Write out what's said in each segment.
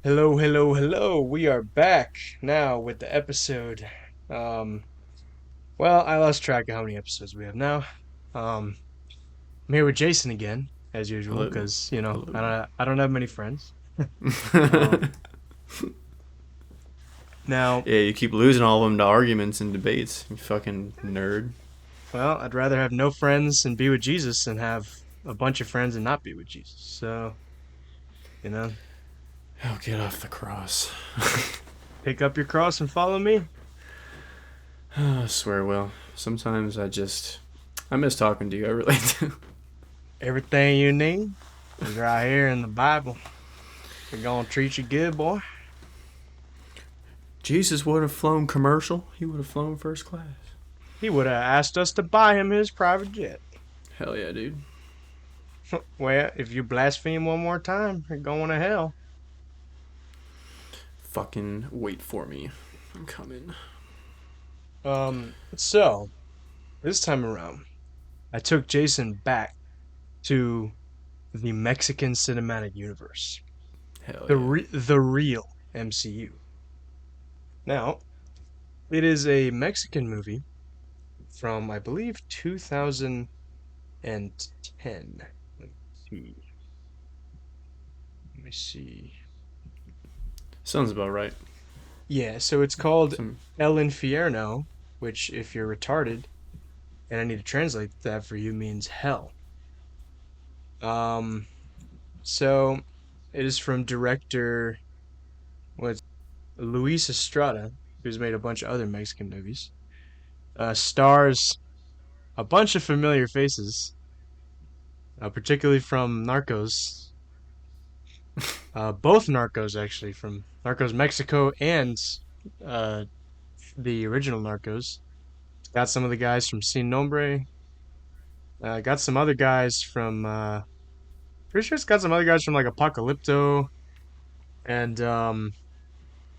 Hello, hello, hello. We are back now with the episode. Um, I lost track of how many episodes we have now. Um, I'm here with Jason again, as usual, Hello. because Hello. I don't have many friends. Um, now, Yeah, you keep losing all of them to arguments and debates. You fucking nerd. I'd rather have no friends and be with Jesus than have a bunch of friends and not be with Jesus. So, you know, Oh, get off the cross. pick up your cross and follow me. I swear, Will. Sometimes I miss talking to you. I really do. Everything you need is right here in the Bible. We're gonna treat you good, boy. Jesus would have flown commercial. He would have flown first class. He would have asked us to buy him his private jet. Hell yeah, dude. Well, if you blaspheme one more time, you're going to hell. Fucking wait for me. I'm coming. So this time around, I took Jason back to the Mexican cinematic universe, Hell the yeah. the real MCU. Now, it is a Mexican movie from I believe 2010. Let me see. Let me see. Sounds about right. Yeah, so it's called Some. El Infierno, which, if you're retarded, and I need to translate that for you, means hell. Um, so it is from director what's Luis Estrada, who's made a bunch of other Mexican movies. Stars a bunch of familiar faces, particularly from Narcos. Both Narcos actually, from Narcos Mexico and uh, the original Narcos. Got some of the guys from Sin Nombre. Got some other guys from. Pretty sure it's got some other guys from like Apocalypto and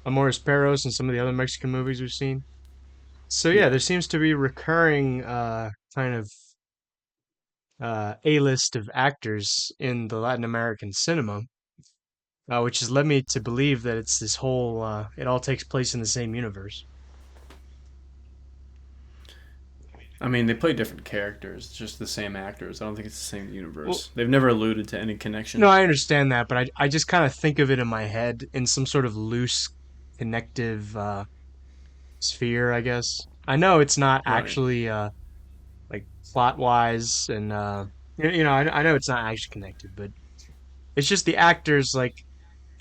Amores Perros and some of the other Mexican movies we've seen. So yeah, Yeah. there seems to be recurring kind of A-list of actors in the Latin American cinema, which has led me to believe that it's this whole it all takes place in the same universe. I mean, they play different characters, just the same actors. I don't think it's the same Well, universe. They've never alluded to any no, connection. I understand that, but I just kind of think of it in my head in some sort of loose connective sphere, I guess. I know it's not Right. actually like plot wise and I know it's not actually connected, but it's just the actors like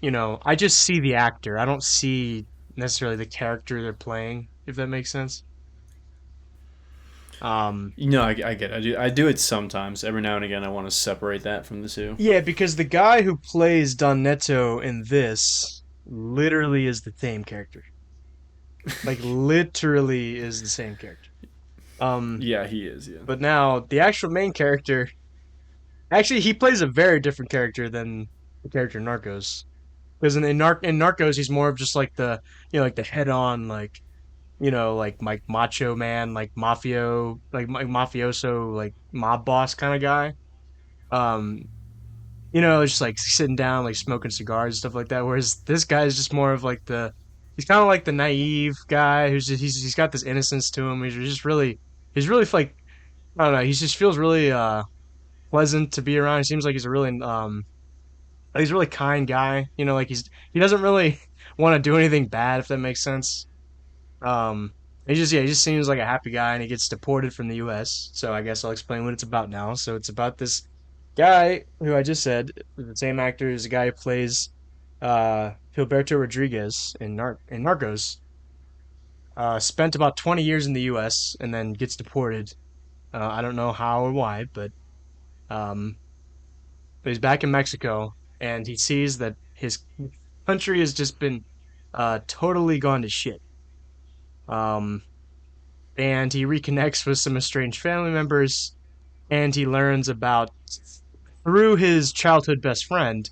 I just see the actor. I don't see necessarily the character they're playing, if that makes sense. Um, I get it. I do it sometimes. Every now and again, I want to separate that from the two. yeah, because the guy who plays Don Neto in this literally is the same character. Like literally is the same character. Um, Yeah, he is. Yeah. but now the actual main character, actually, he plays a very different character than the character in Narcos. Because in Narcos, he's more of just like the like the head on like macho man, like mafioso, like mob boss kind of guy. Um, just like sitting down, like smoking cigars and stuff like that. Whereas this guy is just more of like he's kind of like the naive guy who's just he's got this innocence to him. He's really like I don't know. He just feels really pleasant to be around. He seems like he's a really kind guy. Like he doesn't really want to do anything bad, if that makes sense. Um, he just seems like a happy guy, and he gets deported from the U.S. So I guess I'll explain what it's about now. So it's about this guy who I just said, the same actor as the guy who plays Gilberto Rodriguez in Narcos. Spent about 20 years in the U.S. and then gets deported. I don't know how or why, um, but he's back in Mexico, and he sees that his country has just been totally gone to shit. Um, and he reconnects with some estranged family members, and he learns about through his childhood best friend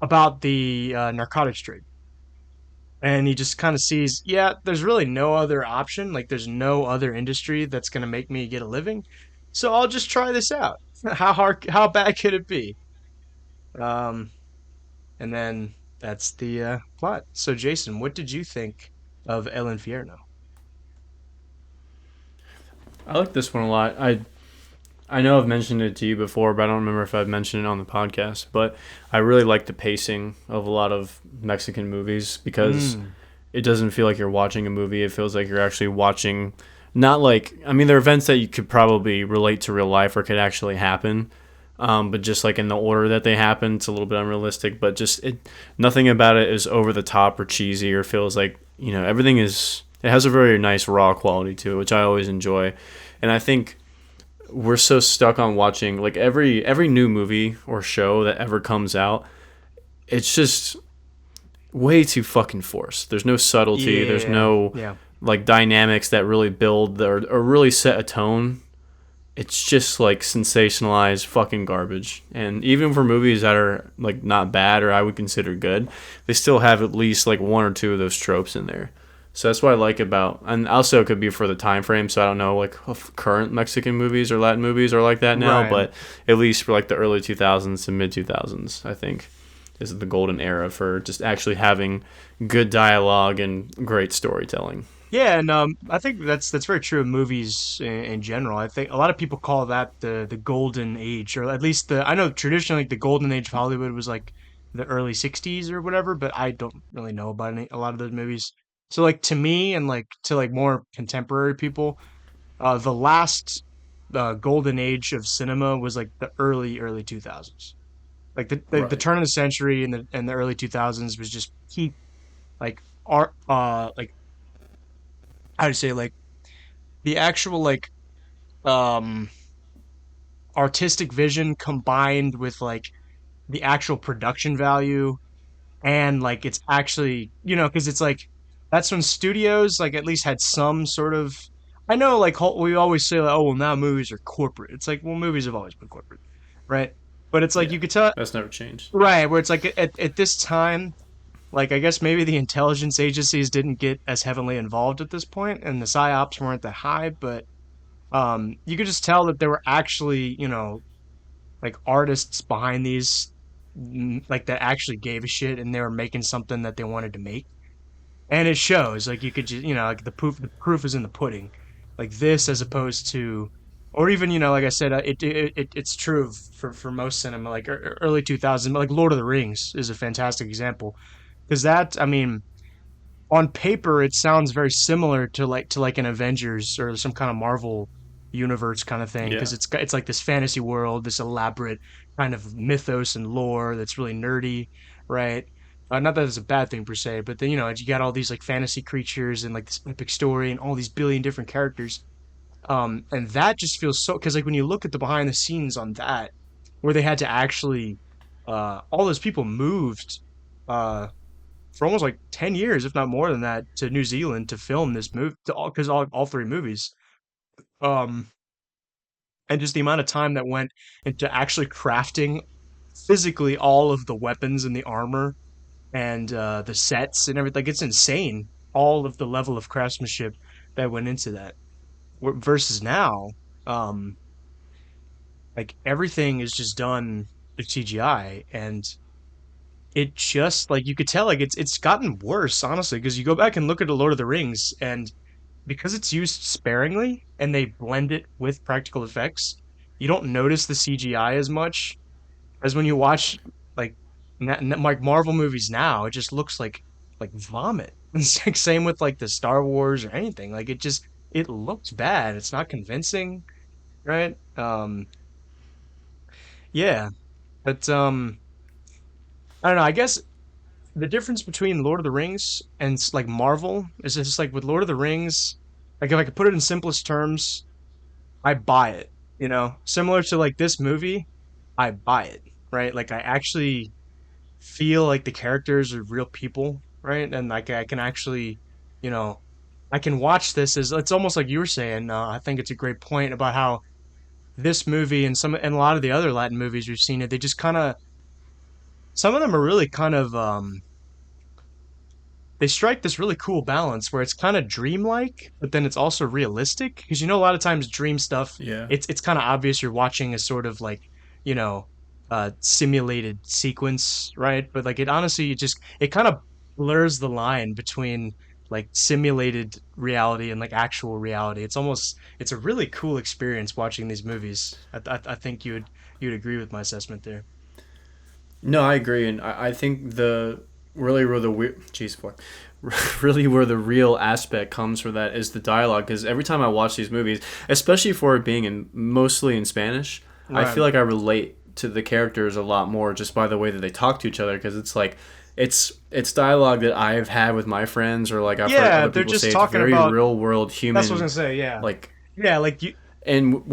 about the narcotics trade. And he just kind of sees, yeah, there's really no other option. Like, there's no other industry that's going to make me get a living. So I'll just try this out. How bad could it be? Um, and then that's the plot. So, Jason, what did you think of El Infierno? I like this one a lot. I know I've mentioned it to you before, but I don't remember if I've mentioned it on the podcast. But I really like the pacing of a lot of Mexican movies because Mm, it doesn't feel like you're watching a movie. It feels like you're actually watching, not like, I mean, there are events that you could probably relate to real life or could actually happen. But just like in the order that they happen, it's a little bit unrealistic. But just nothing about it is over the top or cheesy or feels like everything is. It has a very nice raw quality to it, which I always enjoy. And I think we're so stuck on watching like every new movie or show that ever comes out. It's just way too fucking forced. There's no subtlety. There's yeah, no yeah, like dynamics that really build or really set a tone. It's just like sensationalized fucking garbage. And even for movies that are like not bad or I would consider good, they still have at least like one or two of those tropes in there. So that's what I like about, and also it could be for the time frame. So I don't know, like current Mexican movies or Latin movies are like that now, right. but at least for like the early 2000s to mid 2000s, I think is the golden era for just actually having good dialogue and great storytelling. Yeah, and I think that's very true of movies in general. I think a lot of people call that the golden age, or at least the I know traditionally like, the golden age of Hollywood was like the early '60s or whatever, but I don't really know about a lot of those movies. So like to me and like to like more contemporary people, the last golden age of cinema was like the early 2000s. Like the Right. turn of the century and the early 2000s was just peak like art like how to say like the actual like um artistic vision combined with like the actual production value and like it's actually because it's like that's when studios like at least had some sort of I know like we always say like, oh well now movies are corporate. It's like well movies have always been corporate, right? But it's like Yeah. you could tell That's never changed. right where it's like at this time like I guess maybe the intelligence agencies didn't get as heavily involved at this point and the psyops weren't that high, but you could just tell that there were actually like artists behind these like that actually gave a shit and they were making something that they wanted to make and it shows like you could just like the proof is in the pudding like this as opposed to or even like I said it's true for most cinema like early 2000 like Lord of the Rings is a fantastic example because that I mean on paper it sounds very similar to like an Avengers or some kind of Marvel universe kind of thing because Yeah. it's like this fantasy world, this elaborate kind of mythos and lore that's really nerdy, right? Not that it's a bad thing per se, but then you got all these like fantasy creatures and like this epic story and all these billion different characters. And that just feels so because like when you look at the behind the scenes on that, where they had to actually, all those people moved, uh, for almost like 10 years, if not more than that, to New Zealand to film this movie, because all three movies. Um, and just the amount of time that went into actually crafting physically all of the weapons and the armor and the sets and everything. Like, it's insane, all of the level of craftsmanship that went into that. Versus now, um, like everything is just done with CGI and it just like you could tell like it's gotten worse honestly because you go back and look at the Lord of the Rings and because it's used sparingly and they blend it with practical effects, you don't notice the CGI as much as when you watch like like Marvel movies now. It just looks like vomit. It's like same with like the Star Wars or anything. Like it looks bad. It's not convincing, right? Yeah, but I don't know. I guess the difference between Lord of the Rings and like Marvel is just like with Lord of the Rings, like if I could put it in simplest terms, I buy it. Similar to like this movie, I buy it, right? Like I actually feel like the characters are real people, right? And like I can actually, you know, I can watch this as it's almost like you were saying. I think it's a great point about how this movie and a lot of the other Latin movies we've seen it. They just kind of some of them are really kind of they strike this really cool balance where it's kind of dreamlike, but then it's also realistic. Because a lot of times dream stuff, Yeah. it's kind of obvious you're watching a sort of like, you know, simulated sequence, right? But like it honestly it kind of blurs the line between like simulated reality and like actual reality. It's a really cool experience watching these movies. I think you'd agree with my assessment there. No, I agree, and I think the really where the jeez, fuck, really where the real aspect comes for that is the dialogue. Because every time I watch these movies, especially for it being in mostly in Spanish, I Right. feel like I relate to the characters a lot more just by the way that they talk to each other. Because it's like it's dialogue that I've had with my friends, or like I've heard Yeah, other they're people just say. It's talking very about. real world That's what I human, was gonna say. Yeah, like. yeah, like you. And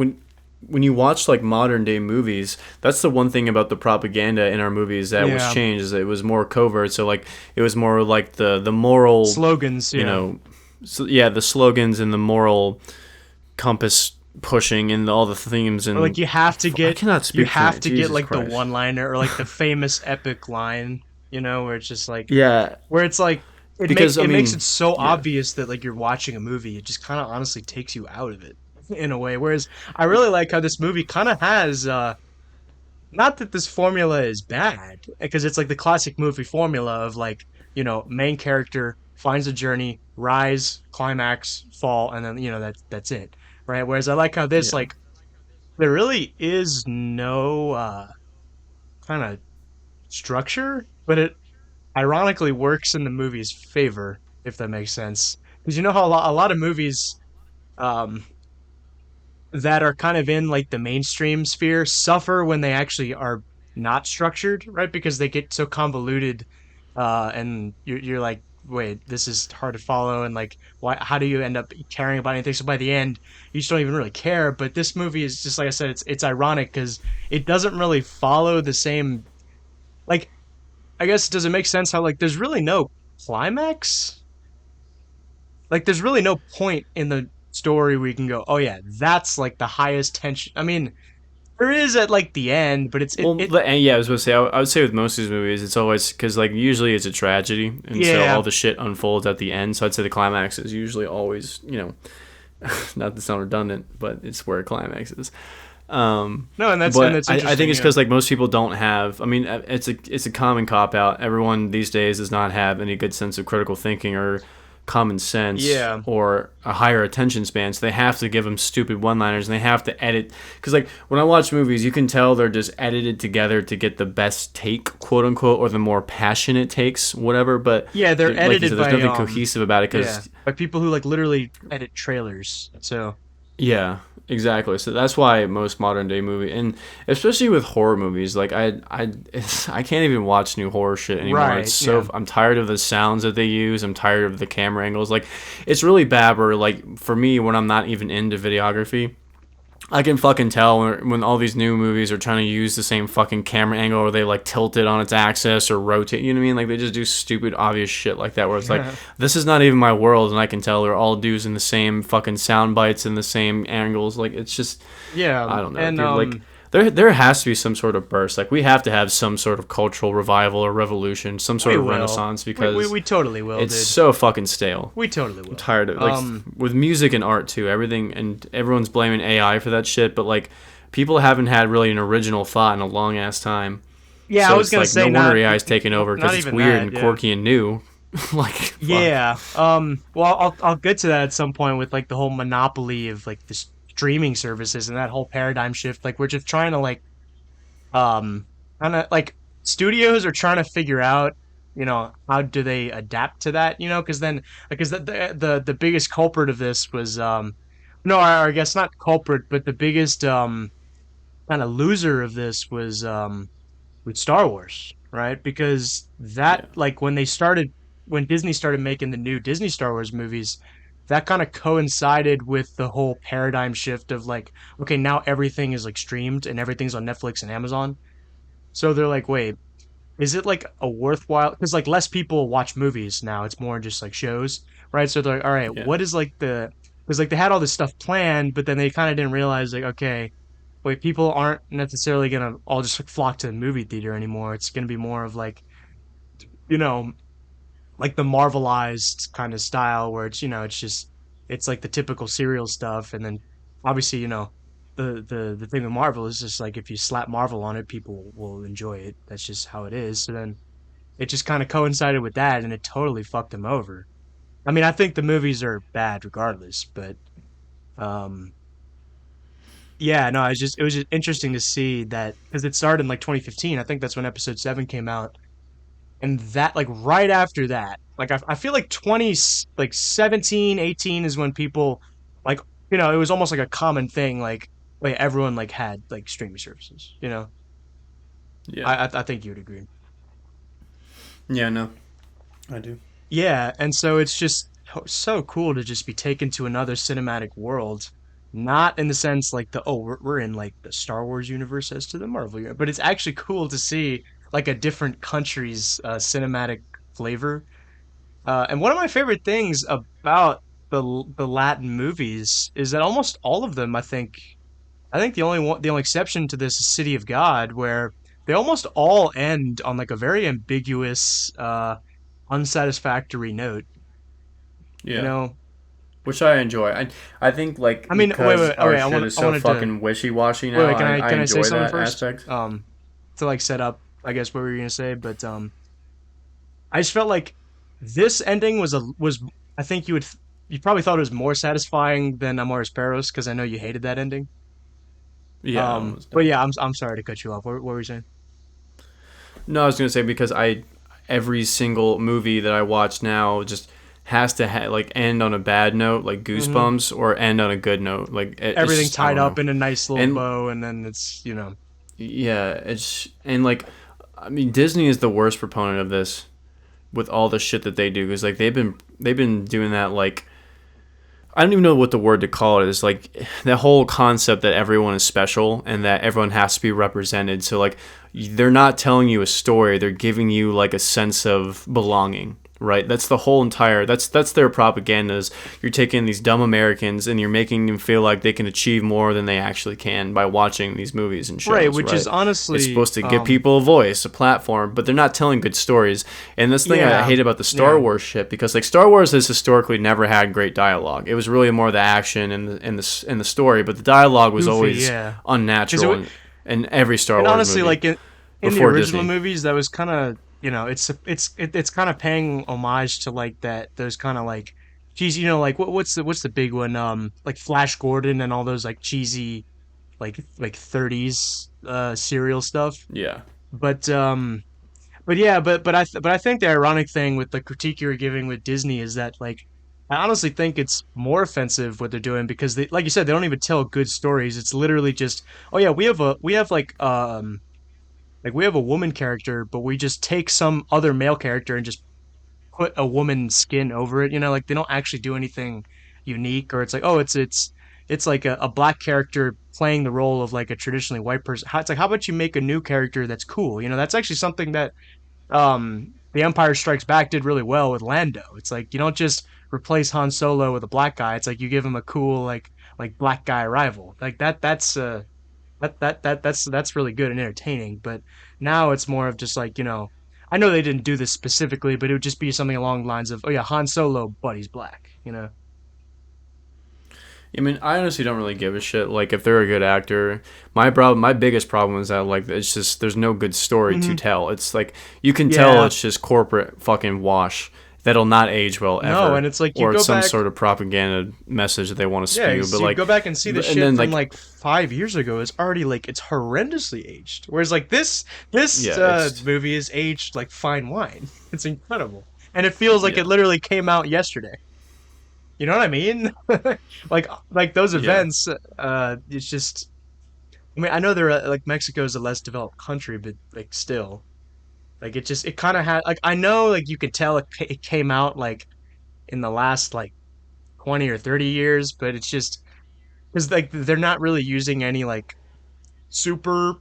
when you watch like modern day movies, that's the one thing about the propaganda in our movies that was Yeah, changed is that it was more covert. So like it was more like the moral, slogans. you Yeah, know, so, yeah, the slogans and the moral compass pushing and all the themes or like and I cannot you speak have tonight. to get Jesus like the Christ. one liner or like the famous epic line. Where it's just like Yeah, where it's like because I it makes it mean, so yeah, obvious that like you're watching a movie. It just kind of honestly takes you out of it in a way. Whereas I really like how this movie kind of has not that this formula is bad because it's like the classic movie formula of like main character finds a journey, rise, climax, fall, and then that's it, right? Whereas I like how this yeah. like there really is no kind of structure, but it ironically works in the movie's favor, if that makes sense. Because you know how a lot of movies um, that are kind of in like the mainstream sphere suffer when they actually are not structured, right? Because they get so convoluted, and you're like, wait, this is hard to follow, and like, why? How do you end up caring about anything? So by the end, you just don't even really care. But this movie is just like I said, it's ironic because it doesn't really follow the same. Like, I guess does it make sense how like there's really no climax? Like, there's really no point in the story where you can go, oh yeah, that's like the highest tension. I mean, there is at like the end, but Well, and yeah, I was going to say, I would say with most of these movies, it's always because like usually it's a tragedy, and so yeah, all the shit unfolds at the end. So I'd say the climax is usually always, not to sound redundant, but it's where a climax is. no, and But that's I think interesting. it's Yeah, because like most people don't have. I mean, it's a common cop out. Everyone these days does not have any good sense of critical thinking or common sense yeah, or a higher attention span. So they have to give them stupid one-liners and they have to edit. Because like when I watch movies, you can tell they're just edited together to get the best take, quote unquote, or the more passionate takes, whatever. But yeah. They're like you edited said, there's by nothing cohesive about it yeah, because by people who like literally edit trailers. So yeah, exactly. So that's why most modern day movie, and especially with horror movies, like I can't even watch new horror shit anymore. It's right, yeah. so I'm tired of the sounds that they use. I'm tired of the camera angles. Like it's really bad. Where like for me, when I'm not even into videography, I can fucking tell when all these new movies are trying to use the same fucking camera angle or they like tilt it on its axis or rotate. You know what I mean? Like they just do stupid, obvious shit like that where it's like, this is not even my world. And I can tell they're all using the same fucking sound bites and the same angles. Like it's just, Yeah, I don't know, and dude. Like there has to be some sort of burst. Like we have to have some sort of cultural revival or revolution, some we sort of will. renaissance because We totally will, it's dude. so fucking stale. We totally I'm will. tired of like with music and art too. Everything and everyone's blaming AI for that shit, but like people haven't had really an original thought in a long ass time. Yeah, I So was it's gonna like no say wonder AI is taking over because not it's even weird that. and Yeah. quirky and new. Like fuck. Yeah. Well, I'll get to that at some point with like the whole monopoly of like the streaming services and that whole paradigm shift. Like we're just trying to like kind of like studios are trying to figure out how do they adapt to that, because then because the biggest culprit of this was no, I guess not culprit, but the biggest kind of loser of this was with Star Wars, right? Because that Yeah. like when Disney started making the new Disney Star Wars movies, that kind of coincided with the whole paradigm shift of like, okay, now everything is like streamed and everything's on Netflix and Amazon. So they're like, wait, is it like a worthwhile? Because like less people watch movies now; it's more just like shows, right? So they're like, all right, Yeah. what is like the? Because like they had all this stuff planned, but then they kind of didn't realize like, okay, wait, people aren't necessarily gonna all just like, flock to the movie theater anymore. It's gonna be more of like, you know, like the Marvelized kind of style where it's it's like the typical serial stuff, and then obviously the thing with Marvel is just like if you slap Marvel on it, people will enjoy it. That's just how it is. So then it just kind of coincided with that, and it totally fucked them over. I mean, I think the movies are bad regardless, but um, yeah, no, it was just interesting to see that because it started in like 2015. I think that's when Episode 7 came out, and that like right after that, like I feel like 20 like 17, 18 is when people like it was almost like a common thing. Like everyone like had like streaming services. Yeah. I think you would agree. Yeah. No, I do. Yeah, and so it's just so cool to just be taken to another cinematic world, not in the sense like we're in like the Star Wars universe as to the Marvel universe, but it's actually cool to see like a different country's cinematic flavor. And one of my favorite things about the Latin movies is that almost all of them, I think the only exception to this is City of God, where they almost all end on like a very ambiguous, unsatisfactory note. You Yeah. know, Which I enjoy. I think like I mean, wait, because wait, oh our wait, shit is I so wanted to fucking wishy washy wait, now. wait. I Can I say enjoy something that first? aspect. To like set up, I guess what we were gonna say, but I just felt like this ending was I think you probably thought it was more satisfying than Amores Perros because I know you hated that ending. Yeah, almost But yeah, definitely. I'm sorry to cut you off. What were you saying? No, I was gonna say because I every single movie that I watch now just has to like end on a bad note, like Hmm. Goosebumps, or end on a good note. Like it's Everything just I tied don't know. up in a nice little And bow, and then it's yeah, it's and like I mean Disney is the worst proponent of this with all the shit that they do because like they've been doing that like I don't even know what the word to call it is like the whole concept that everyone is special and that everyone has to be represented. So like they're not telling you a story, they're giving you like a sense of belonging. Right, that's the whole entire. That's their propaganda. Is you're taking these dumb Americans and you're making them feel like they can achieve more than they actually can by watching these movies and right. shows. Which is Right, it's honestly, supposed to give people a voice, a platform, but they're not telling good stories. And this thing I yeah, hate about the Star yeah. Wars shit because like Star Wars has historically never had great dialogue. It was really more the action and the story, but the dialogue was Goofy, always yeah. Because unnatural in every Star and Wars honestly, movie like in the before original Disney. movies, that was kind of it's kind of paying homage to like that those kind of like cheesy, like what's the big one, like Flash Gordon and all those like cheesy like 30s serial stuff. Yeah, But yeah, but I think the ironic thing with the critique you're giving with Disney is that like I honestly think it's more offensive what they're doing because they, like you said, they don't even tell good stories. It's literally just, oh yeah, we have like we have a woman character, but we just take some other male character and just put a woman's skin over it. Like they don't actually do anything unique, or it's like, oh, it's like a black character playing the role of like a traditionally white person. It's like, how about you make a new character that's cool? That's actually something that The Empire Strikes Back did really well with Lando. It's like you don't just replace Han Solo with a black guy. It's like you give him a cool like black guy rival. Like that's really good and entertaining. But now it's more of just like, I know they didn't do this specifically, but it would just be something along the lines of, oh yeah, Han Solo, but he's black. I mean, I honestly don't really give a shit. Like, if they're a good actor, my biggest problem is that like it's just there's no good story to Hmm. tell. It's like you can tell Yeah. it's just corporate fucking wash that'll not age well No, ever, and it's like you or it's go some back. sort of propaganda message that they want to Yeah, spew. But so you like, go back and see the and shit then from like, like 5 years ago is already like it's horrendously aged. Whereas like this yeah, it's movie is aged like fine wine. It's incredible, and it feels like it yeah, literally came out yesterday. You know what I mean? Like those yeah. events. It's just. I mean, I know they're like Mexico is a less developed country, but like still, like it kind of had like I know like you could tell it came out like in the last like 20 or 30 years, but it's just because like they're not really using any like super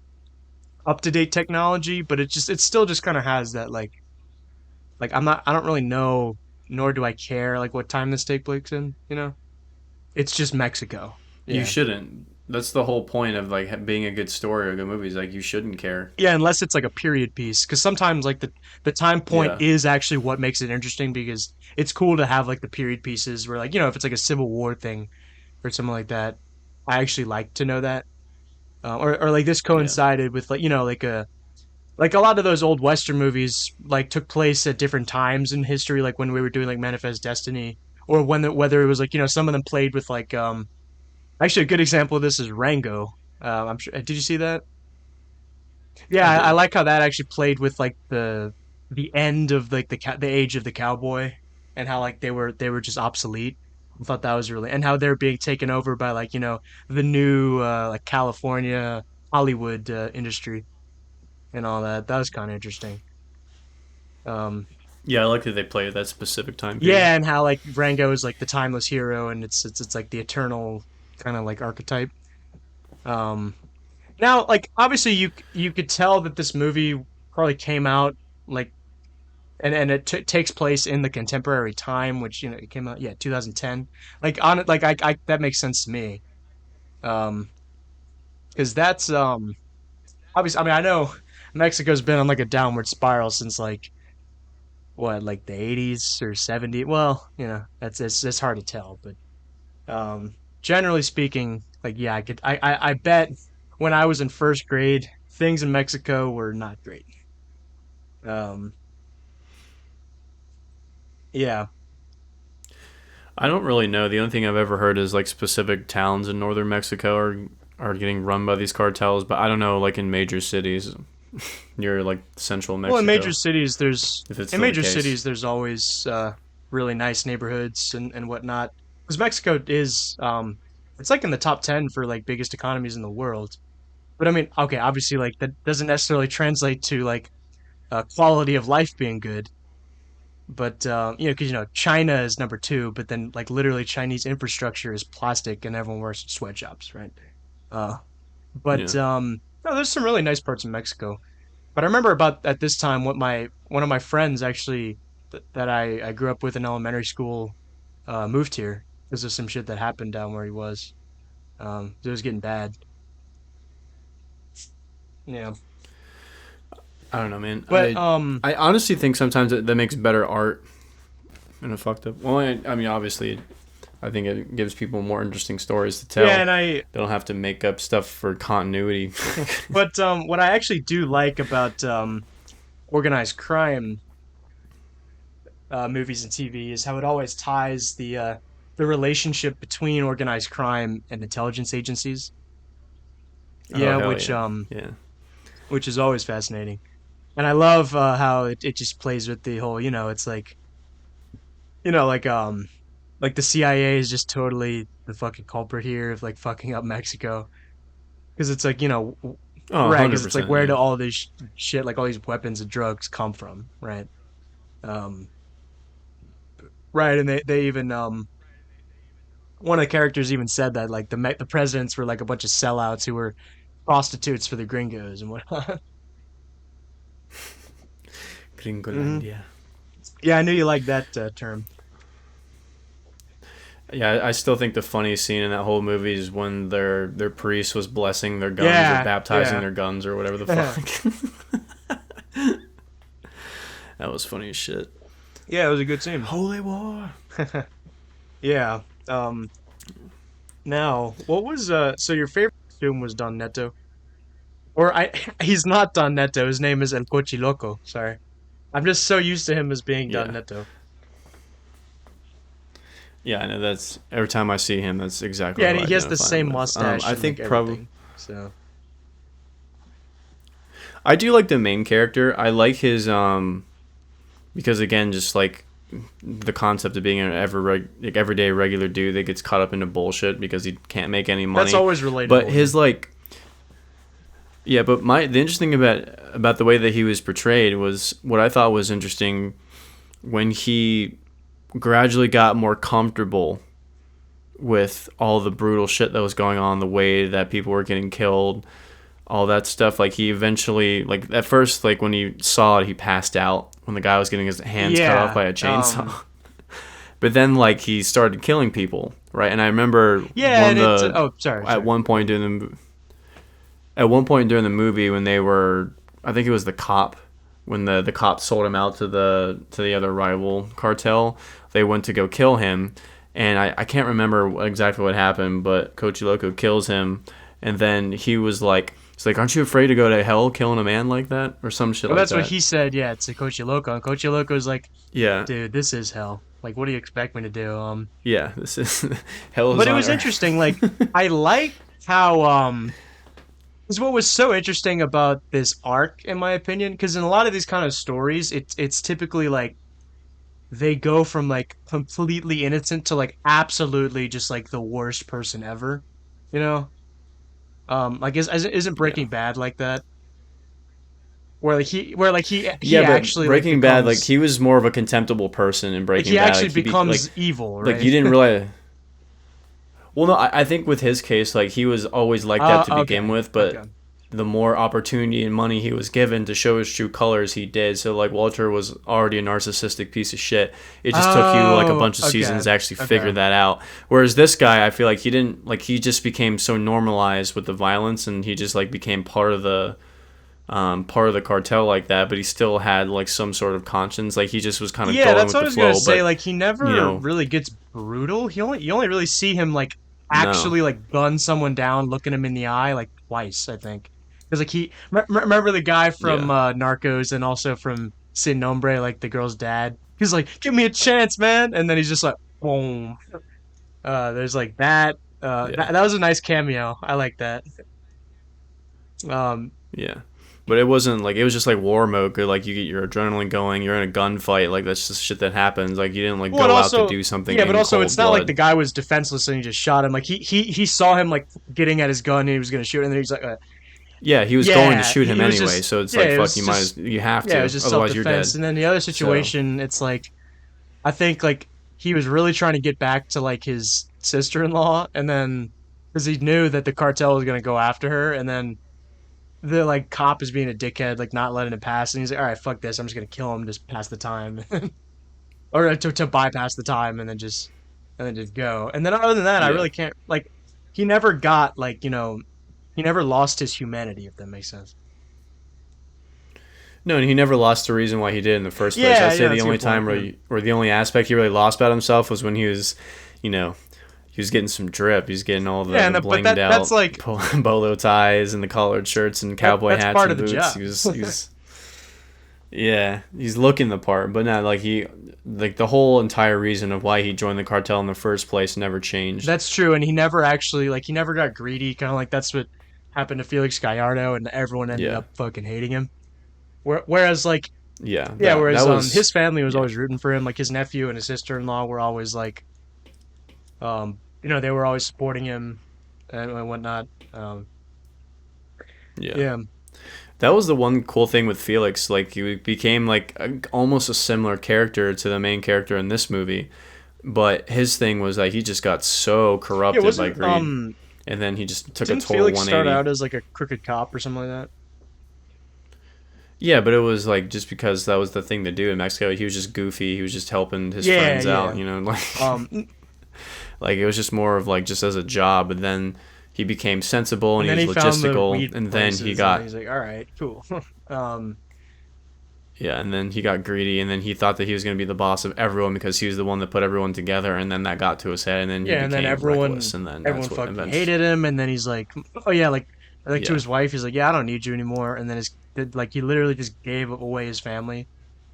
up to date technology, but it still just kind of has that like I don't really know, nor do I care like what time this takes place in. It's just Mexico. You Yeah. shouldn't. That's the whole point of like being a good story or good movies. Like you shouldn't care. Yeah, unless it's like a period piece, because sometimes like the time point Yeah. is actually what makes it interesting because it's cool to have like the period pieces where like if it's like a Civil War thing or something like that. I actually like to know that. or like this Yeah. coincided with like like a lot of those old Western movies like took place at different times in history, like when we were doing like Manifest Destiny, or when whether it was like some of them played with like actually a good example of this is Rango. I'm sure. Did you see that? Yeah, I I did. like how that actually played with like the end of like the age of the cowboy, and how like they were just obsolete. I thought that was really, and how they're being taken over by like the new like California Hollywood industry and all that. That was kind of interesting. Um, Yeah, I like that they play that specific time period. yeah, and how like Rango is like the timeless hero, and it's like the eternal kind of like archetype. Um, Now, like obviously, you could tell that this movie probably came out like and it takes place in the contemporary time, which it came out 2010. Like on it, like I that makes sense to me. Um, because that's obviously, I mean, I know Mexico's been on like a downward spiral since like what, like the 80s or 70s. Well, that's it's hard to tell, but generally speaking, like yeah, I bet when I was in first grade, things in Mexico were not great. Um, yeah. I don't really know. The only thing I've ever heard is like specific towns in northern Mexico are getting run by these cartels, but I don't know like in major cities near like central Well, Mexico if it's in still the major case. cities there's always really nice neighborhoods and whatnot. Because Mexico is it's like in the top 10 for like biggest economies in the world. But I mean, okay, obviously like that doesn't necessarily translate to like quality of life being good. But because China is number two, but then like literally Chinese infrastructure is plastic and everyone wears sweatshops, right? Uh, but Yeah. no, there's some really nice parts of Mexico. But I remember about at this time what my one of my friends actually that I grew up with in elementary school moved here because of some shit that happened down where he was. It was getting bad. Yeah, I don't know, man. but I honestly think sometimes that makes better art in a fucked up. Well, I mean, obviously, I think it gives people more interesting stories to yeah, tell. and I They don't have to make up stuff for continuity. but what I actually do like about organized crime movies and TV is how it always ties the relationship between organized crime and intelligence agencies. Oh Yeah, hell yeah, yeah. which is always fascinating. And I love how it just plays with the whole, it's like, you know, like um like the CIA is just totally the fucking culprit here of like fucking up Mexico because it's like, Oh, right, because it's like 100%. where do Yeah. all this shit like all these weapons and drugs come from, right? Um right, and they even one of the characters even said that like the presidents were like a bunch of sellouts who were prostitutes for the gringos and whatnot. Hmm. Gringolandia. Yeah, I knew you liked that term. Yeah, I still think the funniest scene in that whole movie is when their priest was blessing their guns or Yeah, baptizing yeah. their guns or whatever the fuck. That was funny as shit. Yeah, it was a good scene. Holy war. Yeah. Um Now, what was so your favorite costume was Don Neto? Or I he's not Don Neto. His name is El Cochiloco. Sorry. I'm just so used to him as being Don Yeah. Neto. Yeah, I know that's every time I see him, that's exactly Yeah, who and I he has the identify him same with. mustache I and like think probably everything. So, I do like the main character. I like his because again, just like the concept of being an like everyday regular dude that gets caught up into bullshit because he can't make any that's money. always But relatable, yeah. his like yeah, but the interesting about the way that he was portrayed was what I thought was interesting when he gradually got more comfortable with all the brutal shit that was going on, the way that people were getting killed, all that stuff. Like he eventually, like at first, like when he saw it, he passed out when the guy was getting his hands cut off Yeah. by a chainsaw. But then, like he started killing people, right? And I remember Yeah, and oh, at sorry. one point during the movie when they were, I think it was the cop, when the cop sold him out to the other rival cartel. They went to go kill him, and I can't remember exactly what happened, but Coach Loco kills him, And then he was like, "It's like, aren't you afraid to go to hell killing a man like that or some shit Well, like that's what that?" he said. Yeah, to Coach Loco, and Coach Loco's like, Yeah, dude, this is hell. Like, what do you expect me to do? yeah. This is hell is But it on was earth. interesting. Like, I like how because what was so interesting about this arc, in my opinion, because in a lot of these kind of stories, it's typically like they go from like completely innocent to like absolutely just like the worst person ever. You know, like isn't Yeah. Breaking Bad like that? Where he Yeah, but actually like Breaking Bad, like becomes he was more of a contemptible person in like Breaking he Bad. actually Like he be becomes evil, like right? you didn't realize. Well, no, I think with his case, like he was always like that to begin Okay, with, okay. but the more opportunity and money he was given to show his true colors, he did. So like Walter was already a narcissistic piece of shit. It just took you like a Oh, bunch of okay, seasons to actually okay. figure that out. Whereas this guy, I feel like he didn't like he just became so normalized with the violence, and he just like became part of the cartel like that. But he still had like some sort of conscience. Like he just was kind of Yeah, going that's with what I the was gonna flow. say. But Like he you never know, really gets brutal. You only really see him like no, actually like gun someone down, looking him in the eye like twice, I think. Because like remember the guy from yeah, Narcos and also from Sin Nombre, like the girl's dad. He's like, "Give me a chance, man," and then he's just like, boom. There's like that. yeah. That was a nice cameo. I like that. Um, Yeah. But it wasn't like it was just like war mode. Good, like you get your adrenaline going. You're in a gunfight. Like that's just shit that happens. Like you didn't like Well, and go out to also, do something yeah, but in also, cold it's not like the blood. guy was defenseless and he just shot him. Like he saw him like getting at his gun and he was gonna shoot, and then he's like, Yeah, he was going to yeah, shoot him he was anyway. just, So it's yeah, like fuck. You have it was to. just self Otherwise, you're defense. dead. And then the other So situation, it's like I think like he was really trying to get back to like his sister in law, and then because he knew that the cartel was gonna go after her, and then the like cop is being a dickhead, like not letting it pass, and he's like, all right, fuck this, I'm just gonna kill him, just pass the time. Or to bypass the time and then just go. And then other than that, I yeah. really can't like he never got like, he never lost his humanity, if that makes sense. No, and he never lost the reason why he did in the first place. Yeah, I'd yeah, say the that's a only good point. time Yeah. or the only aspect he really lost about himself was when he was, you know, he was getting some drip. He was getting all Yeah, the but blinged that's out like bolo ties and the collared shirts and cowboy that's hats part of and the boots. job. He was Yeah, he's looking the part, but not like he like the whole entire reason of why he joined the cartel in the first place never changed. That's true, and he never actually like he never got greedy, kind of like that's what happened to Felix Gallardo, and everyone ended Yeah, up fucking hating him. Whereas like yeah, yeah, that whereas was his family was yeah, always rooting for him, like his nephew and his sister-in-law were always like they were always supporting him and whatnot. yeah. Yeah, That was the one cool thing with Felix. Like he became like almost a similar character to the main character in this movie, but his thing was like he just got so yeah. corrupted by Wasn't greed, and then he just took a didn't total Felix start 180. out as like a crooked cop or something like that? Yeah, but it was like just because that was the thing to do in Mexico. He was just goofy. He was just helping his Yeah, friends yeah. out. Like Um, like it was just more of like just as a job. But then he became sensible and and he then was he found the logistical, weed and then he places, and then got he's like, all right, cool. um, yeah, and then he got greedy, and then he thought that he was going to be the boss of everyone because he was the one that put everyone together, and then that got to his head, and then he yeah, and then became reckless, and then everyone that's what fucking events. hated him, and then he's like, oh yeah, like to Yeah, his wife, he's like, yeah, I don't need you anymore, and then like he literally just gave away his family.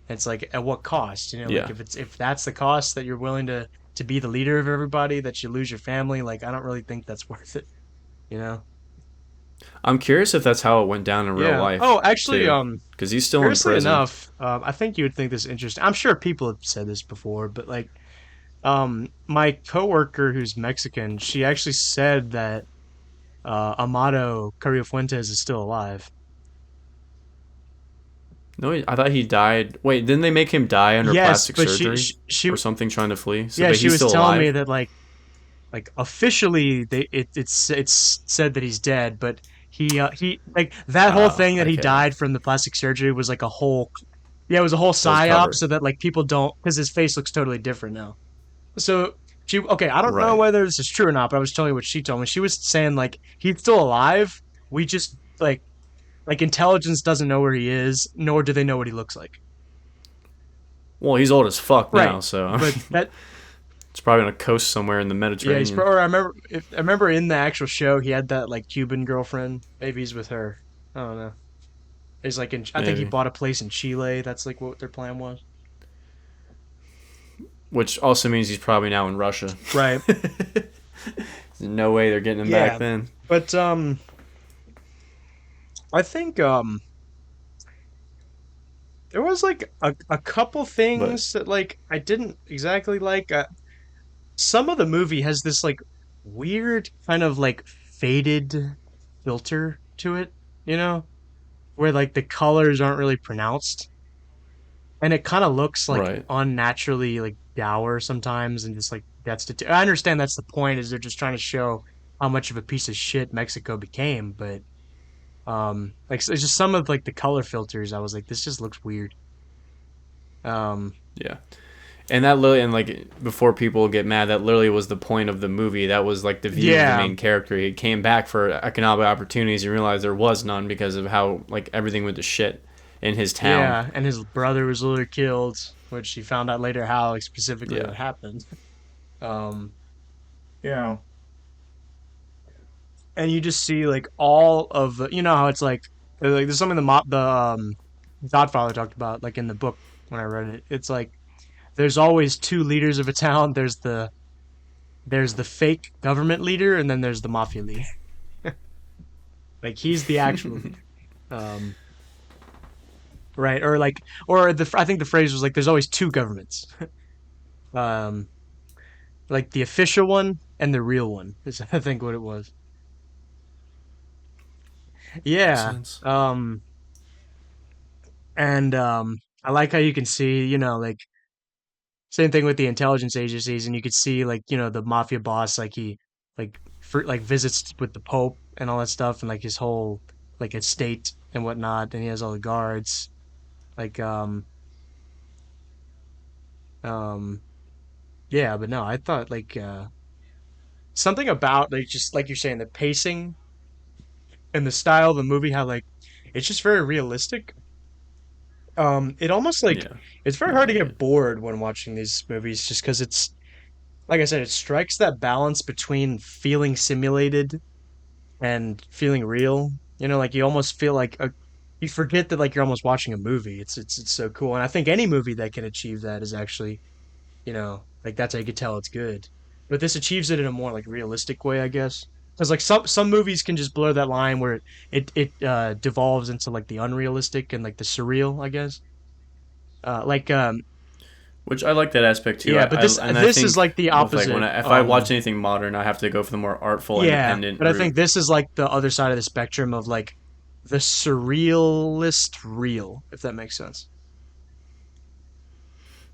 It's like at what cost? Like yeah. if that's the cost that you're willing to be the leader of everybody, that you lose your family, like I don't really think that's worth it. You know? I'm curious if that's how it went down in real Yeah. Oh, life actually, too, because he's still in curiously prison. enough, I think you would think this is interesting. I'm sure people have said this before, but like, my coworker who's Mexican, she actually said that Amado Carrillo Fuentes is still alive. No, I thought he died. Wait, didn't they make him die under Yes, plastic but surgery she or something, trying to flee? So, yeah, but she he's was still telling me alive. that like officially it's said that he's dead, but he like that whole thing that he Okay, died from the plastic surgery was like a whole yeah, it was a whole it was psyop covered. so that like people don't because his face looks totally different now. So she okay, I don't know Right. whether this is true or not, but I was telling you what she told me. She was saying like he's still alive. We just like intelligence doesn't know where he is, nor do they know what he looks like. Well, he's old as fuck Right. now, so I But mean, It's probably on a coast somewhere in the Yeah, he's Mediterranean. probably. I remember in the actual show he had that like Cuban girlfriend. Maybe he's with her. I don't know. He's like in. I think he Maybe. bought a place in Chile. That's like what their plan was. Which also means he's probably now in Russia. Right. There's no way they're getting him back Yeah. then. But I think there was like a couple But things that like I didn't exactly like. Some of the movie has this like weird kind of like faded filter to it, you know, where like the colors aren't really pronounced, and it kind of looks like right. unnaturally like dour sometimes, and just like I understand that's the point, is they're just trying to show how much of a piece of shit Mexico became, but like it's just some of like the color filters, I was like, this just looks weird. Um, Yeah. And that literally, and like before people get mad, that literally was the point of the movie. That was like the view of the yeah, main character. He came back for economic opportunities and realized there was none because of how like everything went to shit in his town. yeah, and his brother was literally killed, which he found out later how like specifically Yeah. that happened. Um, yeah, and you just see like all of the, you know how it's like there's something the Godfather talked about like in the book when I read it. It's like there's always two leaders of a town. There's the fake government leader, and then there's the mafia leader. Like he's the actual leader. Um, right, or like, or the I think the phrase was like, there's always two governments. Um, like the official one and the real one is I think what it was. Makes Yeah. sense. And I like how you can see, like same thing with the intelligence agencies, and you could see like the mafia boss, like he like visits with the Pope and all that stuff, and like his whole like estate and whatnot, and he has all the guards. Like um yeah, but no, I thought like something about like just like you're saying the pacing and the style of the movie, how like it's just very realistic. It almost like Yeah. it's very No, hard I to get get it. bored when watching these movies, just because it's like I said, it strikes that balance between feeling simulated and feeling real. Like you almost feel like you forget that like you're almost watching a movie. It's so cool, and I think any movie that can achieve that is actually like that's how you can tell it's good. But this achieves it in a more like realistic way, I guess. Because like some movies can just blur that line where it devolves into like the unrealistic and like the surreal, I guess. Like Which I like that aspect too. yeah, but this And I this is think like the with like when opposite. if I watch anything modern, I have to go for the more artful, Yeah, independent but I route. think this is like the other side of the spectrum of like the surrealist real, if that makes sense.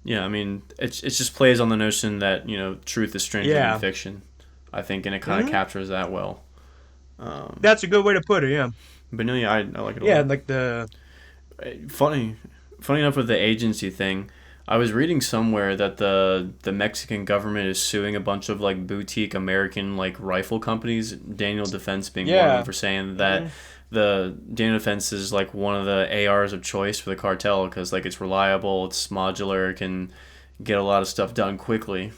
Yeah, I mean, it just plays on the notion that truth is stranger than Yeah. fiction. I think, and it kind of Hmm. captures that well. Um, That's a good way to put it. Yeah. but no, yeah, I like it a Yeah, lot. like the Funny, funny enough with the agency thing, I was reading somewhere that the Mexican government is suing a bunch of like boutique American like rifle companies, Daniel Defense being one of them, yeah. for saying that Hmm. the Daniel Defense is like one of the ARs of choice for the cartel because like it's reliable, it's modular, it can get a lot of stuff done quickly.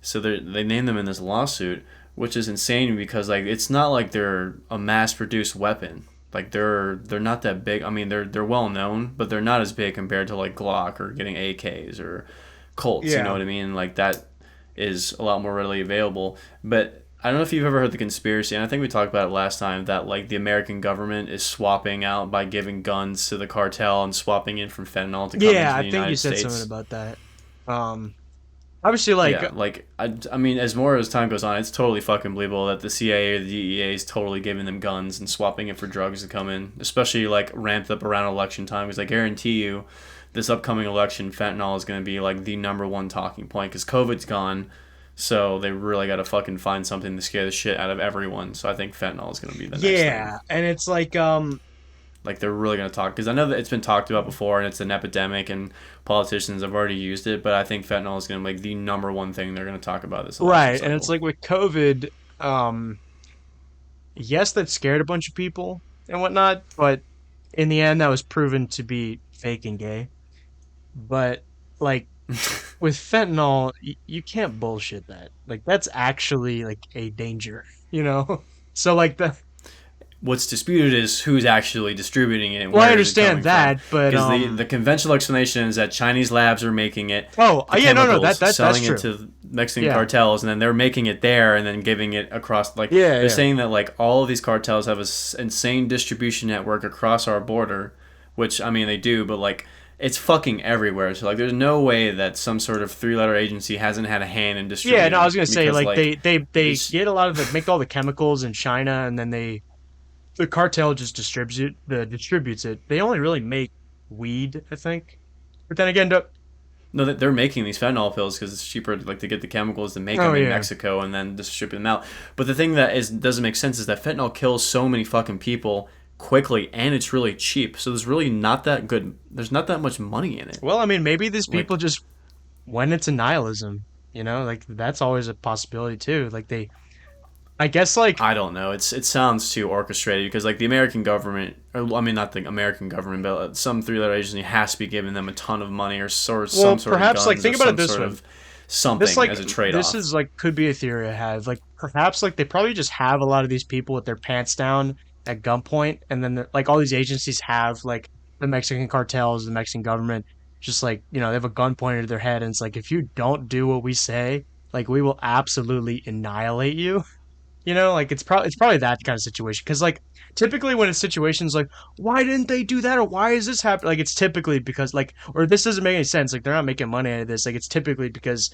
So they named them in this lawsuit, which is insane because like it's not like they're a mass produced weapon. Like they're not that big. I mean they're well known, but they're not as big compared to like Glock or getting AKs or Colts. You know Yeah. what I mean? Like that is a lot more readily available. But I don't know if you've ever heard the conspiracy, and I think we talked about it last time, that like the American government is swapping out by giving guns to the cartel and swapping in from fentanyl to come Yeah, into I the think you United said something States. about that. Um Obviously like Yeah, like I mean, as more as time goes on, it's totally fucking believable that the CIA or the DEA is totally giving them guns and swapping it for drugs to come in, especially like ramped up around election time. Because I guarantee you, this upcoming election, fentanyl is going to be like the number one talking point because COVID's gone, so they really got to fucking find something to scare the shit out of everyone. So I think fentanyl is going to be the next thing. yeah, and it's like Like they're really going to talk because I know that it's been talked about before and it's an epidemic and politicians have already used it, but I think fentanyl is going to be the number one thing they're going to talk about this election right, and it's cycle. like with COVID, um yes, that scared a bunch of people and whatnot, but in the end that was proven to be fake and gay. But like with fentanyl, you can't bullshit that. Like that's actually like a danger, you know. So like the What's disputed is who's actually distributing it and well, I where is it understand coming from. that, but Because the conventional explanation is that Chinese labs are making it, oh the yeah, no, chemicals, that's selling it true. to Mexican Yeah, cartels, and then they're making it there and then giving it across. Like yeah, they're yeah. saying that like all of these cartels have a insane distribution network across our border, which I mean they do, but like it's fucking everywhere. So like there's no way that some sort of three-letter agency hasn't had a hand in Yeah, no, I distributing was gonna say because like like they it's get a lot of the make all the chemicals in China, and then the cartel just distributes it. They only really make weed, I think. But then again, no, that they're making these fentanyl pills because it's cheaper, like to get the chemicals to make oh them in yeah, Mexico and then distribute them out. But the thing that is doesn't make sense is that fentanyl kills so many fucking people quickly and it's really cheap. So there's really not that good. There's not that much money in it. well, I mean, maybe these people Like just went into nihilism. You know, like that's always a possibility too. Like I guess, like, I don't know. It sounds too orchestrated because like the American government, or I mean not the American government, but some three-letter agency has to be giving them a ton of money or some well, sort of perhaps, like, guns or think about it some this sort way. of something as a This trade-off. is like could be a theory I have. Like, perhaps, like, they probably just have a lot of these people with their pants down at gunpoint, and then like all these agencies have like the Mexican cartels, the Mexican government, just like they have a gun pointed at their head, and it's like if you don't do what we say, like we will absolutely annihilate you. Like it's probably that kind of situation. Because like typically when it's situations like why didn't they do that or why is this happening? Like it's typically because like or this doesn't make any sense. Like they're not making money out of this. Like it's typically because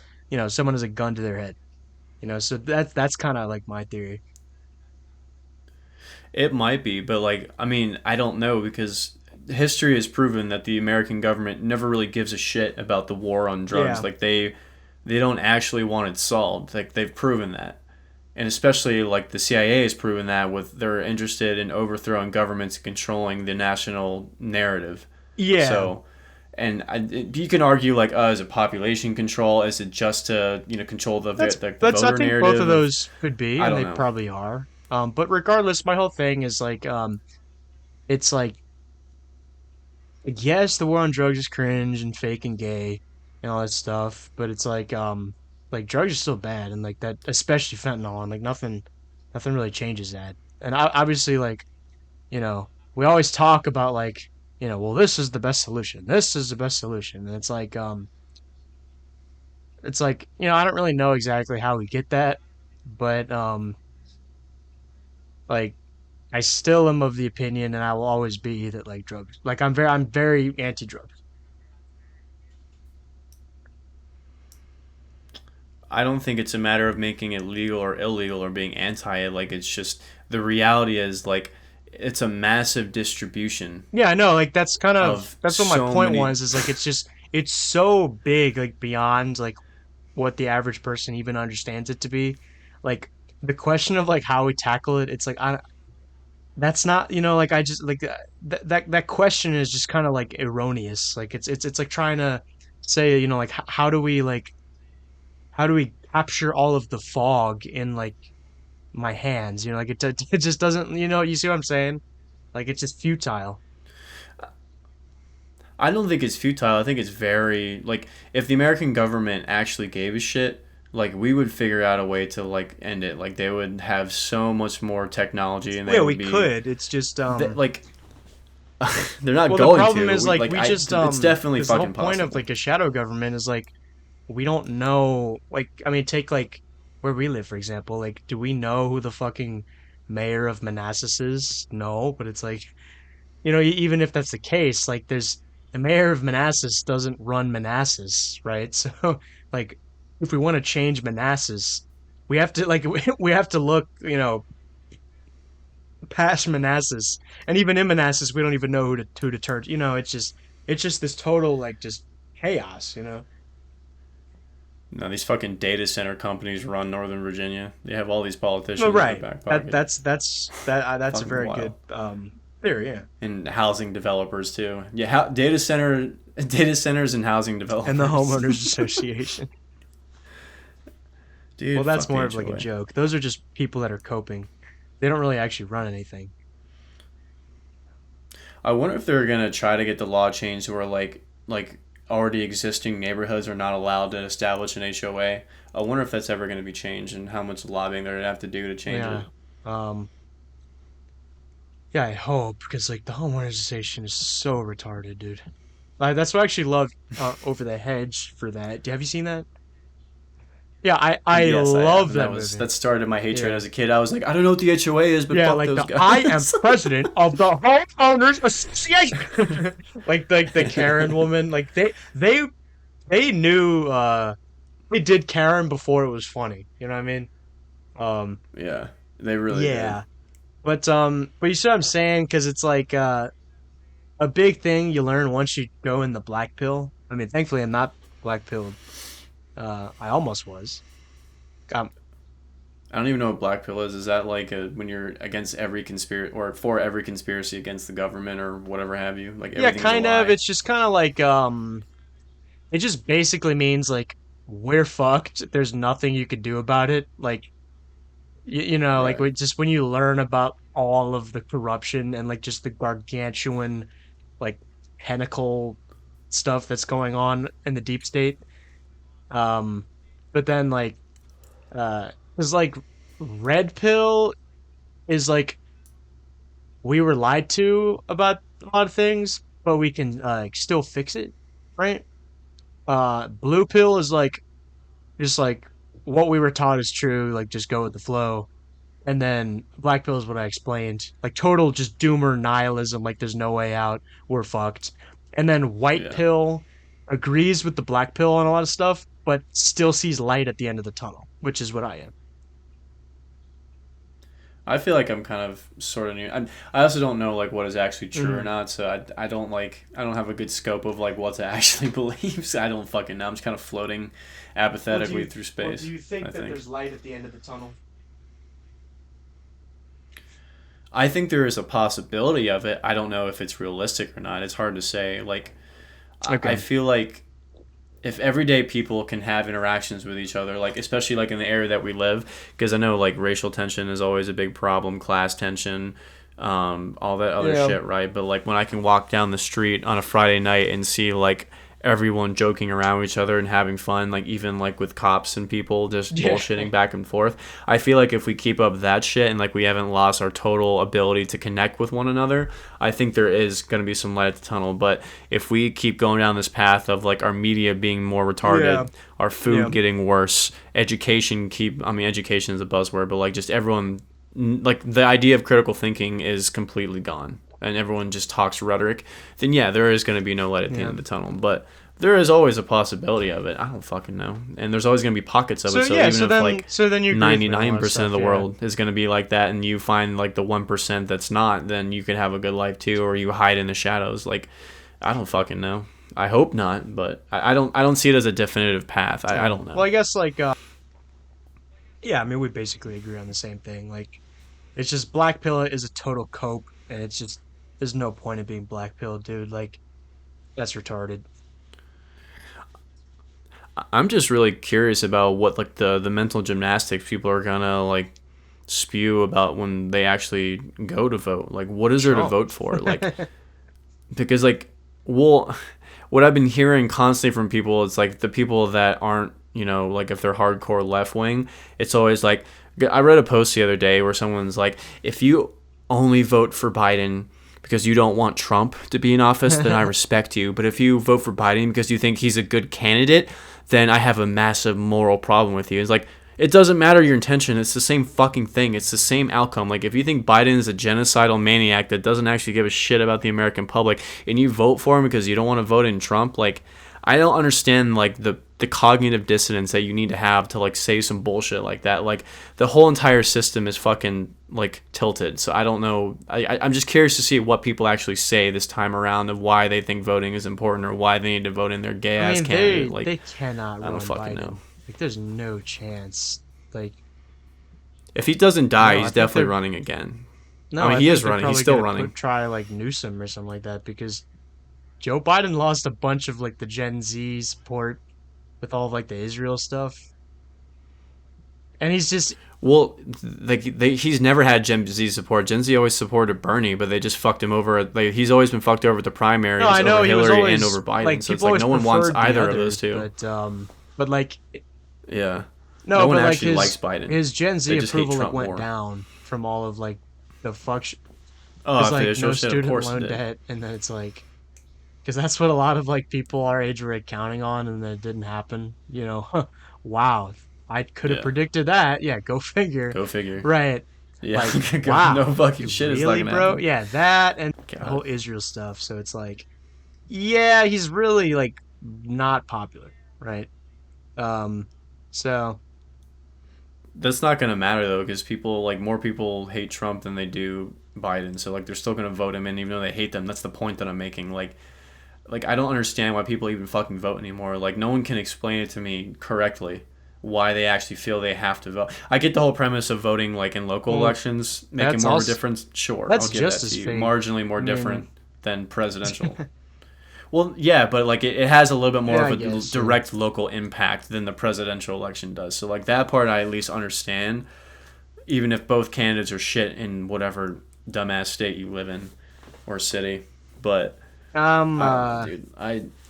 someone has a gun to their head. So that's kind of like my theory. It might be, but like, I mean, I don't know because history has proven that the American government never really gives a shit about the war on drugs. Yeah, Like they don't actually want it solved. Like they've proven that. And especially like the CIA has proven that with they're interested in overthrowing governments and controlling the national narrative. yeah. So, and you can argue like, is it population control? Is it just to control That's the that's I voter think both of narrative of those could be, I and don't they know. probably are. But regardless, my whole thing is like it's like, yes, the war on drugs is cringe and fake and gay and all that stuff, but it's like drugs are still bad and like that, especially fentanyl, and like nothing really changes that. And obviously, like we always talk about like well, this is the best solution. This is the best solution, and it's like I don't really know exactly how we get that, but like I still am of the opinion, and I will always be that like drugs. Like I'm very anti-drug. I don't think it's a matter of making it legal or illegal or being anti it. Like it's just the reality is like it's a massive distribution Yeah, I know. Like of that's what my so point many. was. Is like it's so big, like beyond like what the average person even understands it to be. Like the question of like how we tackle it, it's like that's not like I just like that question is just kind of like erroneous. Like it's like trying to say like how do we capture all of the fog in like my hands? Like it just doesn't. You see what I'm saying? Like it's just futile. I don't think it's futile. I think it's very like if the American government actually gave a shit, like we would figure out a way to like end it. Like they would have so much more technology and they Yeah, we would be could. It's just like they're not well, the going problem to. is We like like we I just it's definitely because the whole fucking point of possible. like a shadow government is like we don't know. Like I mean, take like where we live for example. Like, do we know who the fucking mayor of Manassas is? No, but it's like even if that's the case, like there's the mayor of Manassas doesn't run Manassas, right? So like if we want to change Manassas, we have to like we have to look past Manassas, and even in Manassas, we don't even know who to turn. It's just this total like just chaos. No, these fucking data center companies run Northern Virginia. They have all these No, politicians in their right. back That pocket. that's a Fucking very wild. good theory, yeah. And housing developers too. Yeah, data centers and housing And the developers. homeowners association. Well, Dude, that's more fucking of like a joy. joke. Those are just people that are coping. They don't really actually run anything. I wonder if they're gonna try to get the law changed where like already existing neighborhoods are not allowed to establish an HOA. I wonder if that's ever going to be changed and how much lobbying they're going to have to do to change it. Yeah. Um, yeah, I hope because like the homeowners association is so retarded, dude. That's what I actually love Over the Hedge for that. Have you seen that? Yeah, I Yes, I have, love and that movie. that started my hatred Yeah. as a kid. I was like, I don't know what the HOA is, but Yeah, fuck like those the I am guys. president of the homeowners association. like the Karen woman, like they knew they did Karen before it was funny. You know what I mean? Um Yeah, they really did. yeah. But you see what I'm saying? Because it's like a big thing you learn once you go in the black pill. I mean, thankfully I'm not black pilled. I almost was. Um, I don't even know what black pill is. Is that like when you're against every conspiracy or for every conspiracy against the government or whatever have you? Like yeah, everything's a kind of. lie. It's just kind of like it just basically means like we're fucked. There's nothing you could do about it. Like like Right. just when you learn about all of the corruption and like just the gargantuan like pinnacle stuff that's going on in the deep state. Um, but then like because like red pill is like we were lied to about a lot of things, but we can like still fix it, right? Blue pill is like just like what we were taught is true, like just go with the flow. And then black pill is what I explained, like total just doomer nihilism, like there's no way out, we're fucked. And then white Yeah. pill agrees with the black pill on a lot of stuff, but still sees light at the end of the tunnel, which is what I am. I feel like I'm kind of sort of new. I also don't know like what is actually true or Mm-hmm. not, so I don't have a good scope of like what to actually believe. So I don't fucking know. I'm just kind of floating apathetically through Well, do space. you I think that think. there's light at the end of the tunnel? I think there is a possibility of it. I don't know if it's realistic or not. It's hard to say. Like I Okay. feel like if everyday people can have interactions with each other, like especially like in the area that we live, because I know like racial tension is always a big problem, class tension, all that other Yeah. shit, right? But like when I can walk down the street on a Friday night and see like everyone joking around with each other and having fun, like even like with cops and people just Yeah. bullshitting back and forth. I feel like if we keep up that shit and like we haven't lost our total ability to connect with one another, I think there is going to be some light at the tunnel. But if we keep going down this path of like our media being more Yeah. retarded, our food Yeah. getting worse, education is a buzzword, but like just everyone, like the idea of critical thinking is completely gone and everyone just talks rhetoric, then yeah, there is going to be no light at the end Yeah. of the tunnel. But there is always a possibility of it. I don't fucking know. And there's always going to be pockets of So it. So yeah, even if like so then you agree with me on a lot of 99% of stuff, the yeah. world is going to be like that and you find like the 1% that's not, then you could have a good life too, or you hide in the shadows. Like, I don't fucking know. I hope not, but I don't see it as a definitive path. I Yeah. don't Well, know. I guess like yeah, I mean we basically agree on the same thing. Like it's just black pill is a total cope and it's just there's no point in being black pill, dude. Like that's retarded. I'm just really curious about what like the mental gymnastics people are gonna like spew about when they actually go to vote. Like, what is there to Trump. vote for? Like, because like, well, what I've been hearing constantly from people is like the people that aren't, like if they're hardcore left wing, it's always like I read a post the other day where someone's like, if you only vote for Biden because you don't want Trump to be in office, then I respect you. But if you vote for Biden because you think he's a good candidate, then I have a massive moral problem with you. It's like, it doesn't matter your intention. It's the same fucking thing. It's the same outcome. Like, if you think Biden is a genocidal maniac that doesn't actually give a shit about the American public and you vote for him because you don't want to vote in Trump, like, I don't understand, like, the cognitive dissonance that you need to have to, like, say some bullshit like that. Like, the whole entire system is fucking, like, tilted. So I don't know. I'm just curious to see what people actually say this time around of why they think voting is important or why they need to vote in their I gay-ass mean candidate. Like, they cannot I don't ruin fucking know. Biden. Like there's no chance. Like If he doesn't die, no, he's definitely running again. I mean, I he think is they're running. He's probably still gonna running. try like Newsom or something like that because Joe Biden lost a bunch of like the Gen Z support with all of like the Israel stuff. And he's just Well, he's never had Gen Z support. Gen Z always supported Bernie, but they just fucked him over. Like he's always been fucked over at the no, primaries I know over he was Hillary and always over Biden. like So it's people like always no one wants preferred the either of other, those two. but like Yeah, no, no one but like actually likes Biden. his Gen Z They just hate approval like Trump went more. down from all of like the fuck Oh, because for the like issue no shit, of student course it loan did. debt, and then it's like because that's what a lot of like people our age were like, counting on, and then it didn't happen. Wow, I could have Yeah, predicted that. Yeah, go figure. go figure. Right. Yeah, Like, no wow, fucking shit is not really, gonna bro? happen. Yeah, that and the God, whole Israel stuff. So it's like, yeah, he's really like not popular, right? Um, so that's not gonna matter though, because people like more people hate Trump than they do Biden. So like they're still gonna vote him in, even though they hate them. That's the point that I'm making. Like I don't understand why people even fucking vote anymore. Like no one can explain it to me correctly why they actually feel they have to vote. I get the whole premise of voting like in local well, elections making that's more of a also difference. Sure, I'll that's give just that as to you. fake. Marginally more I mean, different than presidential. Well, yeah, but like it has a little bit more yeah, of I a guess, sure. direct local impact than the presidential election does. So like that part I at least understand, even if both candidates are shit in whatever dumbass state you live in or city. But Um, I don't know, uh, dude.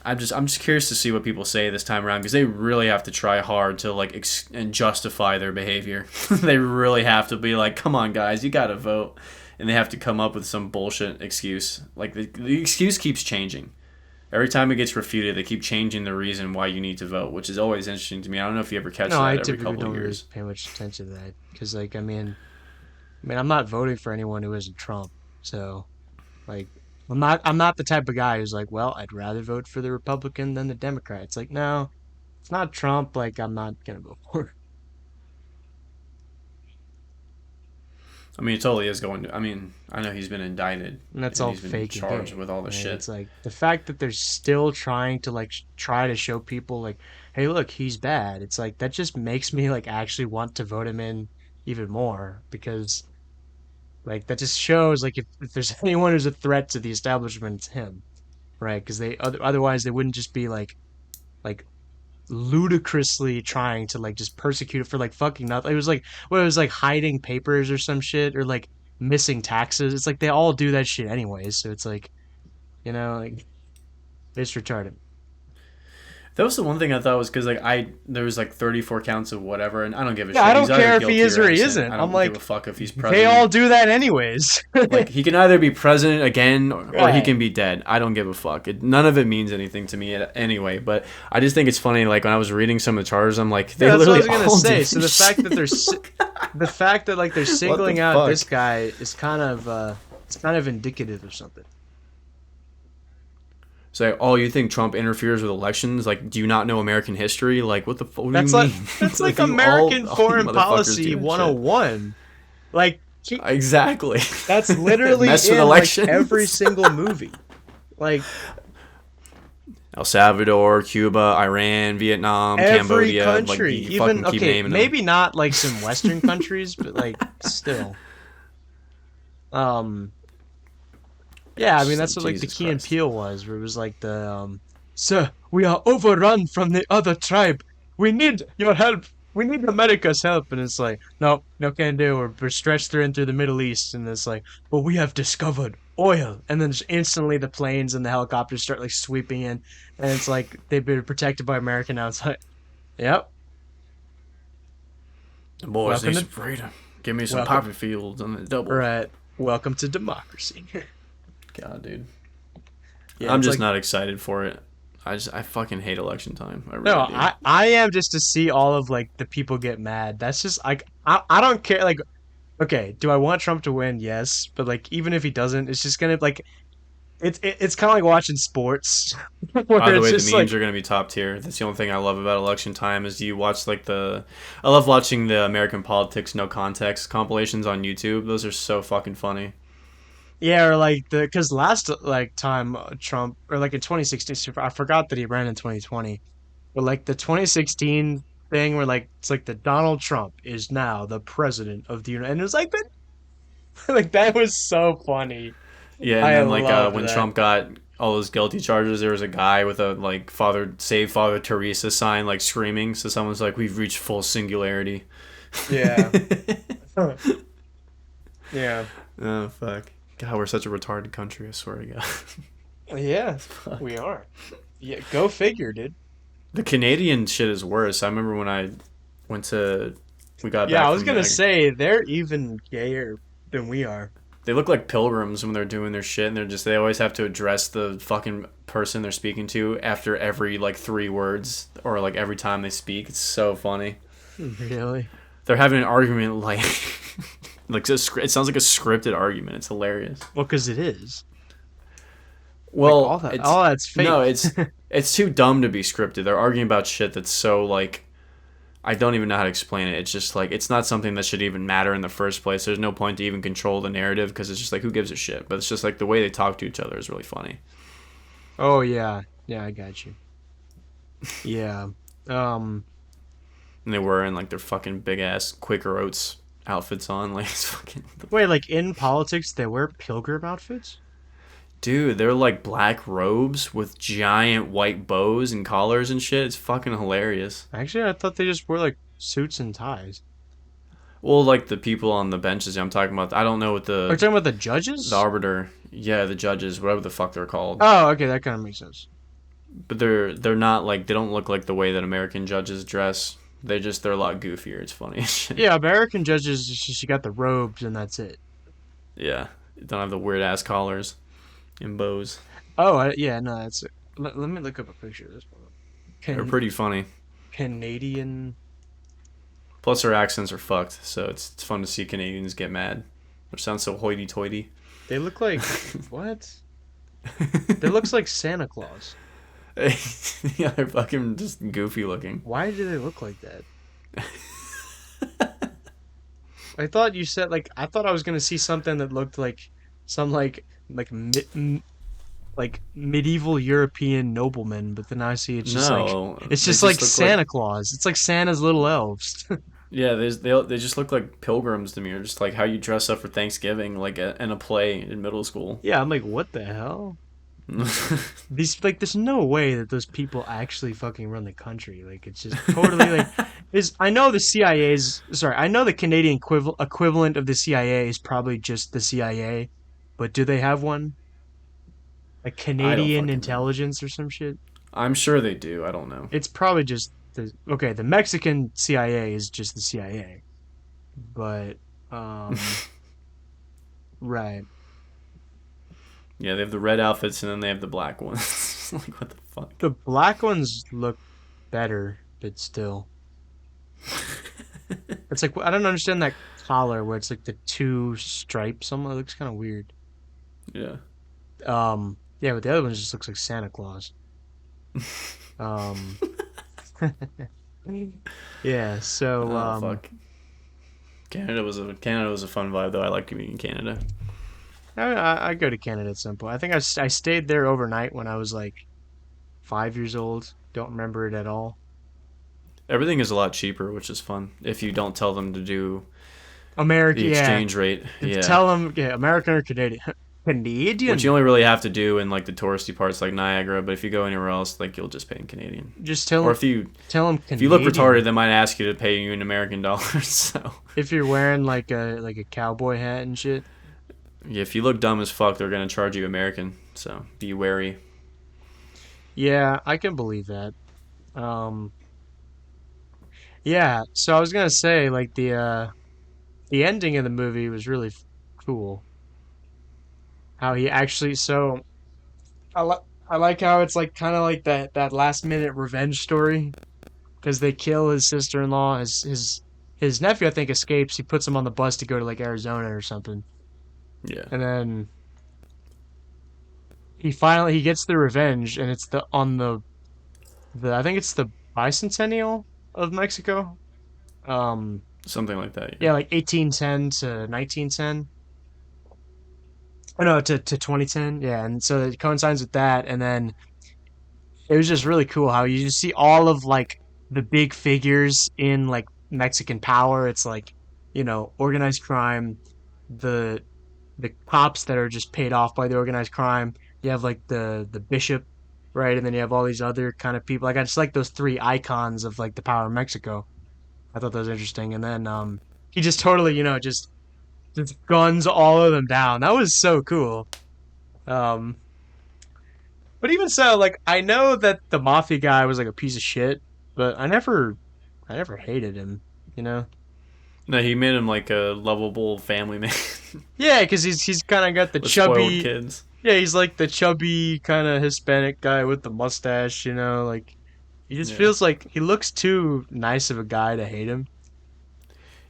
I'm just curious to see what people say this time around because they really have to try hard to like and justify their behavior. They really have to be like, "Come on, guys, you got to vote," and they have to come up with some bullshit excuse. Like the excuse keeps changing. Every time it gets refuted, they keep changing the reason why you need to vote, which is always interesting to me. I don't know if you ever catch no, I that every typically couple of don't really years. pay much attention to that because, like, I mean, I'm not voting for anyone who isn't Trump. So, like, I'm not the type of guy who's like, well, I'd rather vote for the Republican than the Democrat. It's like, no, it's not Trump. Like, I'm not gonna vote for it. I mean, it totally is going to. I mean, I know he's been indicted And that's and all he's been fake and charged gay, with all the right? shit. It's like the fact that they're still trying to like try to show people like, hey, look, he's bad. It's like that just makes me like actually want to vote him in even more because like that just shows like if there's anyone who's a threat to the establishment, it's him, right? Because otherwise they wouldn't just be like ludicrously trying to like just persecute it for like fucking nothing. It was like hiding papers or some shit or like missing taxes. It's like they all do that shit anyways. So it's like like it's retarded. That was the one thing I thought was because like there was like 34 counts of whatever, and I don't give a Yeah, I shit. He's don't either care if he guilty is or or he innocent. isn't. I I'm don't give like a fuck if he's they all president. do that anyways. Like he can either be president again or he Right. can be dead. I don't give a fuck. None of it means anything to me anyway. But I just think it's funny. Like when I was reading some of the charges, I'm like, Yeah, they that's what I literally was gonna all say. did So the this fact that shit. the fact that like they're What the singling out fuck? this guy is kind of indicative of something. So, oh, you think Trump interferes with elections? Like, do you not know American history? Like, what the fuck? What do you That's like mean? that's like Like, you all American you foreign motherfuckers policy do that shit. 101. Like Exactly. that's literally Mess with in like every elections. single movie. Like El Salvador, Cuba, Iran, Vietnam, every Cambodia. Like, country, you even fucking keep okay, naming them. maybe not like some Western countries, but like still. Um Yeah, I It's mean just that's like what like the Jesus Key and Christ. Peele was, where it was like Sir, we are overrun from the other tribe. We need your help. We need America's help. And it's like, no, no can do. We're stretched through into the Middle East, and it's like, but we have discovered oil. And then just instantly the planes and the helicopters start like sweeping in, and it's like they've been protected by America now. It's like, yep, The boys welcome need some to freedom. Give me some welcome, poppy fields on the double. right, welcome to democracy. God, dude. Yeah, I'm it's just like not excited for it. I fucking hate election time. I no, really do. I am just to see all of like the people get mad. That's just like I don't care. Like, okay, do I want Trump to win? Yes, but like even if he doesn't, it's just gonna like it's kind of like watching sports where Either it's way, the just like memes are gonna be top tier. That's the only thing I love about election time is you watch like I love watching the American politics no context compilations on YouTube. Those are so fucking funny. yeah, or like the because last like time Trump or like in 2016, so I forgot that he ran in 2020, but like the 2016 thing where like it's like the Donald Trump is now the president of the United, and it was like like that was so funny. Yeah, and I then like loved when that. Trump got all those guilty charges, there was a guy with a like Father Save Father Teresa sign like screaming. So someone's like, "We've reached full singularity." Yeah. Yeah. Oh fuck. God, we're such a retarded country, I swear to God. Yeah, Fuck. we are. Yeah, go figure, dude. The Canadian shit is worse. I remember when I went to we got Yeah, back I was from gonna say they're even gayer than we are. they look like pilgrims when they're doing their shit, and they always have to address the fucking person they're speaking to after every like 3 words or like every time they speak. It's so funny. Really? They're having an argument like like it sounds like a scripted argument. It's hilarious. Well, because it is. Like Well, it's all that's no, fake. it's too dumb to be scripted. They're arguing about shit that's so like I don't even know how to explain it. It's just like it's not something that should even matter in the first place. There's no point to even control the narrative because it's just like who gives a shit. But it's just like the way they talk to each other is really funny. Oh yeah, yeah, I got you. Yeah. Um. And they were in like their fucking big ass Quaker Oats outfits on. Like it's fucking Wait, like in politics, they wear pilgrim outfits? dude. They're like black robes with giant white bows and collars and shit. It's fucking hilarious. Actually, I thought they just wore like suits and ties. Well, like the people on the benches I'm talking about. I don't know what Are you talking about the the judges? arbiter. Yeah, the judges, whatever the fuck they're called. Oh, okay, that kind of makes sense. But they're not like they don't look like the way that American judges dress. They're a lot goofier. It's funny as shit. Yeah, American judges, she got the robes and that's it. Yeah, don't have the weird ass collars and bows. Oh, yeah, no, that's it. Let me look up a picture of this one. They're Can pretty funny. Canadian? Plus, their accents are fucked, so it's fun to see Canadians get mad. Or sound so hoity-toity. They look like what? They looks like Santa Claus. Yeah, they're fucking just goofy looking. Why do they look like that? I thought you said like I thought I was gonna see something that looked like some like medieval European nobleman, but then I see No, it's they just like just look like Santa Claus. It's like Santa's little elves. yeah. They just look like pilgrims to me, or just like how you dress up for Thanksgiving, like in a play in middle school. Yeah, I'm like, what the hell? These like, there's no way that those people actually fucking run the country. Like, it's just totally like, is I know the CIA's sorry, I know the Canadian equivalent of the CIA is probably just the CIA, but do they have one? Like I don't Canadian fucking know. intelligence or some shit? I'm sure they do. I don't know. It's probably just the Mexican CIA is just the CIA, but um, right. Yeah, they have the red outfits and then they have the black ones. Like what the fuck? The black ones look better, but still. It's like I don't understand that collar where it's like the two stripes. Some it looks kind of weird. Yeah. Yeah, but the other one just looks like Santa Claus. Um, yeah. So, Oh fuck. Canada was a fun vibe though. I like being in Canada. I go to Canada at some point. I think I stayed there overnight when I was like 5 years old. Don't remember it at all. Everything is a lot cheaper, which is fun if you don't tell them to do America, the yeah. exchange rate. Yeah. Tell them, yeah, American or Canadian. Which you Canadian. only really have to do in like the touristy parts like Niagara, but if you go anywhere else, like you'll just pay in Canadian. Just Or tell them if you look Canadian. retarded, they might ask you to pay you in American dollars. So If you're wearing like a cowboy hat and shit. yeah, if you look dumb as fuck, they're gonna charge you American. So be wary. Yeah, I can believe that. Um, yeah. So I was gonna say like the ending of the movie was really cool. How he actually so I like how it's like kind of like that last minute revenge story because they kill his sister in law. His nephew I think escapes. He puts him on the bus to go to like Arizona or something, Yeah. and then he gets the revenge, and it's the on the I think it's the bicentennial of Mexico. Um, Something like that. Yeah. yeah, like 1810 to 1910. Oh no, to 2010. Yeah, and so it coincides with that, and then it was just really cool how you just see all of like the big figures in like Mexican power. It's like, organized crime, the the cops that are just paid off by the organized crime. You have like the bishop, right? And then you have all these other kind of people. Like I just like those three icons of like the power of Mexico. I thought that was interesting. And then he just totally, just guns all of them down. That was so cool. Um, but even so, like I know that the mafia guy was like a piece of shit, but I never hated him. You know? No, he made him like a lovable family man Yeah, because he's kind of got the with spoiled chubby. kids. Yeah, he's like the chubby kind of Hispanic guy with the mustache. Like he just Yeah. feels like he looks too nice of a guy to hate him.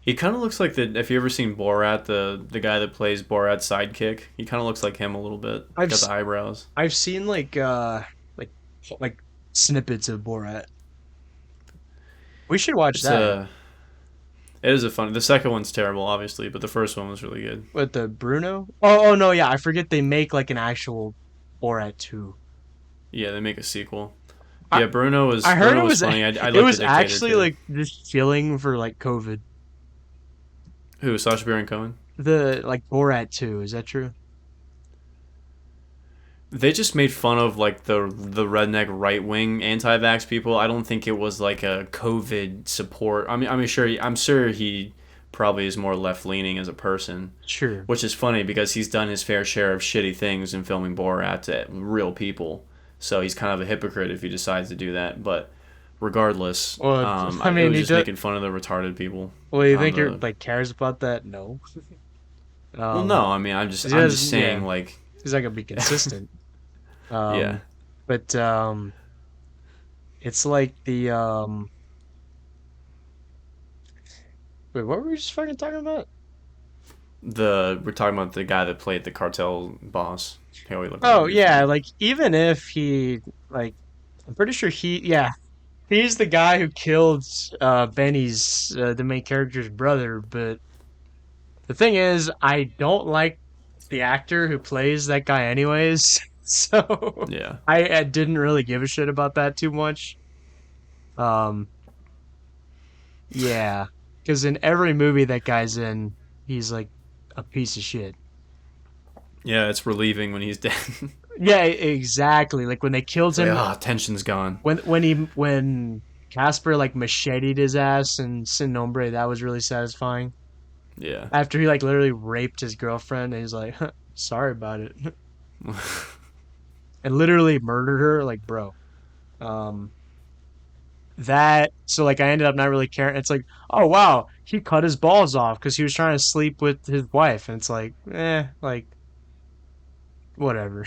He kind of looks like the. If you ever seen Borat, the guy that plays Borat's sidekick, he kind of looks like him a little bit. I've Got the s- eyebrows. I've seen like like snippets of Borat. We should watch It's that a. It is a fun. The second one's terrible, obviously, but the first one was really good. with the Bruno. Oh no, yeah, I forget they make like an actual Borat 2. Yeah, they make a sequel. I Yeah, I heard Bruno it was was funny. I it like the was dictator actually too. like just chilling for like COVID. Who? Sacha Baron Cohen. The like Borat 2, is that true? They just made fun of like the redneck right wing anti-vax people. I don't think it was like a COVID support. I'm sure he probably is more left leaning as a person, Sure. which is funny because he's done his fair share of shitty things in filming Borat to real people. So he's kind of a hypocrite if he decides to do that. But regardless, Well, I it mean, was he just does. making fun of the retarded people Well, you on think you're the. like cares about that? No. Well, no, Um, he I'm does. just Yeah, saying like, he's not gonna be consistent. yeah, But it's like the Wait, what were we just fucking talking about? the we're talking about the guy that played the cartel boss. He always looked like a Oh yeah, douchebag. like even if he like, I'm pretty sure he's the guy who killed Benny's the main character's brother. But the thing is, I don't like the actor who plays that guy anyways. So Yeah. I didn't really give a shit about that too much. Um, yeah, because in every movie that guy's in, he's like a piece of shit. Yeah, it's relieving when he's dead. Yeah, exactly. Like when they killed It's like, him, ah, tension's gone. when Casper like macheted his ass in Sin Nombre, that was really satisfying. Yeah. After he like literally raped his girlfriend, and he's like, "Sorry about it," and literally murdered her. Like, bro, um, that so like I ended up not really caring. It's like, oh wow, he cut his balls off because he was trying to sleep with his wife, and it's like whatever.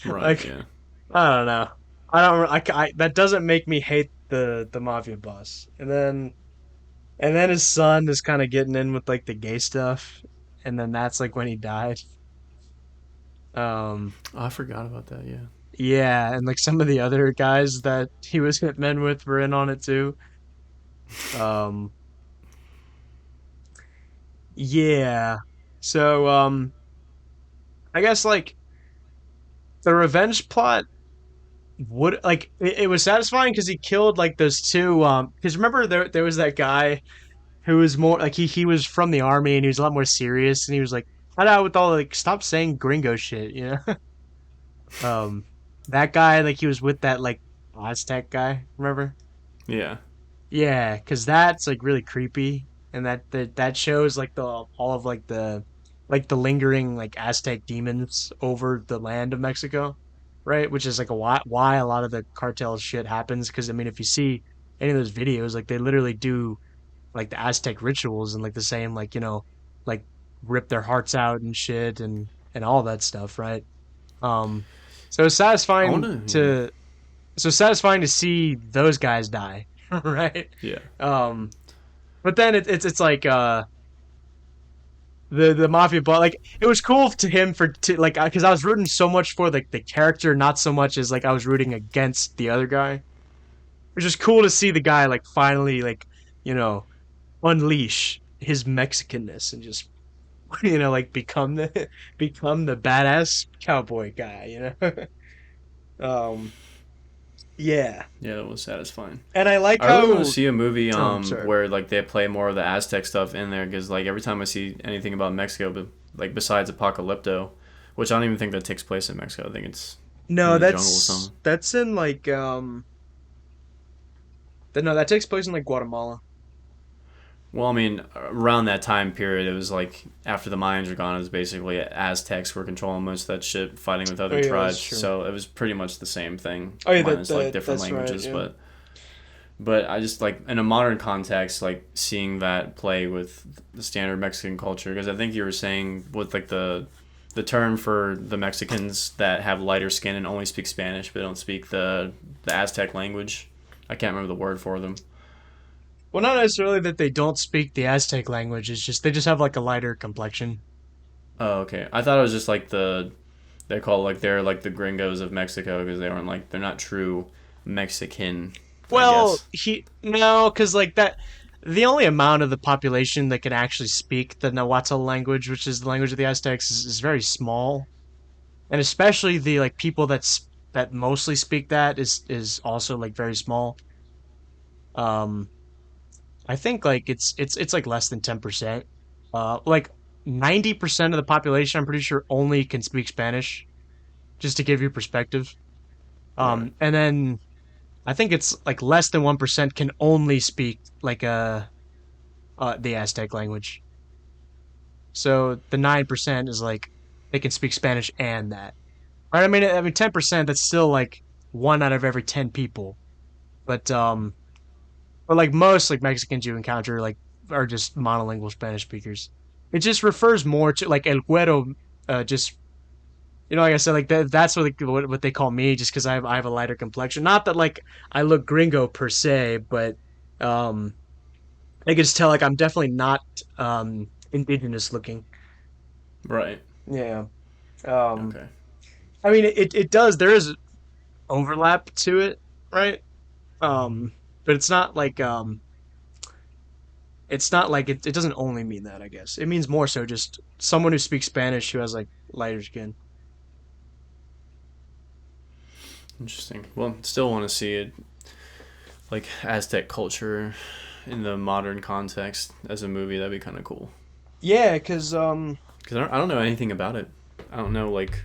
Right, Like yeah. I don't know. I don't. that doesn't make me hate the mafia boss. And then his son is kind of getting in with like the gay stuff, and then that's like when he died. Um, Oh, I forgot about that, yeah. yeah, and like some of the other guys that he was hitmen with were in on it too. Um, yeah. So I guess like the revenge plot would like it was satisfying because he killed like those two. Because remember there was that guy who was more like he was from the army and he was a lot more serious and he was like cut out with all like stop saying gringo shit, you know. um that guy like he was with that like Aztec guy, remember? Yeah. Yeah, because that's like really creepy, and that shows like the all of like the lingering like Aztec demons over the land of Mexico, right? Which is like why a lot of the cartel shit happens. Because I mean, if you see any of those videos, like they literally do like the Aztec rituals and like the same like like rip their hearts out and shit and all that stuff, right? Um, so it's I satisfying wanna yeah. to satisfying to see those guys die, right? Yeah. Um, but then it's like the mafia boss like it was cool to him for to like because I was rooting so much for like the character, not so much as like I was rooting against the other guy. It's just cool to see the guy like finally like you know unleash his Mexicanness and just like become the badass cowboy guy, um yeah. Yeah, that was satisfying. And I like I really want to how see a movie sorry. where like they play more of the Aztec stuff in there because like every time I see anything about Mexico, but like besides Apocalypto, which I don't even think that takes place in Mexico. I think it's in No, the jungle or something. that's in like no, that takes place in like Guatemala. Well, I mean, around that time period, it was like after the Mayans were gone, it was basically Aztecs were controlling most of that shit, fighting with Oh other yeah, that's tribes. true. So it was pretty much the same thing, Oh yeah, minus like different that's right. languages. Yeah. But I just like in a modern context, like seeing that play with the standard Mexican culture, because I think you were saying with like the term for the Mexicans that have lighter skin and only speak Spanish but don't speak the Aztec language. I can't remember the word for them. Well, not necessarily that they don't speak the Aztec language. It's just they just have like a lighter complexion. Oh, okay. I thought it was just like they call like they're like the gringos of Mexico because they weren't like they're not true Mexican, I Well, guess. he no, because like that, the only amount of the population that can actually speak the Nahuatl language, which is the language of the Aztecs, is very small, and especially the like people that mostly speak that is also like very small. Um, I think like it's like less than 10%. Like 90% of the population, I'm pretty sure, only can speak Spanish. Just to give you perspective. Right. And then I think it's like less than 1% can only speak like the Aztec language. So the 9% is like they can speak Spanish and that. Right? I mean 10% that's still like one out of every 10 people. But but like most like Mexicans you encounter like are just monolingual Spanish speakers. It just refers more to like el güero, just like I said, like that's what they call me, just because I have a lighter complexion. Not that like I look gringo per se, but um, I can just tell like I'm definitely not indigenous looking. Right. Yeah. Um, Okay. I mean it does. There is overlap to it, right? But it's not like it doesn't only mean that. I guess it means more so just someone who speaks Spanish who has like lighter skin. Interesting. Well, still want to see it like Aztec culture in the modern context as a movie. That'd be kind of cool. Yeah, because Because I don't know anything about it. I don't know like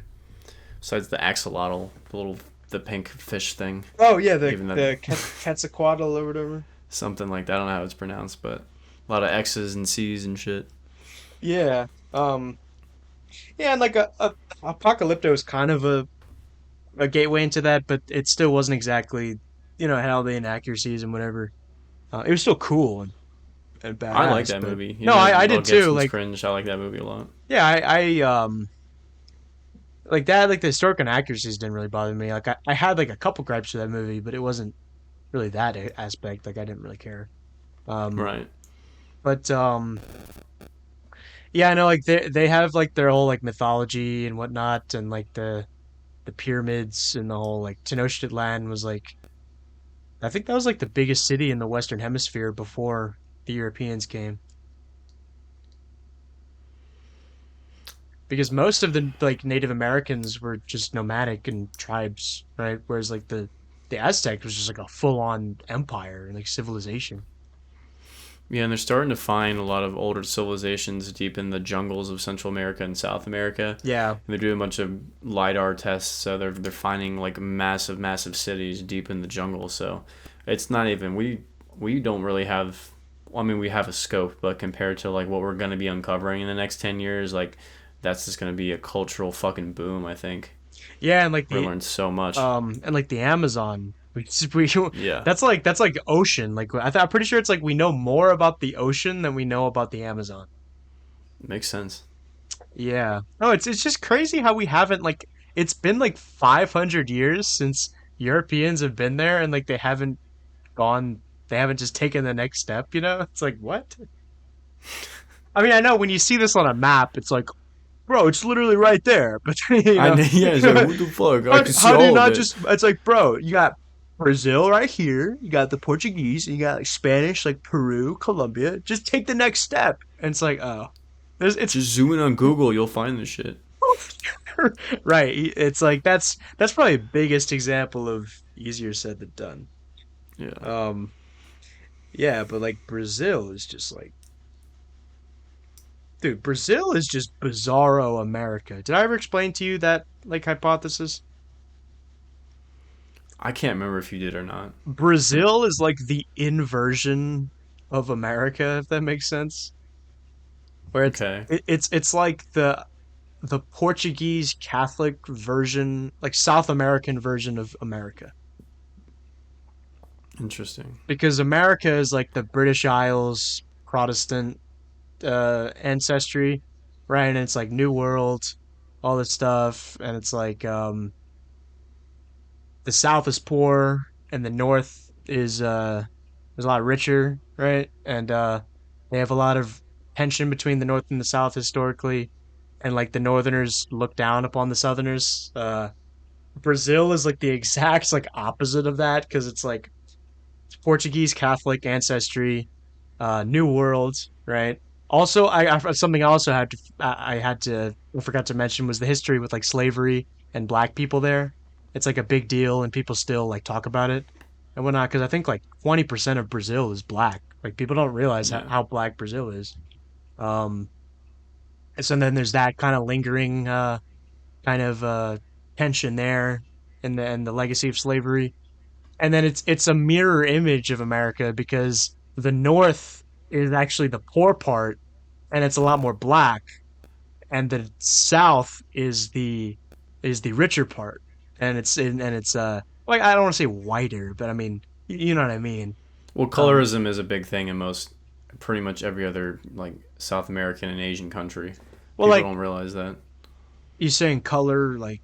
besides the axolotl, the pink fish thing. oh yeah, the Even that the Quetzalcoatl or whatever. something like that. I don't know how it's pronounced, but a lot of X's and C's and shit. Yeah. Yeah, and like a Apocalypto is kind of a gateway into that, but it still wasn't exactly, had all the inaccuracies and whatever. It was still cool and I like badass, that but movie. no, Even I though did it gets too. some Like, cringe, I like that movie a lot. yeah, like that, like the historical inaccuracies didn't really bother me. Like, I had like a couple gripes with that movie, but it wasn't really that aspect. Like, I didn't really care. Um, Right. but yeah, I know like they have like their whole like mythology and whatnot, and like the pyramids and the whole like Tenochtitlan was like I think that was like the biggest city in the Western Hemisphere before the Europeans came. Because most of the like Native Americans were just nomadic and tribes, right? Whereas like the Aztec was just like a full on empire and like civilization. Yeah, and they're starting to find a lot of older civilizations deep in the jungles of Central America and South America. Yeah. And they're doing a bunch of lidar tests, so they're finding like massive cities deep in the jungle. So it's not even we don't really have. Well, I mean, we have a scope, but compared to like what we're gonna be uncovering in the next 10 years, like that's just gonna be a cultural fucking boom. I think Yeah, and like we're gonna the learn so much. Amazon. We Yeah, that's like ocean. Like I'm pretty sure it's like we know more about the ocean than we know about the Amazon. makes sense. Yeah. No, it's just crazy how we haven't like it's been like 500 years since Europeans have been there and like gone they haven't just taken the next step, you know? It's like what? I mean, I know when you see this on a map, it's like, bro, it's literally right there. But I know. Yeah, it's like what the fuck? I how can see how do you all of not it. just it's like, bro, you got Brazil right here, you got the Portuguese, and you got like Spanish like Peru, Colombia. Just take the next step. And it's like, oh. It's Just zoom in on Google, you'll find this shit. right. It's like that's probably the biggest example of easier said than done. Yeah. Um, yeah, but like Brazil is just like, dude, Brazil is just bizarro America. Did I ever explain to you that like hypothesis? I can't remember if you did or not. Brazil is like the inversion. of America, if that makes sense. Where Okay, it's like the Portuguese Catholic version, like South American version of America. interesting. Because America is like the British Isles Protestant ancestry, right? And it's like New World, all this stuff, and it's like the South is poor and the North is a lot richer, right? And they have a lot of tension between the North and the South historically, and like the Northerners look down upon the Southerners. Brazil is like the exact like opposite of that because it's like Portuguese Catholic ancestry, New World, right? Also, something I also had to I forgot to mention was the history with like slavery and black people there. It's like a big deal, and people still like talk about it and whatnot. Because I think like 20% of Brazil is black. Like people don't realize Yeah. how black Brazil is. Um, and so then there's that kind of lingering kind of tension there, and the legacy of slavery, and then it's a mirror image of America because the North is actually the poor part, and it's a lot more black, and the South is the richer part, and it's like I don't want to say whiter, but I mean you know what I mean. Well, Um, colorism is a big thing in most, pretty much every other like South American and Asian country. well, People like don't realize that. you saying color, like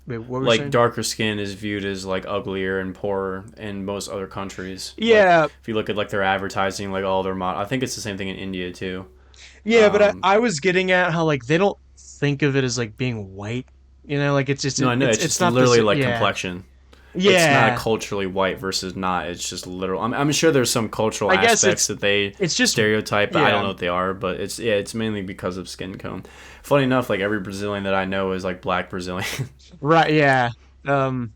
wait, what were you Like saying? darker skin is viewed as like uglier and poorer in most other countries. Like Yeah, if you look at like their advertising, like all their I think it's the same thing in India too. yeah, but Um, I was getting at how like they don't think of it as like being white, you know, like it's just no, I know it's it's just not the literally like yeah. complexion. It's not Yeah, culturally white versus not. It's just literal. I'm sure there's some cultural I guess aspects that they it's just stereotype, but I don't yeah, know what they are. But it's yeah, it's mainly because of skin tone. Funny enough, like every Brazilian that I know is like black Brazilian. right, yeah. Um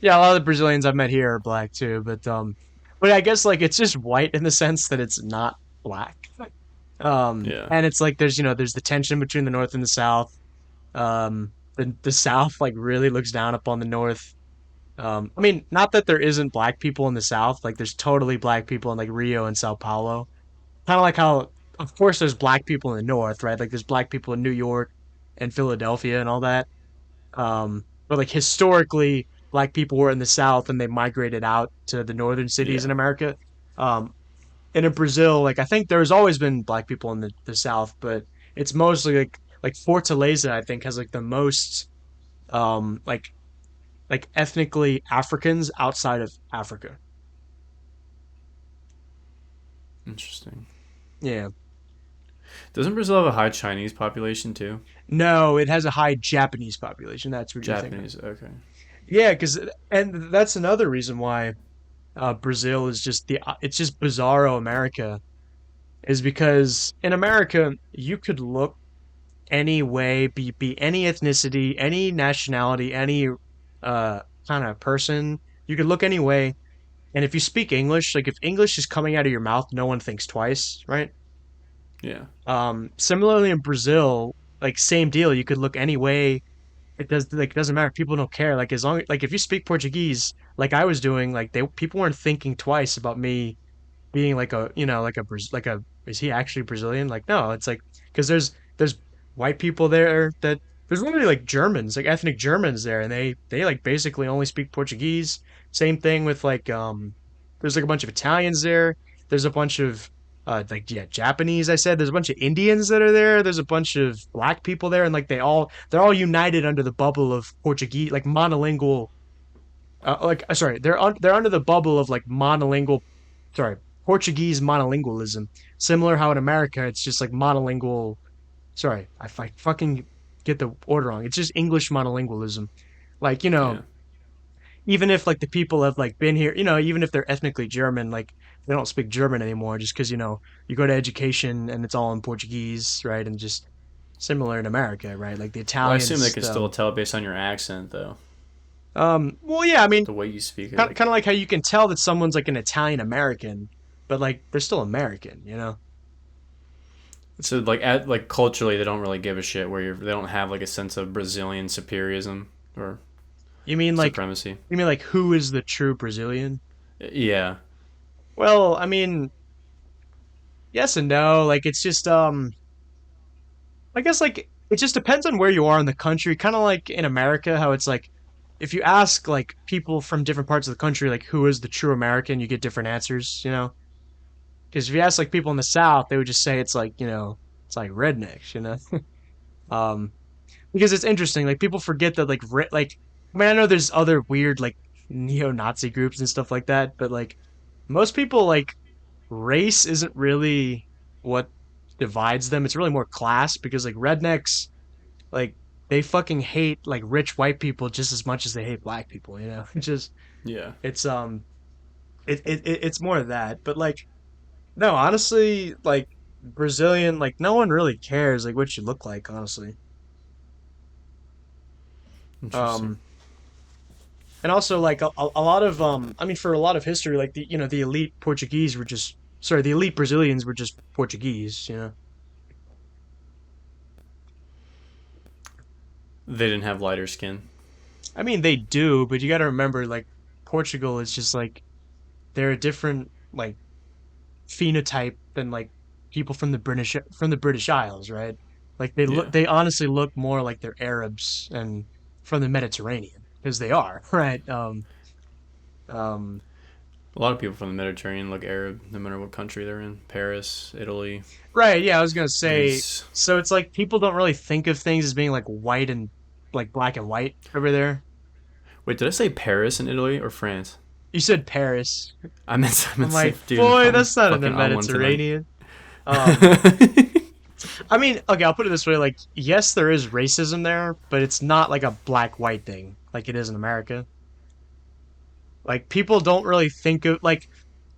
yeah, a lot of the Brazilians I've met here are black too, but I guess like it's just white in the sense that it's not black. Yeah, And it's like there's there's the tension between the North and the South. The South like really looks down upon the North. I mean, not that there isn't black people in the South, like there's totally black people in like Rio and Sao Paulo. Kind of like how, of course, there's black people in the North, right? Like there's black people in New York and Philadelphia and all that. But like historically, black people were in the South and they migrated out to the northern cities yeah, in America. Um, and in Brazil, like I think there's always been black people in the South, but it's mostly like Fortaleza, I think, has like the most um like like ethnically Africans outside of Africa. interesting. Yeah. Doesn't Brazil have a high Chinese population too? No, it has a high Japanese population. That's what you're thinking of. Japanese. Okay. Yeah, because and that's another reason why Brazil is just it's just bizarro America is because in America you could look any way, be any ethnicity, any nationality, any kind of person. You could look any way, and if you speak English, like if English is coming out of your mouth, no one thinks twice, right? Yeah. Similarly in Brazil, like same deal. You could look any way. It doesn't matter. People don't care. Like as long like if you speak Portuguese, like I was doing, like they people weren't thinking twice about me being like a like like a is he actually Brazilian? Like no, it's like because there's white people there that there's literally like Germans, like ethnic Germans there, and they like basically only speak Portuguese. Same thing with like there's like a bunch of Italians there. There's a bunch of like yeah Japanese. I said there's a bunch of Indians that are there. There's a bunch of black people there, and like they're all united under the bubble of Portuguese, like monolingual like sorry, they're under the bubble of like monolingual, sorry, Portuguese monolingualism. Similar how in America it's just like monolingual. Sorry, I fucking get the order wrong. It's just English monolingualism. Like Yeah. even if like the people have like been here, even if they're ethnically German, like they don't speak German anymore, just because you go to education and it's all in Portuguese, right? And just similar in America, right? Like the Well, I assume they Italians. can still tell based on your accent though, Well, yeah, I mean, the way you speak kind it. of like how you can tell that someone's like an Italian American, but like they're still American, you know? So like at like culturally, they don't really give a shit. They don't have like a sense of Brazilian superiorism or You mean like supremacy. who is the true Brazilian? Yeah. Well, I mean, yes and no. Like it's just I guess like it just depends on where you are in the country. Kind of like in America, how it's like if you ask like people from different parts of the country, like who is the true American, you get different answers. Because if you ask like people in the South, they would just say it's like it's like rednecks. Um, because it's interesting. Like people forget that like I mean I know there's other weird like neo-Nazi groups and stuff like that, but like most people like race isn't really what divides them. It's really more class because like rednecks like they fucking hate like rich white people just as much as they hate black people. It's just Yeah, it's it's more of that. But like no, honestly, like Brazilian, like no one really cares like what you look like, honestly. interesting. Um, and also like a lot of I mean for a lot of history, like the elite Portuguese were just sorry, the elite Brazilians were just Portuguese. They didn't have lighter skin. I mean they do, but you got to remember like Portugal is just like they're a different like phenotype than like people from the British Isles, right? Like Yeah, they honestly look more like they're Arabs and from the Mediterranean because they are, right? Um, a lot of people from the Mediterranean look Arab, no matter what country they're in. Paris, Italy, right. Yeah, I was gonna say. Greece. So it's like people don't really think of things as being like white and like black and white over there. Wait, did I say Paris in Italy or France? You said Paris. I meant I'm to say, like, dude, boy, I'm that's not in the fucking on one tonight. Mediterranean. I mean, okay, I'll put it this way: like, yes, there is racism there, but it's not like a black white thing like it is in America. Like, people don't really think of like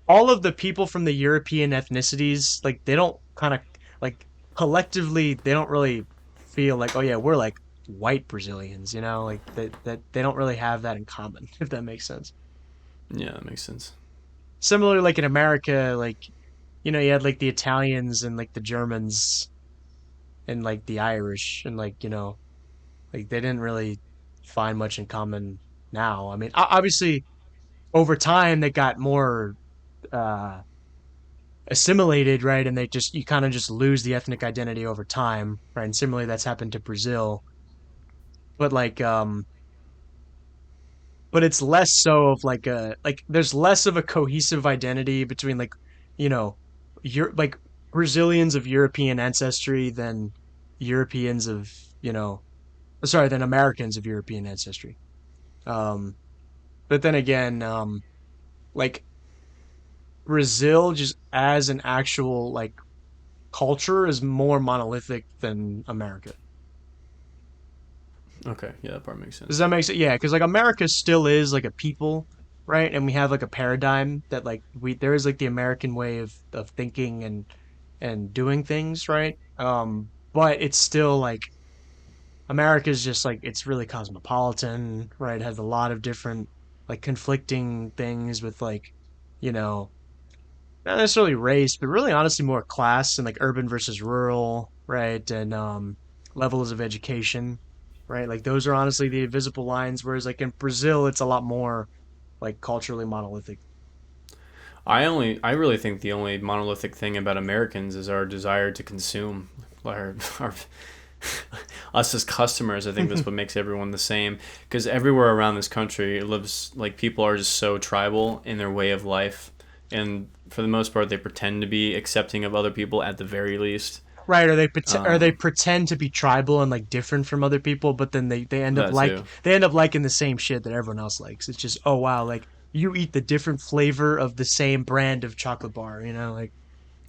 all of the people from the European ethnicities. Like, they don't kind of like collectively, they don't really feel like, oh yeah, we're like white Brazilians, like that they don't really have that in common, if that makes sense. Yeah, that makes sense. Similarly, like in America, like you had like the Italians and like the Germans and like the Irish and like like they didn't really find much in common now. I mean, obviously over time they got more uh assimilated, right? And they just you kind of just lose the ethnic identity over time, right? And similarly that's happened to Brazil. But like but it's less so of like a like there's less of a cohesive identity between like you know like Brazilians of European ancestry than Europeans of, you know, sorry, than Americans of European ancestry. Um, but then again, like Brazil, just as an actual like culture, is more monolithic than America. Okay, yeah, that part makes Does sense. that make sense? Yeah, because like America still is like a people, right? And we have like a paradigm that like we there is like the American way of thinking and doing things, right? But it's still like America's just like it's really cosmopolitan, right? It has a lot of different like conflicting things with like, you know, not necessarily race, but really honestly more class and like urban versus rural, right? And levels of education, right? Like those are honestly the invisible lines. Whereas like in Brazil, it's a lot more like culturally monolithic. I really think the only monolithic thing about Americans is our desire to consume. Our us as customers, I think that's what makes everyone the same. Because everywhere around this country, it lives like people are just so tribal in their way of life, and for the most part, they pretend to be accepting of other people at the very least. Right, or they Um, pretend to be tribal and like different from other people, but then that too. they end up liking the same shit that everyone else likes. It's just, oh wow, like you eat the different flavor of the same brand of chocolate bar, like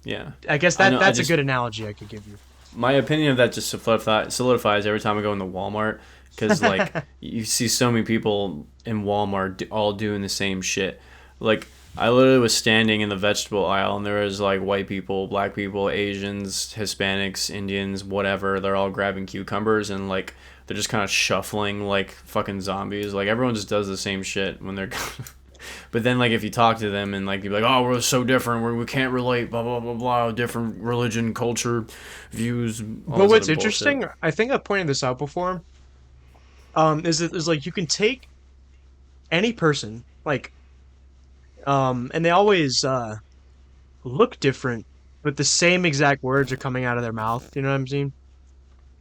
Yeah, I guess I know. I that's a just good analogy I could give you. my opinion of that just solidifies every time I go into Walmart because like you see so many people in Walmart all doing the same shit. Like I literally was standing in the vegetable aisle and there was like white people, black people, Asians, Hispanics, Indians, whatever. They're all grabbing cucumbers and like they're just kind of shuffling like fucking zombies. Like everyone just does the same shit when they're but then, like, if you talk to them and like you're like, "Oh, we're so different. We can't relate." Blah blah blah blah. Different religion, culture, views, all But this other what's bullshit. interesting, I think I've pointed this out before, is like you can take any person, like, and they always look different, but the same exact words are coming out of their mouth. You know what I'm saying?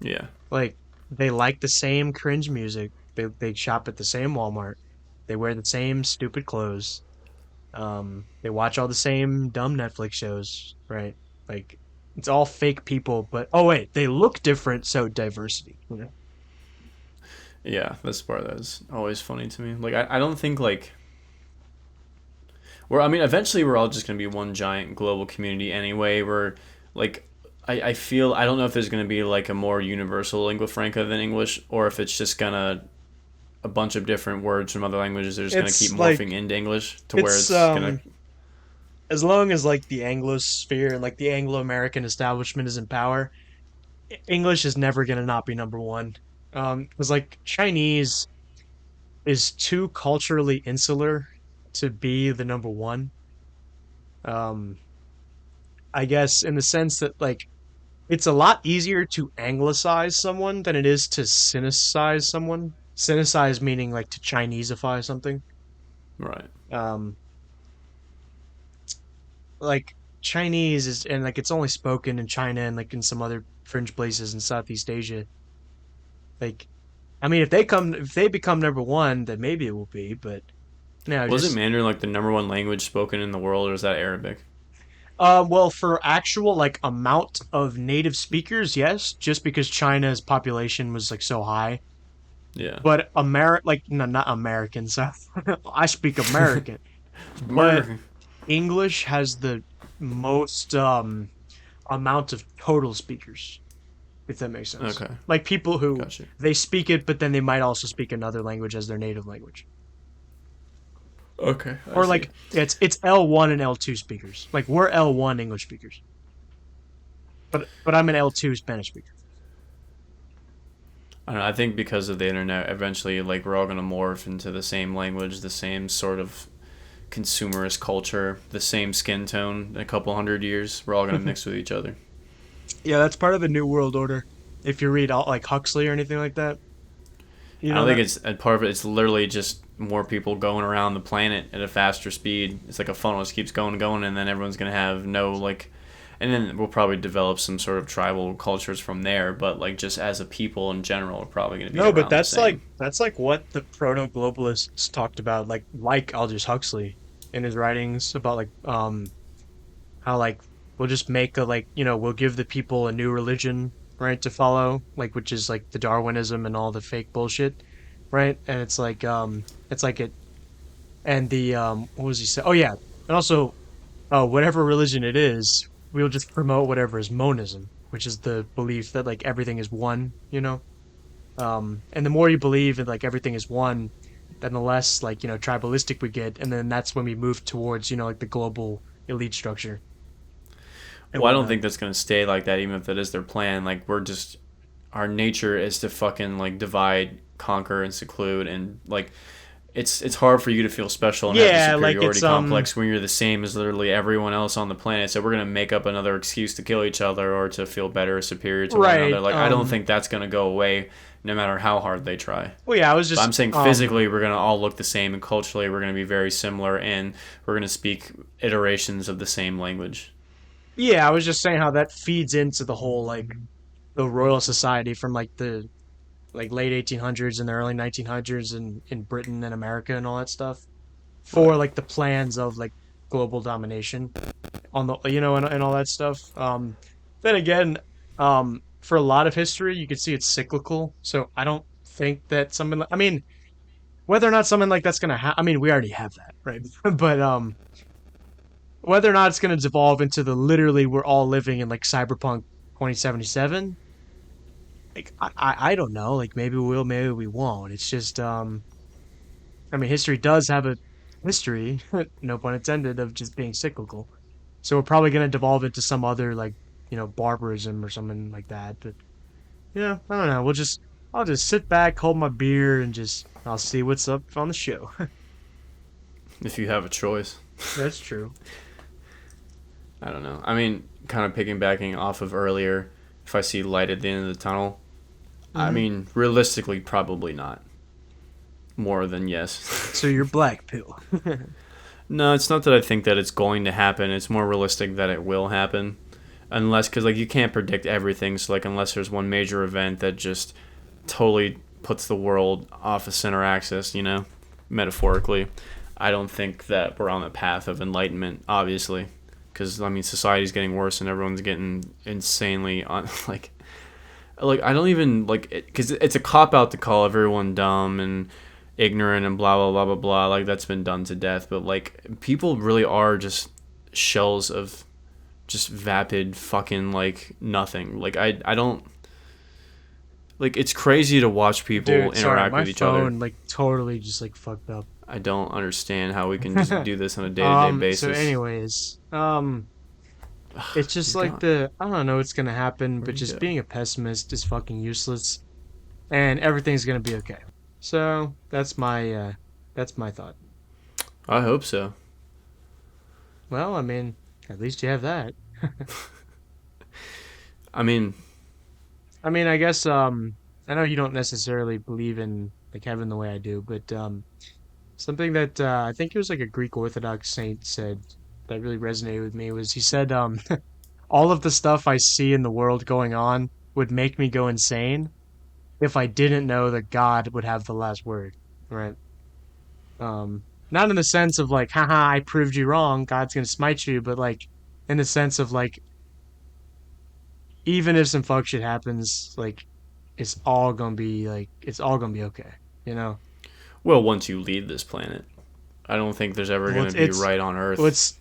Yeah. Like they like the same cringe music. They shop at the same Walmart. They wear the same stupid clothes. They watch all the same dumb Netflix shows, right? Like it's all fake people, but oh wait, they look different, so diversity. You know? Yeah, that's the part that's always funny to me. Like, I don't think, like, I mean, eventually we're all just going to be one giant global community anyway. Like, I feel, I don't know if there's going to be, like, a more universal lingua franca than English, or if it's just going to, a bunch of different words from other languages are just going to keep It's like morphing into English to where it's it's going to, as long as like the Anglosphere and like the Anglo-American establishment is in power, English is never gonna not be number one. Because like Chinese is too culturally insular to be the number one. Um, I guess in the sense that like it's a lot easier to anglicize someone than it is to sinicize someone. Sinicize meaning like to Chineseify something. right. Um, like Chinese is and like it's only spoken in China and like in some other fringe places in Southeast Asia. Like I mean if they become number one, then maybe it will be, but no, Wasn't just Mandarin, like, the number one language spoken in the world, or is that Arabic? well for actual like amount of native speakers, yes, just because China's population was like so high. Yeah. But like no, not Americans. I speak American, but American. English has the most amount of total speakers, if that makes sense. Okay. Like people who Gotcha. they speak it, but then they might also speak another language as their native language. Okay, I Or see. like it's L1 and L2 speakers. Like we're L1 English speakers, but I'm an L2 Spanish speaker. I don't know. I think because of the internet, eventually, like, we're all gonna morph into the same language, the same sort of consumerist culture, the same skin tone. In a couple hundred years, we're all gonna mix with each other. Yeah, that's part of the New World Order. If you read all like Huxley or anything like that, you I know don't think that. it's a part of it. It's literally just more people going around the planet at a faster speed. It's like a funnel; it just keeps going and going, and then everyone's gonna have no, like, and then we'll probably develop some sort of tribal cultures from there. But, like, just as a people in general, we're probably gonna be No, but around the same. that's like what the proto globalists talked about, like Aldous Huxley in his writings about like how like we'll just make a like we'll give the people a new religion right to follow like which is like the Darwinism and all the fake bullshit right and it's like it and the what was he say oh yeah and also whatever religion it is we'll just promote whatever is monism which is the belief that like everything is one and the more you believe in like everything is one then the less like tribalistic we get and then that's when we move towards like the global elite structure and Well, I don't whatnot. think that's gonna stay like that, even if that is their plan. Like, we're just, our nature is to fucking, like, divide, conquer, and seclude, and, like, it's hard for you to feel special and have the Yeah, like superiority it's complex when you're the same as literally everyone else on the planet. So we're gonna make up another excuse to kill each other or to feel better or superior to one right. another. Like, I don't think that's gonna go away, no matter how hard they try. Well, yeah, I was But just I'm saying physically, we're gonna all look the same, and culturally, we're gonna be very similar, and we're gonna speak iterations of the same language. yeah, I was just saying how that feeds into the whole like the Royal Society from like the like late 1800s and the early 1900s in Britain and America and all that stuff for Right. like the plans of like global domination on the and all that stuff. Then again, for a lot of history, you could see it's cyclical. So I don't think that something. I mean, whether or not something like that's gonna happen. I mean, we already have that, right? but whether or not it's gonna devolve into the literally we're all living in like cyberpunk 2077. Like I don't know. Like maybe we will, maybe we won't. It's just I mean, history does have a history, no pun intended, of just being cyclical. So we're probably gonna devolve into some other like barbarism or something like that. But I don't know. I'll just sit back, hold my beer, and just I'll see what's up on the show. If you have a choice. That's true. I don't know. I mean, kind of piggybacking off of earlier, if I see light at the end of the tunnel, I Hmm. mean, realistically, probably not. More than yes. So you're black pill. No, it's not that I think that it's going to happen. It's more realistic that it will happen. unless because like you can't predict everything. So like unless there's one major event that just totally puts the world off a center axis, metaphorically, I don't think that we're on the path of enlightenment. Obviously, because I mean society's getting worse and everyone's getting insanely on like I don't even like it because it's a cop out to call everyone dumb and ignorant and blah blah blah blah blah. Like that's been done to death. But like people really are just shells of just vapid fucking like nothing. Like I don't like it's crazy to watch people Dude, sorry, interact my with each other. phone like totally just like fucked up. I don't understand how we can just do this on a day to day So basis. anyways, it's just He's like gone. I don't know what's gonna happen, Where'd but he just go? being a pessimist is fucking useless, and everything's gonna be okay. So that's my thought. I hope so. Well, I mean, at least you have that. I mean, I mean, I guess I know you don't necessarily believe in like heaven the way I do, but something that I think it was like a Greek Orthodox saint said that really resonated with me was he said all of the stuff I see in the world going on would make me go insane if I didn't know that God would have the last word, right? Not in the sense of like, haha, I proved you wrong, God's gonna smite you, but like in the sense of like, even if some fuck shit happens, like it's all gonna be okay, you know? well, once you leave this planet, I don't think there's ever Well, going to be right on well, Earth. it's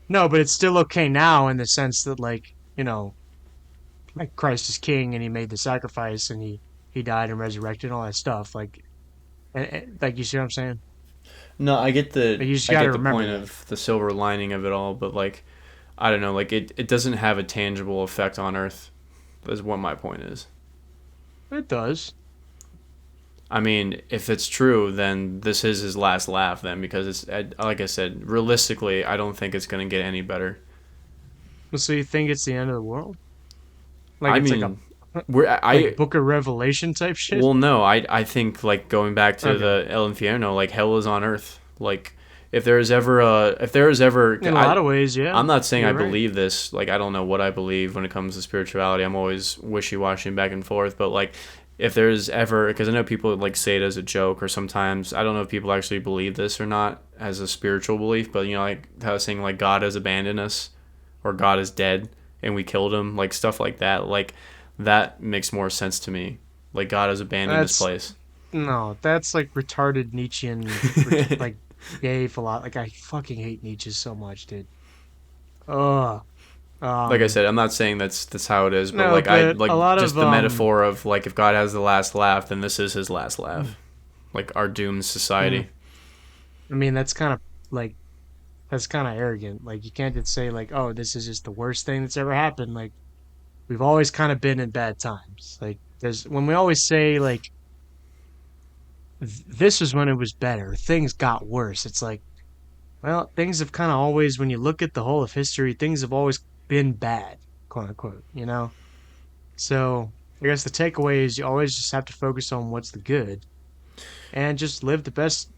no, but it's still okay now in the sense that like, like Christ is king and he made the sacrifice and he died and resurrected and all that stuff. Like you see what I'm saying? No, I get the Like you just I got to get the remember point that. of the silver lining of it all, but like I don't know, like it doesn't have a tangible effect on Earth. Is what my point is. It does. I mean, if it's true, then this is his last laugh. Then because it's like I said, realistically, I don't think it's gonna get any better. Well, so you think it's the end of the world? Like I it's like a mean, we're like I Book of Revelation type shit? well no, I think like going back to Okay. the El Infierno, like hell is on Earth. Like if there is ever In a lot of ways, yeah. I'm not saying I You're right. believe this. Like I don't know what I believe when it comes to spirituality. I'm always wishy-washy back and forth. But like, if there's ever, because I know people like say it as a joke, or sometimes I don't know if people actually believe this or not as a spiritual belief. But like how I was saying like God has abandoned us, or God is dead and we killed him, like stuff like that. Like that makes more sense to me. Like God has abandoned this That's place. no, that's like retarded Nietzschean like gay philosophy. Like I fucking hate Nietzsche so much, dude. Ugh. Like I Um said, I'm not saying that's how it is, but no, like I but a like lot of just the metaphor of like if God has the last laugh, then this is his last laugh. Like our doomed mm, society. I mean that's kind of like that's kind of arrogant. Like you can't just say like, "Oh, this is just the worst thing that's ever happened." Like we've always kind of been in bad times. Like there's when we always say like this was when it was better, things got worse. It's like, well, things have kind of always when you look at the whole of history, things have always been bad, quote unquote, you know? So, I guess the takeaway is you always just have to focus on what's the good and just live the best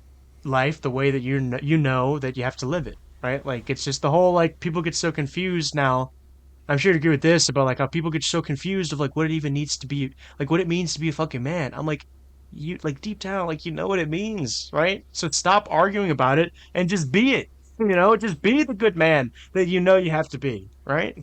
life the way that you know that you have to live it, right? Like it's just the whole like people get so confused now. I'm sure you agree with this about like how people get so confused of like what it even needs to be, like what it means to be a fucking man. I'm like, you like deep down, like you know what it means, right? So stop arguing about it and just be it. Just be the good man that you know you have to be, right?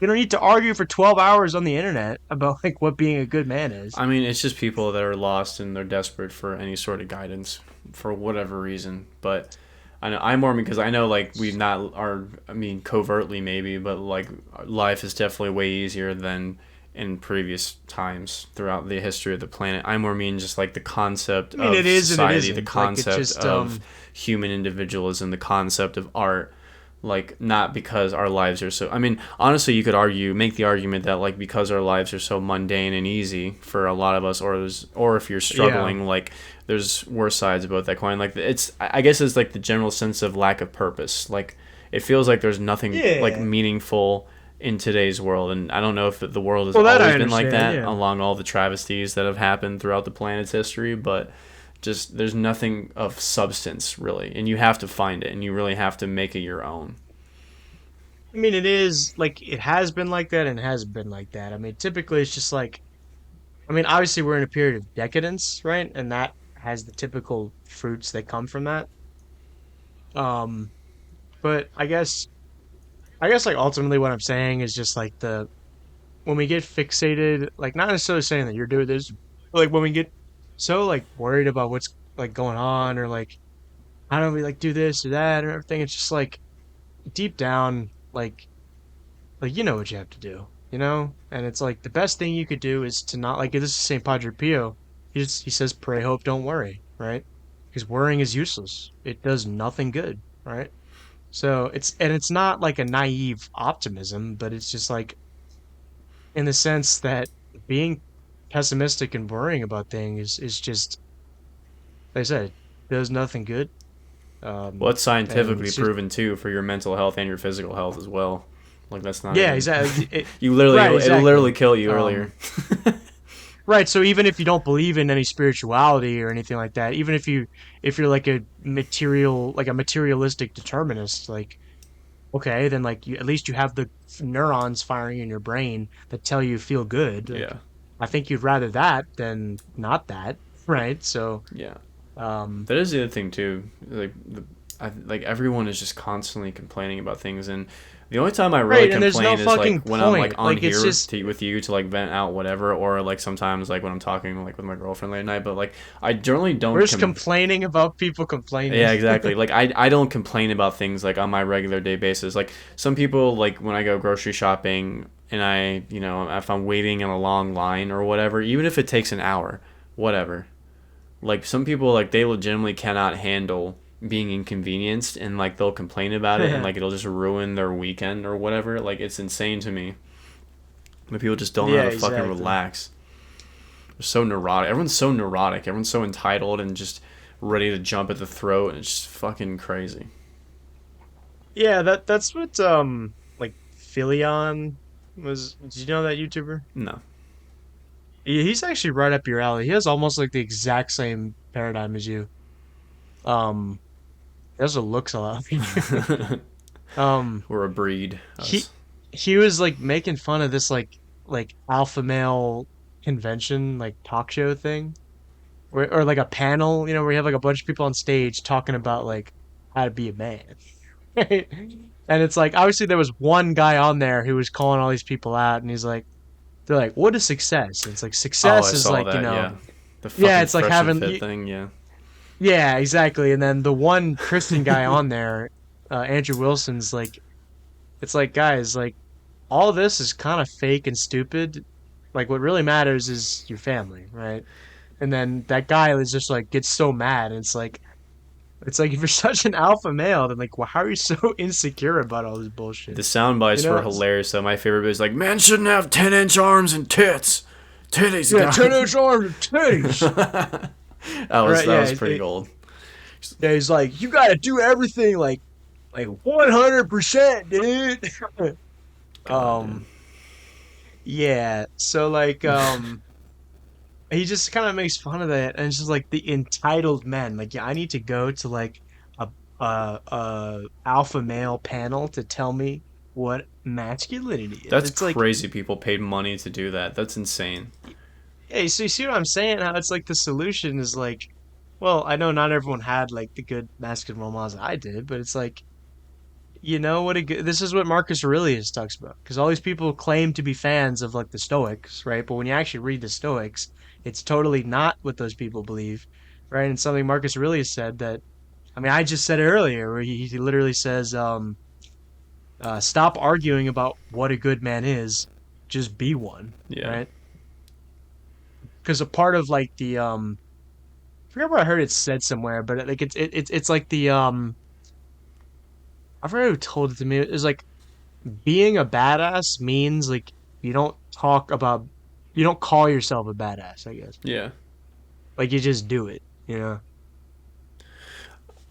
You don't need to argue for 12 hours on the internet about like what being a good man is. I mean, it's just people that are lost and they're desperate for any sort of guidance for whatever reason. But I know I'm more because I know like we not are. I mean, covertly maybe, but like life is definitely way easier than in previous times throughout the history of the planet. I more mean just like the concept I mean, it of is and it society, the isn't. Like it concept just of human individualism, the concept of art. Like not because our lives are so. I mean, honestly, you could make the argument that like because our lives are so mundane and easy for a lot of us, or if you're yeah. struggling, like there's worse sides about that coin. Like it's, I guess it's like the general sense of lack of purpose. Like it feels like there's nothing like Yeah. meaningful in today's world, and I don't know if the world has Well, that I always been like understand. that Yeah. along all the travesties that have happened throughout the planet's history, but just there's nothing of substance really, and you have to find it, and you really have to make it your own. I mean, it is like it has been like that and has been like that. I mean, typically it's just like, I mean, obviously we're in a period of decadence, right? And that has the typical fruits that come from that. Um, but I guess like ultimately what I'm saying is just like the when we get fixated, like not necessarily saying that you're doing this, but like when we get so like worried about what's like going on or like how do we like do this or that or everything, it's just like deep down, like you know what you have to do, you know? And it's like the best thing you could do is to not like this is St. Padre Pio. He says pray, hope, don't worry, right? Because worrying is useless. It does nothing good, right? So it's not like a naive optimism, but it's just like in the sense that being pessimistic and worrying about things is just like I said, does nothing good. Well, it's And scientifically it's just proven too for your mental health and your physical health as well. Like that's not yeah, even. exactly. You literally, Right, it'll literally exactly. kill you Um, earlier. right. So even if you don't believe in any spirituality or anything like that, even if you're like a materialistic determinist, like okay, then like you at least you have the neurons firing in your brain that tell you feel good. Like Yeah, I think you'd rather that than not that, right? So yeah. um, That is the other thing too. Like everyone is just constantly complaining about things, and the only time I really right, and there's no complain is like fucking when I'm like point. on Like it's here just with you to like vent out whatever, or like sometimes like when I'm talking like with my girlfriend late at night. But like I generally we're don't just complaining about people complaining. Yeah, exactly. Like I don't complain about things like on my regular day basis. Like some people like when I go grocery shopping and I, if I'm waiting in a long line or whatever, even if it takes an hour, whatever. Like some people like they legitimately cannot handle being inconvenienced and like they'll complain about it and like it'll just ruin their weekend or whatever. Like it's insane to me. But people just don't know how Yeah, to fucking exactly. relax. They're so neurotic. Everyone's so neurotic. Everyone's so entitled and just ready to jump at the throat and it's just fucking crazy. Yeah, that's what like Philion was. Did you know that YouTuber? No. He's actually right up your alley. He has almost like the exact same paradigm as you. Um, he also looks a lot like you. Um, We're a breed, he us. he was like making fun of this like alpha male convention like talk show thing where or like a panel, you know, where you have like a bunch of people on stage talking about like how to be a man. Right? And it's like obviously there was one guy on there who was calling all these people out and he's like they're like, what is success? And it's like Oh, I success is saw like, you that. know, Yeah, the yeah, fucking it's like fresh and having fit thing. Yeah, yeah, exactly. And then the one Christian guy on there, Andrew Wilson's like it's like guys, like all this is kind of fake and stupid. Like what really matters is your family, right? And then that guy is just like gets so mad. And it's like if you're such an alpha male, then like, well, how are you so insecure about all this bullshit? the sound You bites were know? hilarious. Though my favorite bit is like, "Man shouldn't have 10-inch arms and tits, titties, Yeah, 10-inch guys." arms and titties. Right? That Yeah, was pretty gold. yeah. He's like, you got to do everything like 100%, dude. God, dude. um, yeah. So like, he just kind of makes fun of that, and it's just like the entitled men. Like, yeah, I need to go to like a alpha male panel to tell me what masculinity is. That's It's like, crazy. People paid money to do that. That's insane. hey, so you see what I'm saying? How it's like the solution is like, well, I know not everyone had like the good masculine role models I did, but it's like, you know what? This is what Marcus Aurelius talks about because all these people claim to be fans of like the Stoics, right? But when you actually read the Stoics, it's totally not what those people believe, right? And something Marcus Aurelius said that I mean, I just said it earlier, where he literally says, "Stop arguing about what a good man is, just be one," Yeah, right? Because a part of like I forget where I heard it said somewhere, but like it's like I forget who told it to me. It's like being a badass means like you don't talk about, you don't call yourself a badass. I guess yeah. like you just do it, you know.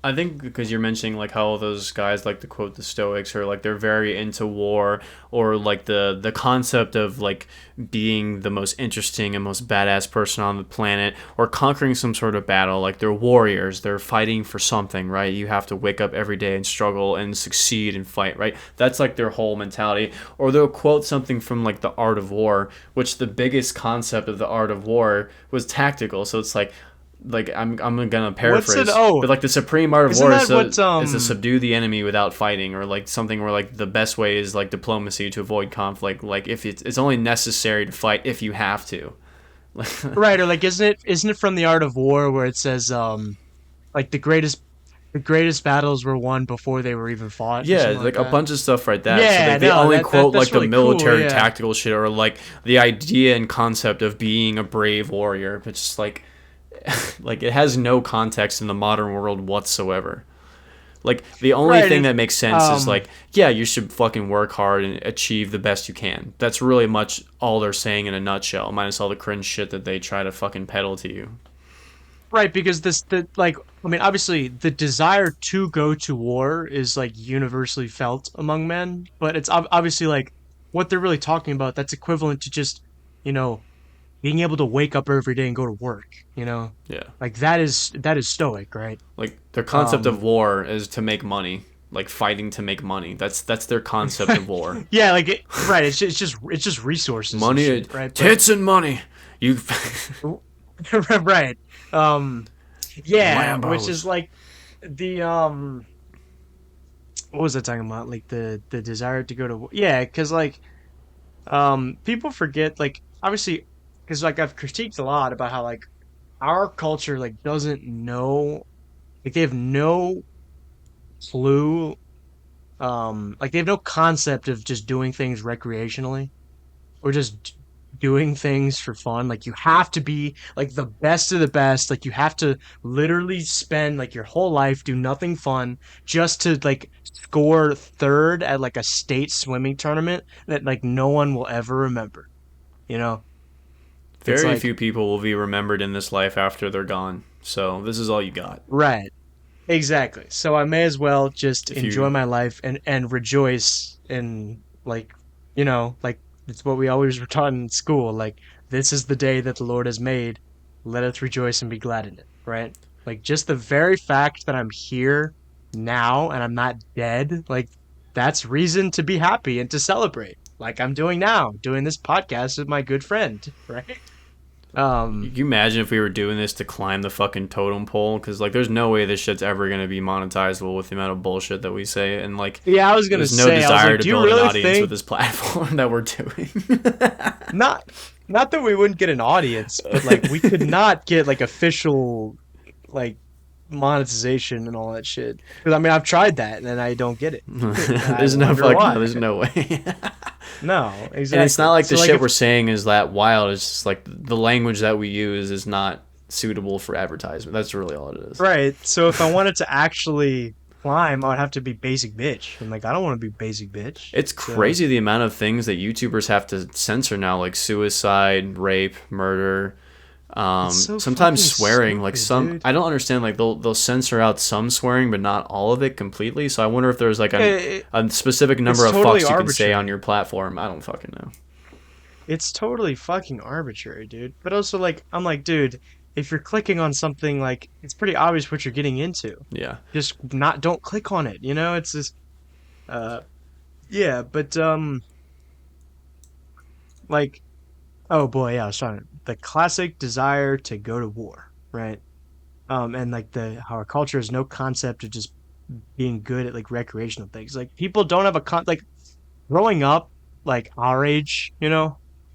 I think because you're mentioning like how those guys like to quote the Stoics, or like they're very into war, or like the concept of like being the most interesting and most badass person on the planet, or conquering some sort of battle. Like they're warriors, they're fighting for something, right? You have to wake up every day and struggle and succeed and fight, right? That's like their whole mentality. Or they'll quote something from like the Art of War, which the biggest concept of the Art of War was tactical. So it's like I'm gonna What's it? paraphrase, Oh, but like the supreme art of isn't war that what is to subdue the enemy without fighting, or like something where like the best way is like diplomacy to avoid conflict. Like if it's only necessary to fight if you have to. right? Or like, isn't it from the Art of War where it says like the greatest battles were won before they were even fought or Yeah, something it's like like a that? bunch of stuff like that. So Yeah, they no, only that quote like that's the really cool. military Yeah. tactical shit, or like the idea and concept of being a brave warrior. But just like it has no context in the modern world whatsoever. Like the only Right. thing And that makes sense is like, yeah, you should fucking work hard and achieve the best you can. That's really much all they're saying in a nutshell, minus all the cringe shit that they try to fucking peddle to you. right, because the like, I mean, obviously the desire to go to war is like universally felt among men, but it's obviously like what they're really talking about. That's equivalent to just, you know, being able to wake up every day and go to work. Yeah. Like that is stoic, right? Like their concept of Um, war is to make money, like fighting to make money. That's their concept of war. yeah, like right. It's just resources and Money, shit, right? But tits and money. You right. Um, yeah, which is Lambos. like the what was I talking about? Like the desire to go to yeah, because like people forget like obviously because like I've critiqued a lot about how like our culture like doesn't know like they have no clue like they have no concept of just doing things recreationally or just doing things for fun. Like you have to be like the best of the best. Like you have to literally spend like your whole life do nothing fun just to like score third at like a state swimming tournament that like no one will ever remember. You know, it's Very like few people will be remembered in this life after they're gone. So this is all you got. right. Exactly. So I may as well just If enjoy you my life and rejoice in like like it's what we always were taught in school. Like this is the day that the Lord has made. Let us rejoice and be glad in it. Right? Like just the very fact that I'm here now and I'm not dead, like that's reason to be happy and to celebrate. Like I'm doing now, doing this podcast with my good friend, right? Can Um you imagine if we were doing this to climb the fucking totem pole? Because like, there's no way this shit's ever gonna be monetizable with the amount of bullshit that we say, and like, yeah, I was gonna there's no say, I was desire like, to do you build an really audience with think this platform that we're doing. not not that we wouldn't get an audience, but like we could not get like official like monetization and all that shit. Because I mean, I've tried that and I don't get it, and I There's no wonder fuck no. why. There's no way. No, And it's not exactly. like the So like shit if we're saying is that wild. It's just like the language that we use is not suitable for advertisement. That's really all it is. right, so if I wanted to actually climb, I would have to be basic bitch, and like I don't want to be basic bitch. It's So crazy the amount of things that YouTubers have to censor now, like suicide, rape, murder, it's so sometimes fucking swearing. Like stupid, some, dude. I don't understand. Like they'll censor out some swearing, but not all of it completely. So I wonder if there's like Yeah, a specific number it's of totally fucks you can say on arbitrary. your platform. I don't fucking know. It's totally fucking arbitrary, dude. But also, like, I'm like, dude, if you're clicking on something, like, it's pretty obvious what you're getting into. Yeah. Just not, don't click on it. It's just, uh, yeah. But like, oh boy, yeah, I was trying the classic desire to go to war, right? And like the how our culture has no concept of just being good at like recreational things. Like people don't have like growing up, like our age,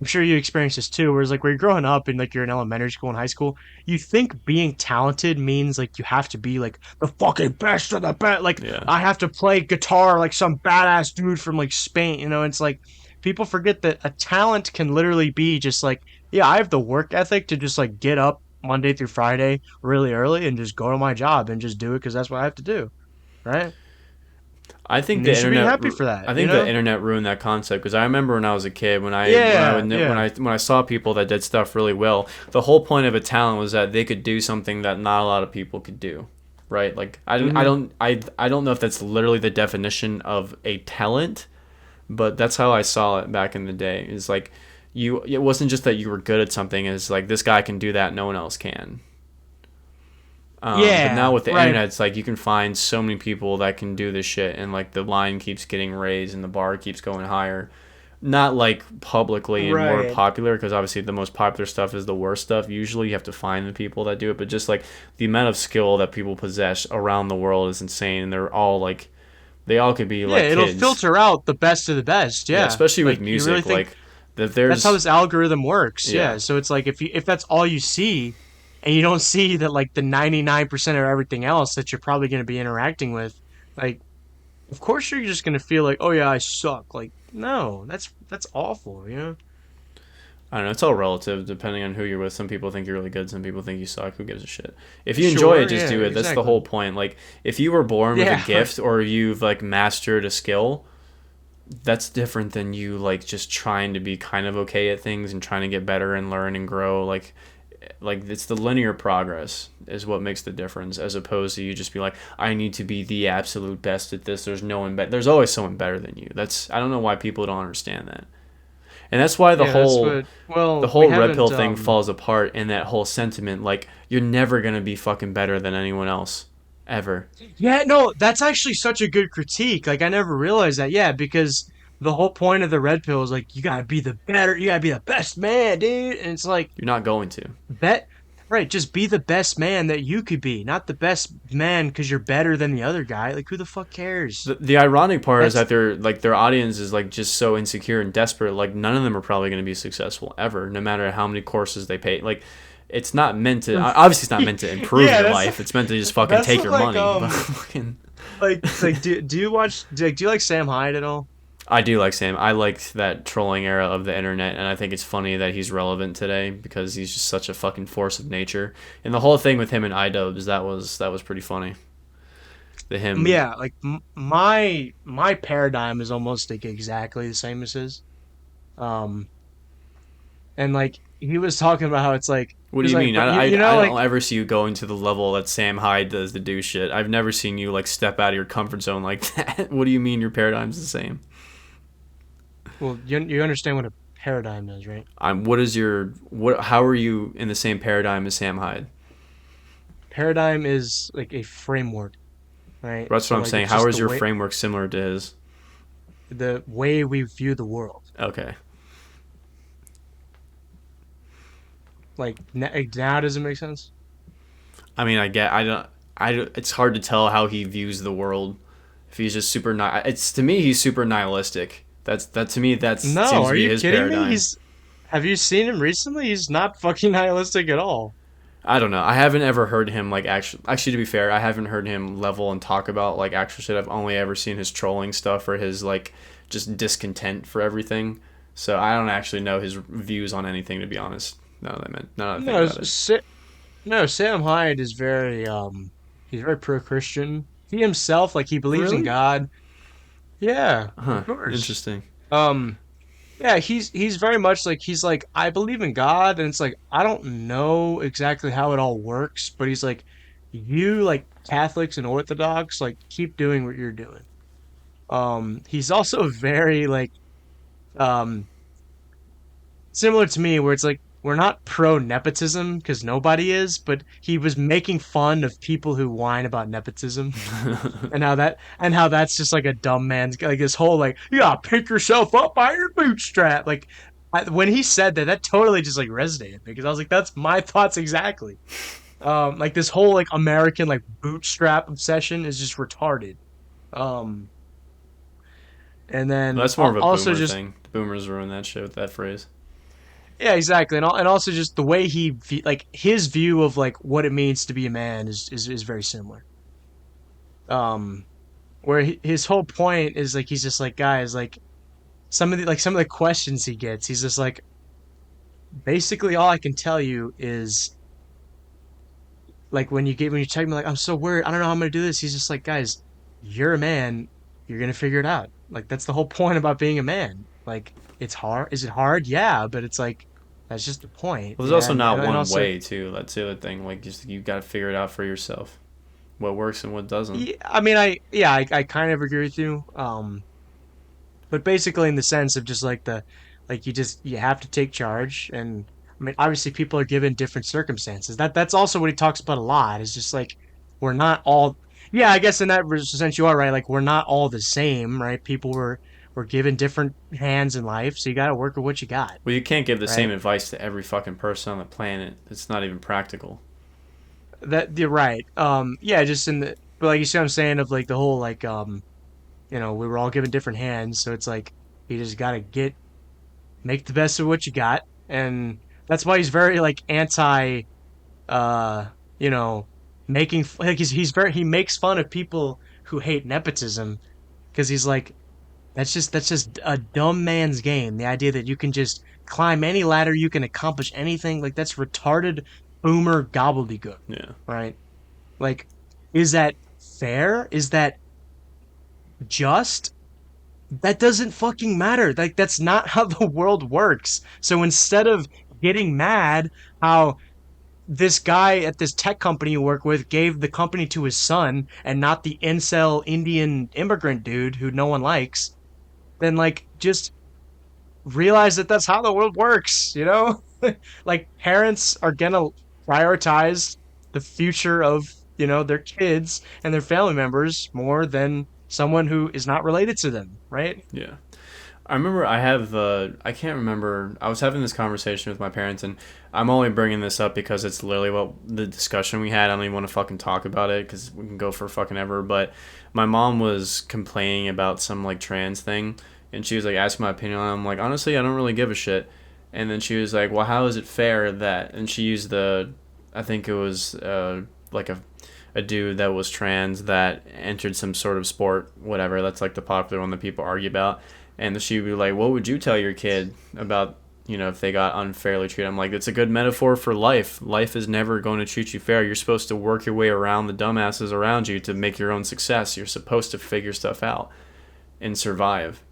I'm sure you experience this too, whereas like where you're growing up and like you're in elementary school and high school, you think being talented means like you have to be like the fucking best of the best. Like Yeah. I have to play guitar like some badass dude from like Spain, it's like people forget that a talent can literally be just like, yeah, I have the work ethic to just like get up Monday through Friday really early and just go to my job and just do it because that's what I have to do, right? I think And you the should be internet. happy for that, I think the internet ruined that concept because I remember when I was a kid, Yeah, yeah. when I saw people that did stuff really well. The whole point of a talent was that they could do something that not a lot of people could do, right? Like I don't I Hmm. don't I don't know if that's literally the definition of a talent, but that's how I saw it back in the day. Is like it wasn't just that you were good at something. It's like this guy can do that, no one else can. But now Yeah, with the right. internet, it's like you can find so many people that can do this shit, and like the line keeps getting raised and the bar keeps going higher. Not like publicly and more Right. popular, because obviously the most popular stuff is the worst stuff. Usually you have to find the people that do it, but just like the amount of skill that people possess around the world is insane, and they're all like they all could be Yeah, like it'll kids. filter out the best of the best. Yeah, Yeah. especially with Like you really music, think like that that's how there's this algorithm works. yeah. Yeah. So it's like if that's all you see and you don't see that like the 99% of everything else that you're probably going to be interacting with, like of course you're just going to feel like, "Oh yeah, I suck." Like no, that's awful, you know? I don't know. It's all relative depending on who you're with. Some people think you're really good. Some people think you suck. Who gives a shit? If you enjoy it, Sure, just yeah, do it. That's the exactly. whole point. Like, if you were born with a Yeah, right. gift or you've like mastered a skill, that's different than you like just trying to be kind of okay at things and trying to get better and learn and grow. Like it's the linear progress is what makes the difference, as opposed to you just be like, I need to be the absolute best at this. There's no one better. There's always someone better than you. That's I don't know why people don't understand that, and that's why Yeah, that's what the well, we whole red pill haven't thing falls apart in that whole sentiment. Like you're never gonna be fucking better than anyone else, ever. yeah, no, that's actually such a good critique. Like I never realized that. Yeah, because the whole point of the red pill is like you gotta be the best man, dude. And it's like You're not going to. bet right, just be the best man that you could be, not the best man because you're better than the other guy. Like who the fuck cares? The ironic part is That's that their audience is like just so insecure and desperate. Like none of them are probably going to be successful ever, no matter how many courses they pay. Like it's not meant to. Obviously, it's not meant to improve yeah, your life. It's meant to just fucking that's take what, your money. But fucking, do you watch do you like Sam Hyde at all? I do like Sam. I liked that trolling era of the internet, and I think it's funny that he's relevant today because he's just such a fucking force of nature. And the whole thing with him and iDubbbz, that was pretty funny. The him. Yeah, like my paradigm is almost like exactly the same as his. Um, and like he was talking about how it's like What he do was you like, mean? but I don't ever see you going to the level that Sam Hyde does to do shit. I've never seen you like step out of your comfort zone like that. What do you mean your paradigm's the same? well, you understand what a paradigm is, right? What is your what? How are you in the same paradigm as Sam Hyde? Paradigm is like a framework, right? That's what So I'm like saying. it's How just is your framework similar to his? the way we view the world. Okay. Like now, does it make sense? I mean, It's hard to tell how he views the world. If he's just super, it's to me he's super nihilistic. That to me that No, seems to are be you his kidding me? paradigm. Have you seen him recently? He's not fucking nihilistic at all. I don't know. I haven't ever heard him like actually to be fair, I haven't heard him level and talk about like actual shit. I've only ever seen his trolling stuff or his like just discontent for everything. So I don't actually know his views on anything to be honest. Now that I think No, about it. no, Sam Hyde is very he's very pro-Christian. He himself like he believes in Really? God. Yeah, Huh. of course. Interesting. Um yeah, he's very much like he's like I believe in God and it's like I don't know exactly how it all works, but he's like you like Catholics and Orthodox like keep doing what you're doing. He's also very like um similar to me where it's like we're not pro nepotism because nobody is, but he was making fun of people who whine about nepotism and how that's just like a dumb man's like this whole like you gotta pick yourself up by your bootstrap. Like when he said that, that totally just like resonated because I was like, that's my thoughts exactly. Like this whole like American like bootstrap obsession is just retarded. Um, and Well, then that's more of a also boomer just thing. The boomers ruin that shit with that phrase. yeah, exactly, and also just the way like his view of like what it means to be a man is very similar. Um, where his whole point is like he's just like guys like some of the questions he gets, he's just like basically all I can tell you is like when you tell me like I'm so worried, I don't know how I'm gonna do this. He's just like guys, you're a man, you're gonna figure it out. Like that's the whole point about being a man. Like it's hard. Is it hard? Yeah, but it's like that's just the point. Well, there's Yeah, also not and one also way too. That's the other thing. Like, just you got to figure it out for yourself. what works and what doesn't. Yeah, I mean, I kind of agree with you. But basically in the sense of just like like you have to take charge, and I mean obviously people are given different circumstances. That's also what he talks about a lot. Is just like we're not all. Yeah, I guess in that sense you are right. Like we're not all the same, right? People were given different hands in life, so you got to work with what you got, Well, you can't give the same right? advice to every fucking person on the planet. It's not even practical. That you're right. Yeah, just in the but like you see what I'm saying of like the whole like we were all given different hands, so it's like you just got to get make the best of what you got, and that's why he's very like anti uh you know making like he's very he makes fun of people who hate nepotism because he's like that's just a dumb man's game, the idea that you can just climb any ladder, you can accomplish anything, like that's retarded boomer gobbledygook, Yeah. right? Like, is that fair? Is that just? That doesn't fucking matter. Like that's not how the world works. So instead of getting mad how this guy at this tech company you work with gave the company to his son and not the incel Indian immigrant dude who no one likes, then like just realize that that's how the world works, you know? Like parents are gonna prioritize the future of, their kids and their family members more than someone who is not related to them, right? Yeah. I remember I can't remember, I was having this conversation with my parents, and I'm only bringing this up because it's literally what the discussion we had. I don't even want to fucking talk about it because we can go for fucking ever. But my mom was complaining about some like trans thing, and she was like asking my opinion on it. I'm like, honestly, I don't really give a shit. And then she was like, well, how is it fair that, and she used I think it was like a dude that was trans that entered some sort of sport, whatever. That's like the popular one that people argue about. And she'd be like, what would you tell your kid about, if they got unfairly treated? I'm like, it's a good metaphor for life. Life is never going to treat you fair. You're supposed to work your way around the dumbasses around you to make your own success. You're supposed to figure stuff out and survive.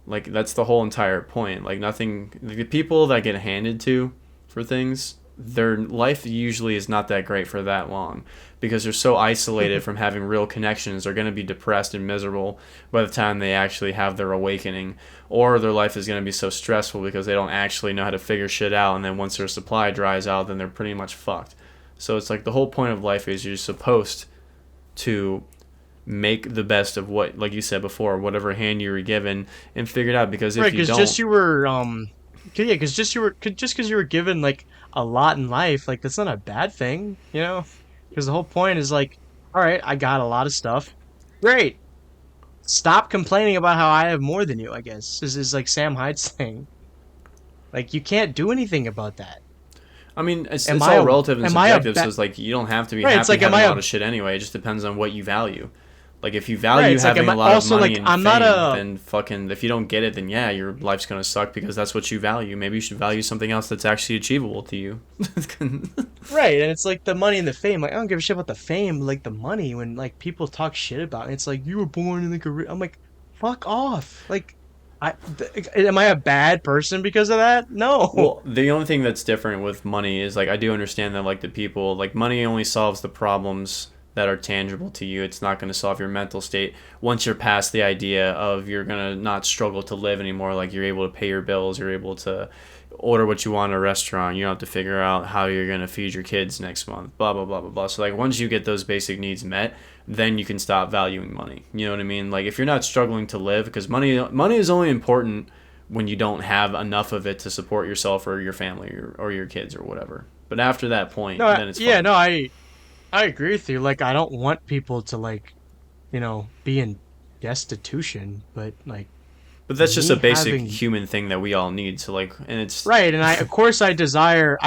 Like, that's the whole entire point. Like, nothing, the people that get handed to for things, their life usually is not that great for that long because they're so isolated from having real connections. They're going to be depressed and miserable by the time they actually have their awakening, or their life is going to be so stressful because they don't actually know how to figure shit out, and then once their supply dries out, then they're pretty much fucked. So it's like the whole point of life is you're supposed to make the best of what, like you said before, whatever hand you were given, and figure it out, because Right, if you because don't. just you were yeah, because just because you were given like a lot in life, like that's not a bad thing, you know? Because the whole point is like, all right, I got a lot of stuff. Great. Stop complaining about how I have more than you, I guess. This is like Sam Hyde's thing. Like you can't do anything about that. I mean, it's, Am it's I all a relative and am I a subjective, so bad it's like you don't have to be right? It's happy like am having I a a lot of shit anyway. It just depends on what you value. Like, if you right? value It's like having am a I lot of also money like and I'm not fame, a then fucking, if you don't get it, then yeah, your life's gonna suck because that's what you value. Maybe you should value something else that's actually achievable to you. right, and it's like the money and the fame. Like I don't give a shit about the fame, like the money. When like people talk shit about it, it's like you were born in like I'm like, fuck off. Like, am I a bad person because of that? No. Well, the only thing that's different with money is, like, I do understand that, like, the people, like, money only solves the problems that are tangible to you. It's not going to solve your mental state. Once you're past the idea of you're going to not struggle to live anymore, like, you're able to pay your bills, you're able to order what you want at a restaurant, you don't have to figure out how you're going to feed your kids next month, blah, blah, blah, blah, blah. So, like, once you get those basic needs met, then you can stop valuing money. You know what I mean? Like, if you're not struggling to live, because money is only important when you don't have enough of it to support yourself or your family, or your kids or whatever. But after that No, point, then it's yeah, fine. no, I agree with you. Like I don't want people to like, be in destitution, but like But that's just me a basic having human thing that we all need. So, like, and it's right, and I of course I desire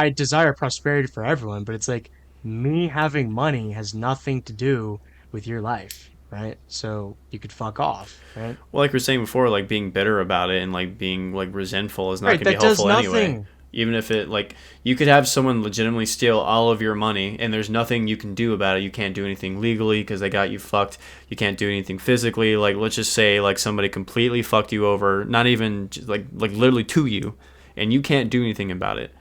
prosperity for everyone, but it's like me having money has nothing to do with your life, right? So you could fuck off, right? well, like we are saying before, like being bitter about it and like being like resentful is not Right, going to be that does helpful anyway. nothing. Even if it, like, you could have someone legitimately steal all of your money and there's nothing you can do about it. You can't do anything legally because they got you fucked. You can't do anything physically. Like, let's just say like somebody completely fucked you over, not even like literally to you, and you can't do anything about it.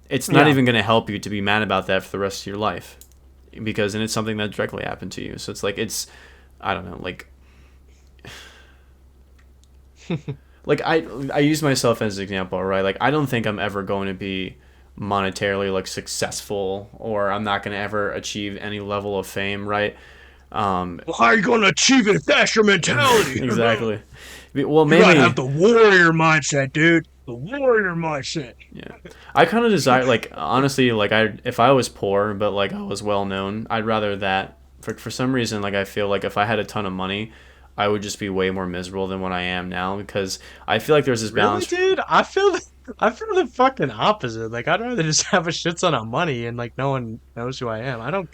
It's not Yeah. even going to help you to be mad about that for the rest of your life. because and it's something that directly happened to you. So it's like it's I don't know, like I use myself as an example, right? Like I don't think I'm ever going to be monetarily like successful, or I'm not going to ever achieve any level of fame, right? Um, Well, how are you going to achieve it if that's your mentality? exactly. Well, You gotta have mainly, the warrior mindset, dude. The warrior mindset. yeah. I kind of desire, like, honestly, like, if I was poor, but, like, I was well known, I'd rather that. For some reason, like, I feel like if I had a ton of money, I would just be way more miserable than what I am now because I feel like there's this Really, balance. dude? I feel the fucking opposite. Like, I'd rather just have a shit ton of money and like no one knows who I am. I don't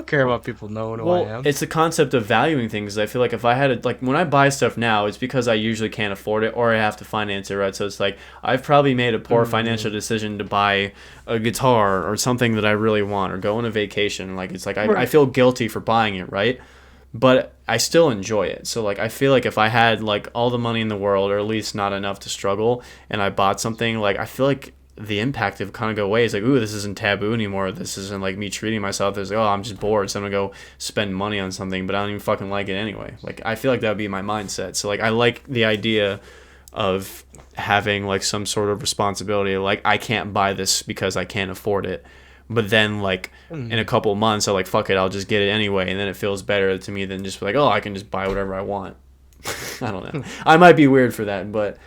care about people knowing who I Well, am. it's the concept of valuing things. I feel like if I had it, like when I buy stuff now, it's because I usually can't afford it or I have to finance it, right? So it's like I've probably made a poor financial Mm, decision to buy a guitar or something that I really want or go on a vacation. Like it's like I right. feel guilty for buying it, right? But I still enjoy it. So like I feel like if I had like all the money in the world or at least not enough to struggle and I bought something, like I feel like the impact of kind of go away. It's like, ooh, this isn't taboo anymore. This isn't like me treating myself as like, oh, I'm just bored, so I'm gonna go spend money on something, but I don't even fucking like it anyway. Like I feel like that would be my mindset. So like I like the idea of having like some sort of responsibility. Like I can't buy this because I can't afford it. But then like in a Mm, couple of months, I like fuck it, I'll just get it anyway, and then it feels better to me than just like, oh, I can just buy whatever I want. I don't know. I might be weird for that, but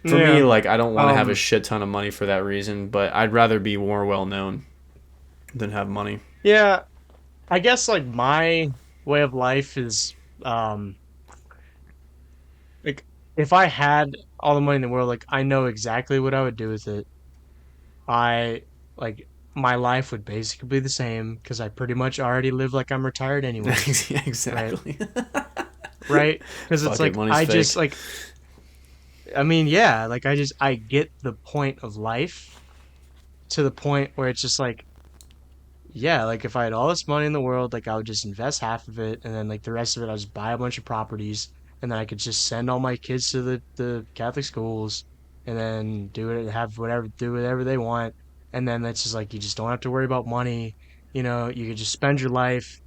for me, yeah. like I don't want to have a Um. shit ton of money for that reason. But I'd rather be more well known than have money. Yeah. I guess like my way of life is um like if I had all the money in the world, like I know exactly what I would do with it. I like my life would basically be the same because I pretty much already live like I'm retired anyways, Yeah, right? exactly. Right? Because it's Fuck it, like money's I just fake. like I mean, yeah, like I get the point of life to the point where it's just like yeah, like if I had all this money in the world, like I would just invest half of it and then like the rest of it I would just buy a bunch of properties and then I could just send all my kids to the Catholic schools and then do it have whatever do whatever they want. And then that's just like you just don't have to worry about money. You know, you could just spend your life,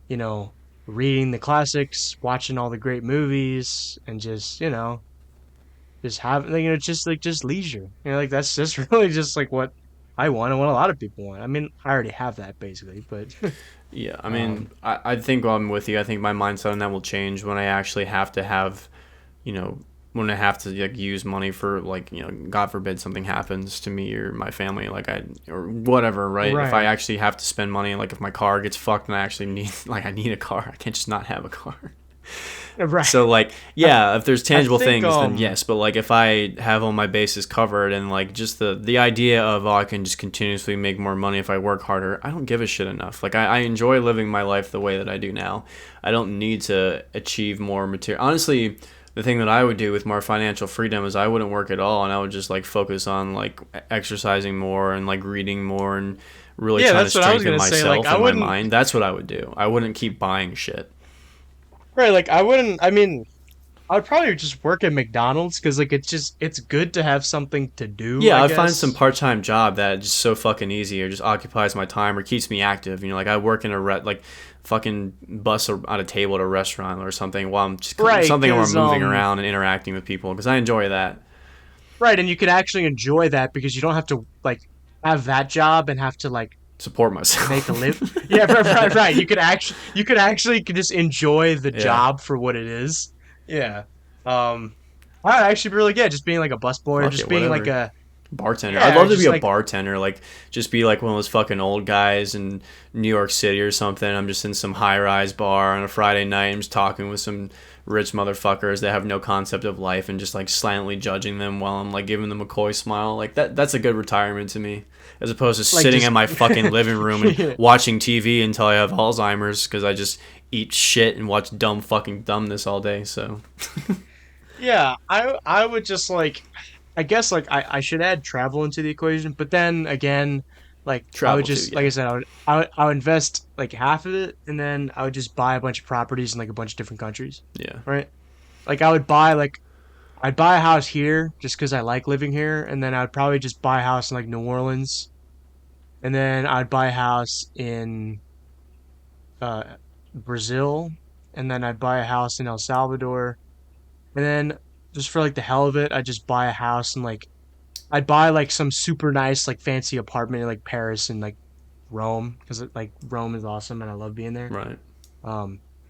you know, reading the classics, watching all the great movies and just, just have like, just like just leisure. Like that's just really just like what I want and what a lot of people want. I mean, I already have that basically, but Yeah, I mean, um I think I'm with you. I think my mindset on that will change when I actually have to have, you know, when I have to like use money for like, God forbid something happens to me or my family, like I or whatever, right? If I right. actually have to spend money, like if my car gets fucked and I actually need like I need a car, I can't just not have a car. Right. So like I yeah, if there's I tangible think things then yes, but like if I have all my bases covered and like just the idea of I can just continuously make more money if I work harder, I don't give a shit enough. Like I enjoy living my life the way that I do now. I don't need to achieve more material. Honestly, the thing that I would do with more financial freedom is I wouldn't work at all and I would just like focus on like exercising more and like reading more and really yeah, trying to that's what I was strengthen gonna say. Like myself I and my wouldn't mind. That's what I would do. I wouldn't keep buying shit. right, like I wouldn't I mean I would probably just work at McDonald's because like it's good to have something to do, Yeah, I I find some guess. part-time job that is just so fucking easy or just occupies my time or keeps me active. Like I work in a like fucking bus or at a table at a restaurant or something while I'm just Right, something where I'm because moving around and interacting with people because I enjoy that. right, and you can actually enjoy that because you don't have to like have that job and have to like Support make a myself. live. Yeah, right, right. You could actually just enjoy the Yeah, job for what it is. Yeah. Um, I actually be really good just being like a busboy or fuck just it, being like whatever. a Bartender. I'd yeah, or love to be just a like bartender, like just be like one of those fucking old guys in New York City or something. I'm just in some high rise bar on a Friday night. I'm just talking with some rich motherfuckers that have no concept of life and just like silently judging them while I'm like giving them a coy smile. Like that's a good retirement to me. As opposed to like sitting in just my fucking living room and watching TV until I have Alzheimer's because I just eat shit and watch dumb fucking dumbness all day. So yeah. I would just like I guess like I should add travel into the equation, but then again, like I would travel too, just like I yeah. said, I would invest like half of it, and then I would just buy a bunch of properties in like a bunch of different countries, Yeah. right? Like I would buy like I'd buy a house here just because I like living here, and then I'd probably just buy a house in like New Orleans, and then I'd buy a house in Brazil, and then I'd buy a house in El Salvador, and then just for like the hell of it, I'd just buy a house and like I'd buy like some super nice like fancy apartment in like Paris and like Rome because like Rome is awesome and I love being there. Right.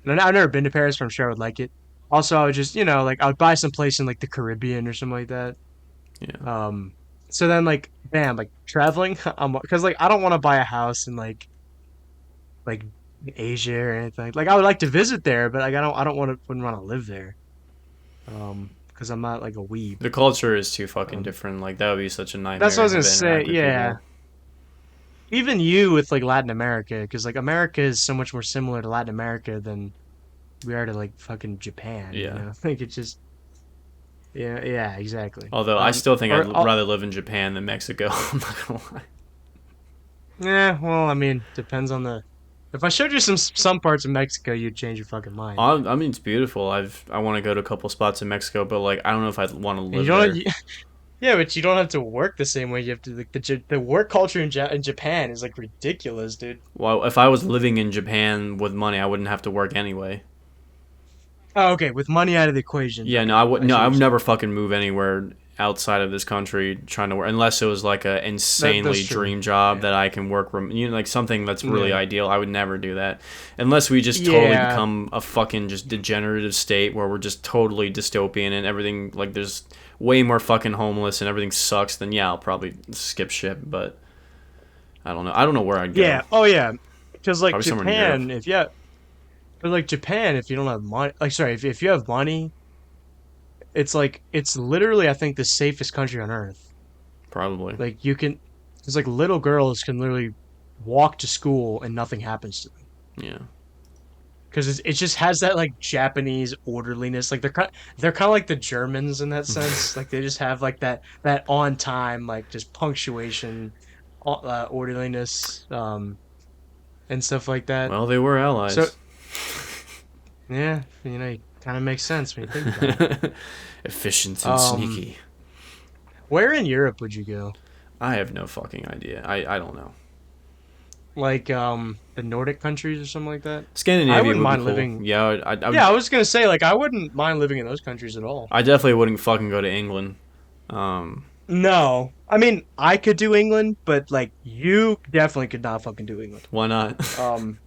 And I've never been to Paris, but I'm sure I would like it. Also, I would just like I would buy some place in like the Caribbean or something like that. Yeah. Um, so then like bam, like traveling, because like I don't want to buy a house in like Asia or anything. Like I would like to visit there, but like I don't wouldn't want to live there. Because I'm not like a weeb. The culture is too fucking Um, different. Like that would be such a that's what I nightmare was gonna having to say. interact with Yeah, people. even you with like Latin America, because like America is so much more similar to Latin America than we are to like fucking Japan. You Yeah. know, like it's just yeah, exactly. Although I still think I'd Or rather live in Japan than Mexico. I'm not gonna lie. yeah, well, I mean, depends on the. If I showed you some parts of Mexico, you'd change your fucking mind. I mean, it's beautiful. I want to go to a couple spots in Mexico, but like I don't know if I'd want to And you live don't. there. Yeah, but you don't have to work the same way. You have to like the work culture in Japan is like ridiculous, dude. Well, if I was living in Japan with money, I wouldn't have to work anyway. Oh, okay. With money out of the equation, Yeah, no, okay, I would I no, see I what you're would saying. never fucking move anywhere outside of this country trying to work unless it was like a That's insanely true. dream job Yeah, that I can work from like something that's really yeah, ideal. I would never do that unless we just totally yeah, become a fucking just degenerative state where we're just totally dystopian and everything like there's way more fucking homeless and everything sucks. Then yeah, I'll probably skip ship. But I don't know. I don't know where I'd go. yeah. Oh yeah, because like Probably somewhere in Europe. Japan, if yeah, but like Japan, if you don't have money, like sorry, if you have money, it's like it's literally I think the safest country on earth. Probably. Like you can, it's like little girls can literally walk to school and nothing happens to them Yeah. because it just has that like Japanese orderliness. Like they're kind of like the Germans in that sense. Like they just have like that on time like just punctuation, orderliness, and stuff like that. Well, they were So allies. yeah, it kind of makes sense when you think about it. Efficient and Um, sneaky. where in Europe would you go? I have no fucking idea. I don't know. Like the Nordic countries or something like that? I Scandinavia wouldn't would be mind cool. living. Yeah, I Yeah, would. I was gonna say like I wouldn't mind living in those countries at all. I definitely wouldn't fucking go to England. Um, No, I mean I could do England, but like you definitely could not fucking do England. why not? Um,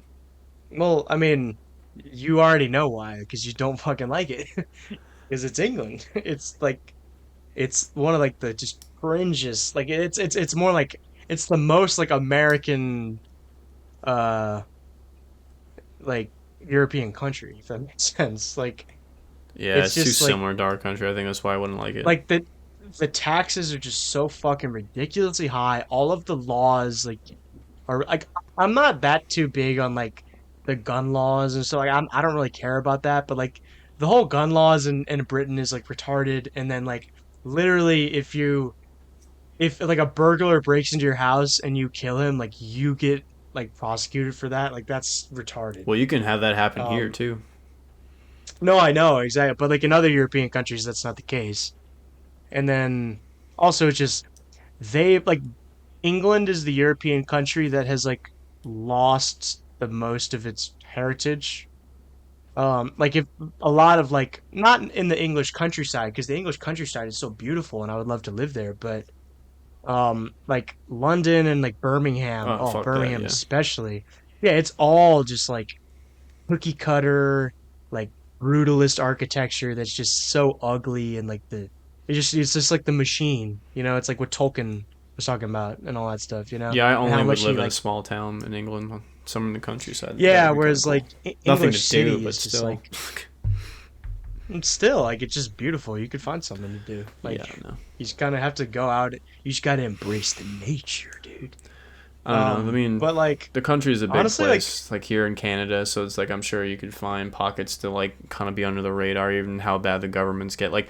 well, I mean you already know why because you don't fucking like it because it's England. It's like it's one of like the just cringes. Like it's more like it's the most like American uh like European country if that makes sense. Like Yeah, it's it's too just like similar to our country. I think that's why I wouldn't like it. like the taxes are just so fucking ridiculously high. All of the laws like are like I'm not that too big on like the gun laws and so like I don't really care about that, but like the whole gun laws in Britain is like retarded. And then like literally if like a burglar breaks into your house and you kill him, like you get like prosecuted for that. Like that's retarded. Well, you can have that happen here Um, too. no, I know exactly, but like in other European countries, that's not the case. And then also it's just they like England is the European country that has like lost the most of its heritage. Like if a lot of like not in the English countryside because the English countryside is so beautiful and I would love to live there, but like London and like Birmingham, Oh, oh fuck that. Birmingham Yeah. especially, yeah, it's all just like cookie cutter, like brutalist architecture that's just so ugly and like it's just like the machine, it's like what Tolkien was talking about and all that stuff, Yeah, I and how only would much he live in a like small town in England, some in the countryside. That yeah, would be kind of whereas cool. like Nothing English to do, city but is just still. like still like it's just beautiful. You could find something to do. Yeah, Like no. you just kind of have to go out. You just got to embrace the nature, dude. I don't know. I mean, But like the country is a big honestly, like place, like here in Canada, so it's like I'm sure you could find pockets to like kind of be under the radar, even how bad the governments get. Like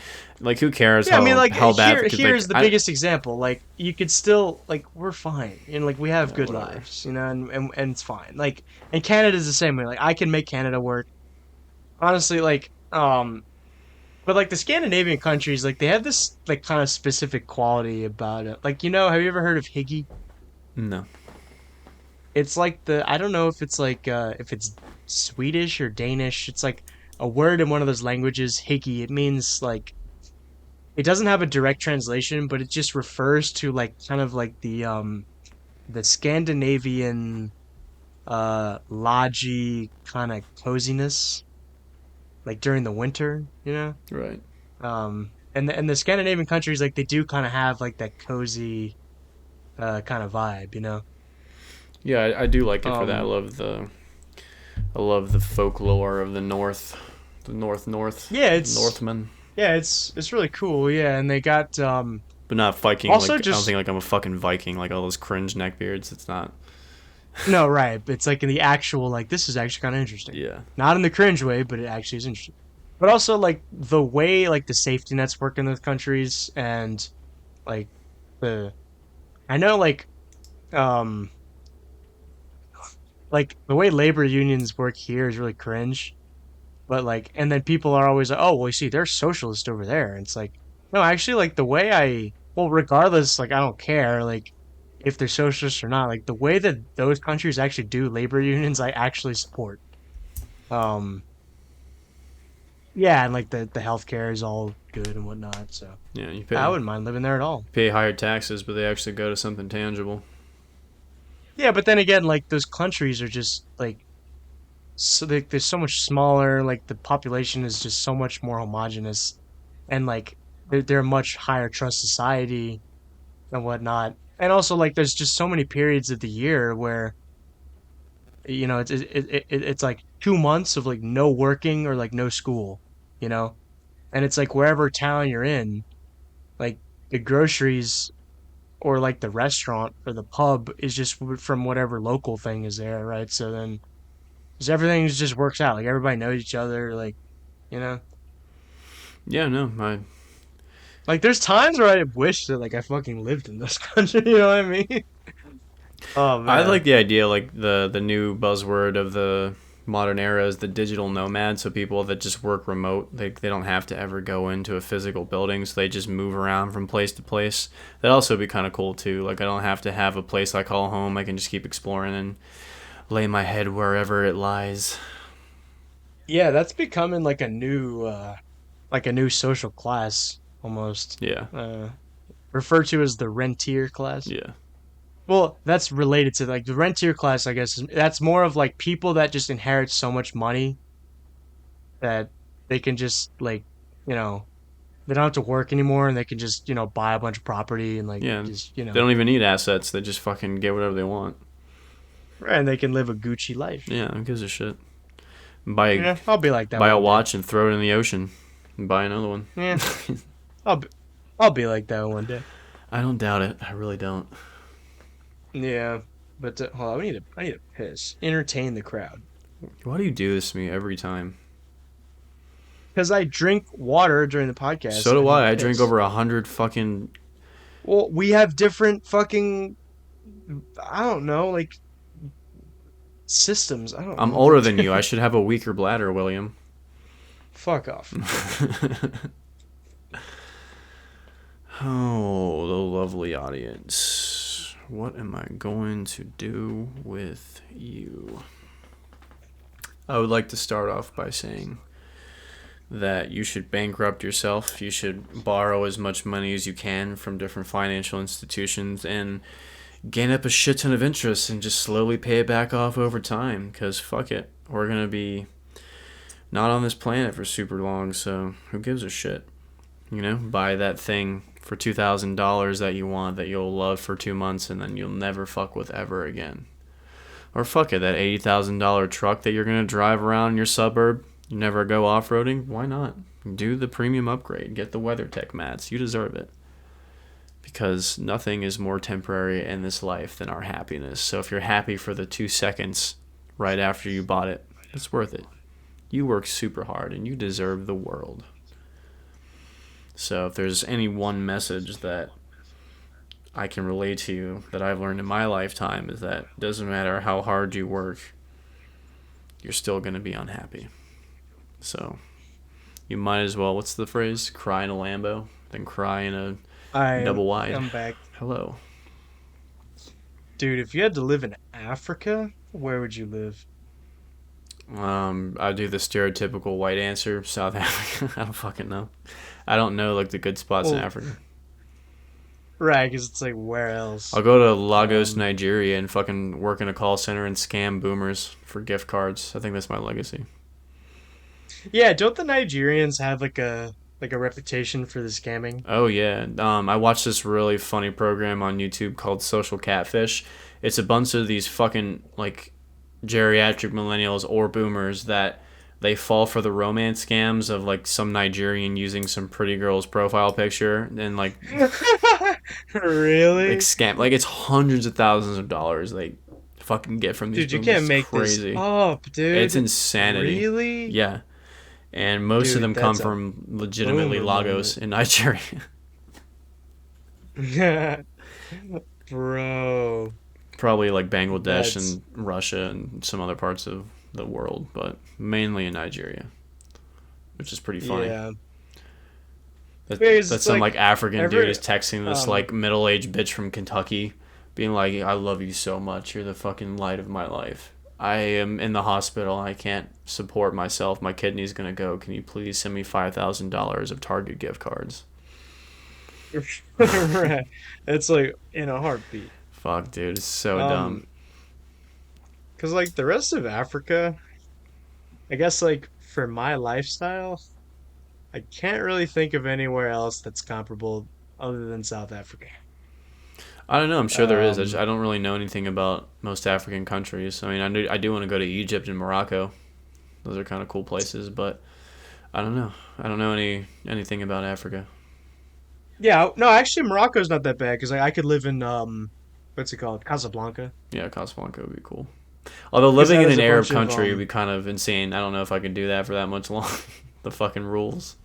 who cares yeah, I mean, like how bad? Because here's like the I biggest example. Like you could still like we're fine, and like we have yeah good whatever. lives, and it's fine. Like and Canada's the same way. Like I can make Canada work. Honestly, like but like the Scandinavian countries, like they have this like kind of specific quality about it. Like have you ever heard of Higgy? No. It's like the I don't know if it's Swedish or Danish. It's like a word in one of those languages, higgy. It means like it doesn't have a direct translation, but it just refers to like kind of like the Scandinavian lodgy kind of coziness like during the winter, you know? Right. And the Scandinavian countries like they do kind of have like that cozy kind of vibe, you know? Yeah, I do like it for that. Um I love the folklore of the yeah, Northmen. it's really cool. Yeah, and they got But not Viking. also Like I don't just think like I'm a fucking Viking. Like all those cringe neckbeards. It's not. no, right. It's like in the actual like this is actually kind of interesting. Yeah. Not in the cringe way, but it actually is interesting. But also like the way like the safety nets work in those countries and like the I know um like the way labor unions work here is really cringe. But like and then people are always like, oh well you see they're socialist over there. And it's like no, actually like the way I well regardless, like I don't care like if they're socialist or not, like the way that those countries actually do labor unions I actually support. Um Yeah, and like the healthcare is all good and whatnot. So Yeah. I wouldn't mind living there at all. Pay higher taxes, but they actually go to something tangible. Yeah, but then again, like those countries are just like so they're so much smaller. Like the population is just so much more homogenous, and like they're a much higher trust society and whatnot. And also like there's just so many periods of the year where you know it's like 2 months of like no working or like no school, you know, and it's like wherever town you're in, like the groceries or like the restaurant or the pub is just from whatever local thing is there, right? So then just everything just works out. Like everybody knows each other, like you know. Yeah. No. Like there's times where I wish that like I fucking lived in this country, you know what I mean? Oh I like man. the idea, like the new buzzword of the modern era is the digital nomad. So people that just work remote, they don't have to ever go into a physical building, so they just move around from place to place. That'd also be kind of cool too. Like I don't have to have a place I call home. I can just keep exploring and lay my head wherever it lies. Yeah, that's becoming like a new social class almost. Yeah, Uh referred to as the rentier class. yeah, Well, that's related to like the rentier class, I guess. That's more of like people that just inherit so much money that they can just like, you know, they don't have to work anymore and they can just, you know, buy a bunch of property and like yeah. just, you They know, don't even need assets. They just fucking get whatever they want. and they can live a Gucci life. Yeah, who gives a shit? Buy Yeah, I'll be like that buy a one day. watch and throw it in the ocean, and buy another one. Yeah, I'll be, I'll be like that one day. I don't doubt it. I really don't. Yeah, but hold on, I need to piss. Entertain the crowd Why do you do this to me every time? because I drink water during the podcast So and I do need to I. I drink piss. over 100 fucking. Well, we have different fucking I don't know, like systems. I don't I'm know, older than dude. you. I should have a weaker bladder, William. Fuck off. Oh, the lovely audience. What am I going to do with you? I would like to start off by saying that you should bankrupt yourself. You should borrow as much money as you can from different financial institutions and gain up a shit ton of interest and just slowly pay it back off over time. Because fuck it. We're going to be not on this planet for super long, so who gives a shit? You know, buy that thing for $2,000 that you want that you'll love for 2 months and then you'll never fuck with ever again. Or fuck it, that $80,000 truck that you're going to drive around in your suburb, you never go off roading, why not? Do the premium upgrade, get the WeatherTech mats, you deserve it. Because nothing is more temporary in this life than our happiness. So if you're happy for the 2 seconds right after you bought it, it's worth it. You work super hard and you deserve the world. So if there's any one message that I can relate to you that I've learned in my lifetime is that it doesn't matter how hard you work, you're still going to be unhappy. So you might as well, what's the phrase? Cry in a Lambo, then cry in a I double wide. am back. Hello. Dude, if you had to live in Africa, where would you live? I do the stereotypical white answer, South Africa. I don't fucking know. I don't know like the good spots in Well, Africa. right, because it's like where I'll else? go to Lagos, Um, Nigeria, and fucking work in a call center and scam boomers for gift cards. I think that's my legacy. yeah, don't the Nigerians have like a reputation for the scamming? Oh yeah. I watched this really funny program on YouTube called Social Catfish. It's a bunch of these fucking like geriatric millennials or boomers that they fall for the romance scams of like some Nigerian using some pretty girl's profile picture and like Really? scam like it's hundreds of thousands of dollars they fucking get from these Dude, you boomers. can't It's make this crazy. up, It's dude. insanity. Really? Yeah. And most of Dude, them come that's a from legitimately boomer moment. Lagos in Nigeria. Bro, Probably like Bangladesh that's and Russia and some other parts of the world, but mainly in Nigeria, which is pretty funny. yeah. Because That it's some like like African dude ever is texting this um like middle aged bitch from Kentucky, being like, "I love you so much. You're the fucking light of my life. I am in the hospital. I can't support myself. My kidney's gonna go. Can you please send me $5,000 of Target gift cards?" right. It's like in a heartbeat. Fuck, dude, it's so dumb. Um, because like the rest of Africa, I guess like for my lifestyle, I can't really think of anywhere else that's comparable other than South Africa. I don't know. I'm sure there is. Um, I don't really know anything about most African countries. I mean, I do want to go to Egypt and Morocco. Those are kind of cool places, but I don't know. I don't know anything about Africa. yeah, no, actually Morocco's not that bad because like, I could live in what's it called? Casablanca. Yeah, Casablanca would be cool. Although Because living that in has an a Arab bunch of country would be kind of insane. I don't know if I could do that for that much long. The fucking rules.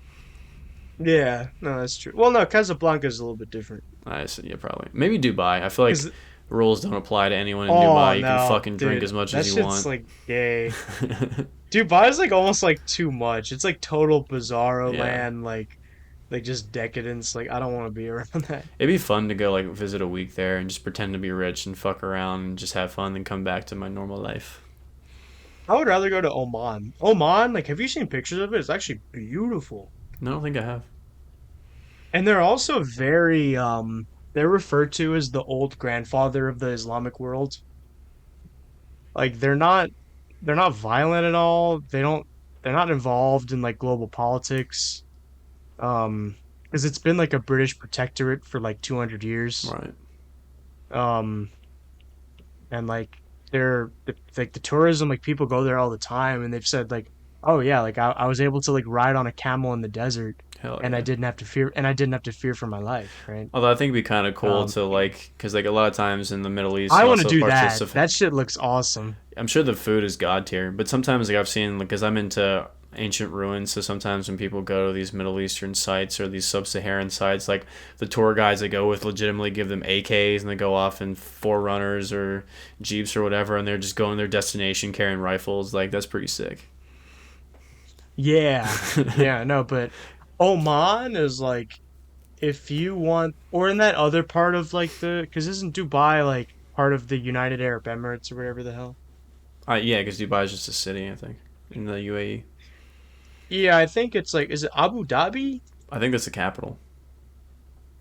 yeah, no, that's true. Well, no, Casablanca is a little bit different. I said, yeah, probably. Maybe Dubai. I feel like Because rules don't apply to anyone in oh Dubai. You can no, fucking drink dude, as much that as you shit's want. like gay. Dubai's like almost like too much. It's like total bizarro Yeah. land, like just decadence. Like I don't want to be around that. It'd be fun to go like visit a week there and just pretend to be rich and fuck around and just have fun and come back to my normal life. I would rather go to Oman. Oman, like, have you seen pictures of it? It's actually beautiful. No, I don't think I have. And they're also very they're referred to as the old grandfather of the Islamic world. Like they're not violent at all. They're not involved in like global politics. Because it's been like a British protectorate for like 200 years. Right. Um and like like the tourism, like people go there all the time and they've said like, oh yeah, like I was able to like ride on a camel in the desert Hell and yeah. I didn't have to fear for my life, right? Although I think it'd be kind of cool um to like, because like a lot of times in the Middle East I and want to also do parts of that. stuff, That shit looks awesome. I'm sure the food is god tier. But sometimes like I've seen, like, because I'm into ancient ruins, so sometimes when people go to these Middle Eastern sites or these sub-Saharan sites, like the tour guides they go with legitimately give them AKs and they go off in forerunners or jeeps or whatever, and they're just going to their destination carrying rifles. Like that's pretty sick. Yeah. Yeah, no, but Oman is like if you want, or in that other part of like the, because isn't Dubai like part of the United Arab Emirates or whatever the hell? Yeah, because Dubai is just a city, I think, in the UAE. Yeah, I think it's like, is it Abu Dhabi? I think that's the capital,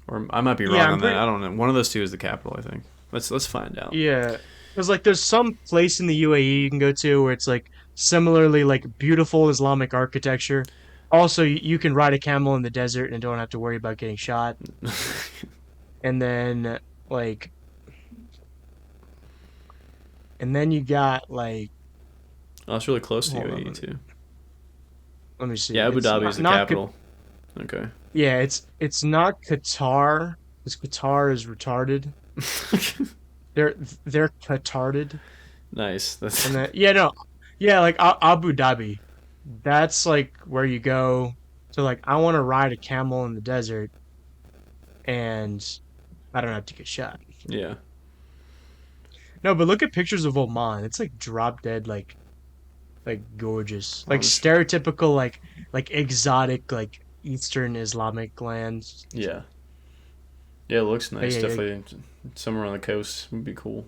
or I might be Yeah, wrong I'm on that. pretty. I don't know. One of those two is the capital, I think. Let's find out. Yeah, because like there's some place in the UAE you can go to where it's like similarly like beautiful Islamic architecture. Also, you can ride a camel in the desert and don't have to worry about getting shot. And then like, and then you got like, Oh, it's really close to hold on, UAE too. let me see. Yeah, Abu It's Dhabi is the not capital. Okay. yeah, it's not Qatar. Because Qatar is retarded. They're they're Qatarded. Nice. That's And then yeah, no, yeah, like Abu Dhabi. That's like where you go to like I want to ride a camel in the desert and I don't have to get shot. yeah. No, but look at pictures of Oman. It's like drop dead like gorgeous. Like I'm sh- stereotypical like exotic like Eastern Islamic lands. yeah. Yeah, it looks But nice. yeah, Definitely somewhere on the coast would be cool.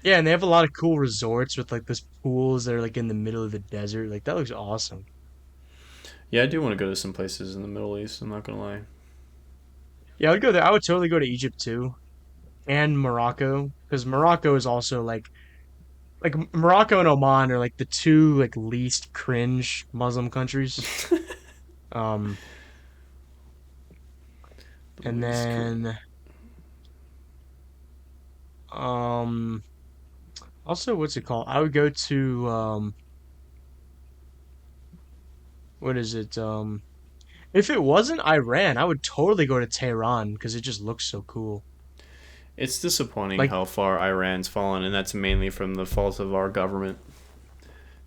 Yeah, and they have a lot of cool resorts with like this pools that are like in the middle of the desert. Like that looks awesome. Yeah, I do want to go to some places in the Middle East. I'm not gonna lie. Yeah, I would go there. I would totally go to Egypt too, and Morocco, because Morocco is also like Morocco and Oman are like the two like least cringe Muslim countries. Um, The and least then um, also what's it called? I would go to what is it? If it wasn't Iran, I would totally go to Tehran because it just looks so cool. It's disappointing Like, how far Iran's fallen, and that's mainly from the fault of our government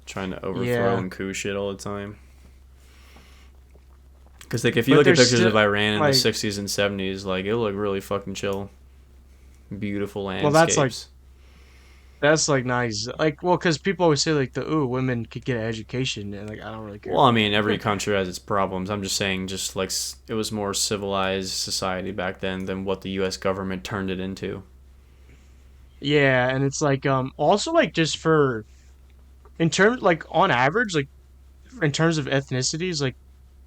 trying to overthrow yeah, and coup shit all the time. Because like if you but look at there's pictures still of Iran in the like, '60s and '70s, like it looked really fucking chill, beautiful well, that's like landscapes. that's like nice. Like, well, because people always say like the ooh, women could get an education, and like I don't really care Well, I about mean, every that. country has its problems. I'm just saying, just like it was more civilized society back then than what the U.S. government turned it into. Yeah, and it's like also like just for in terms like on average like in terms of ethnicities like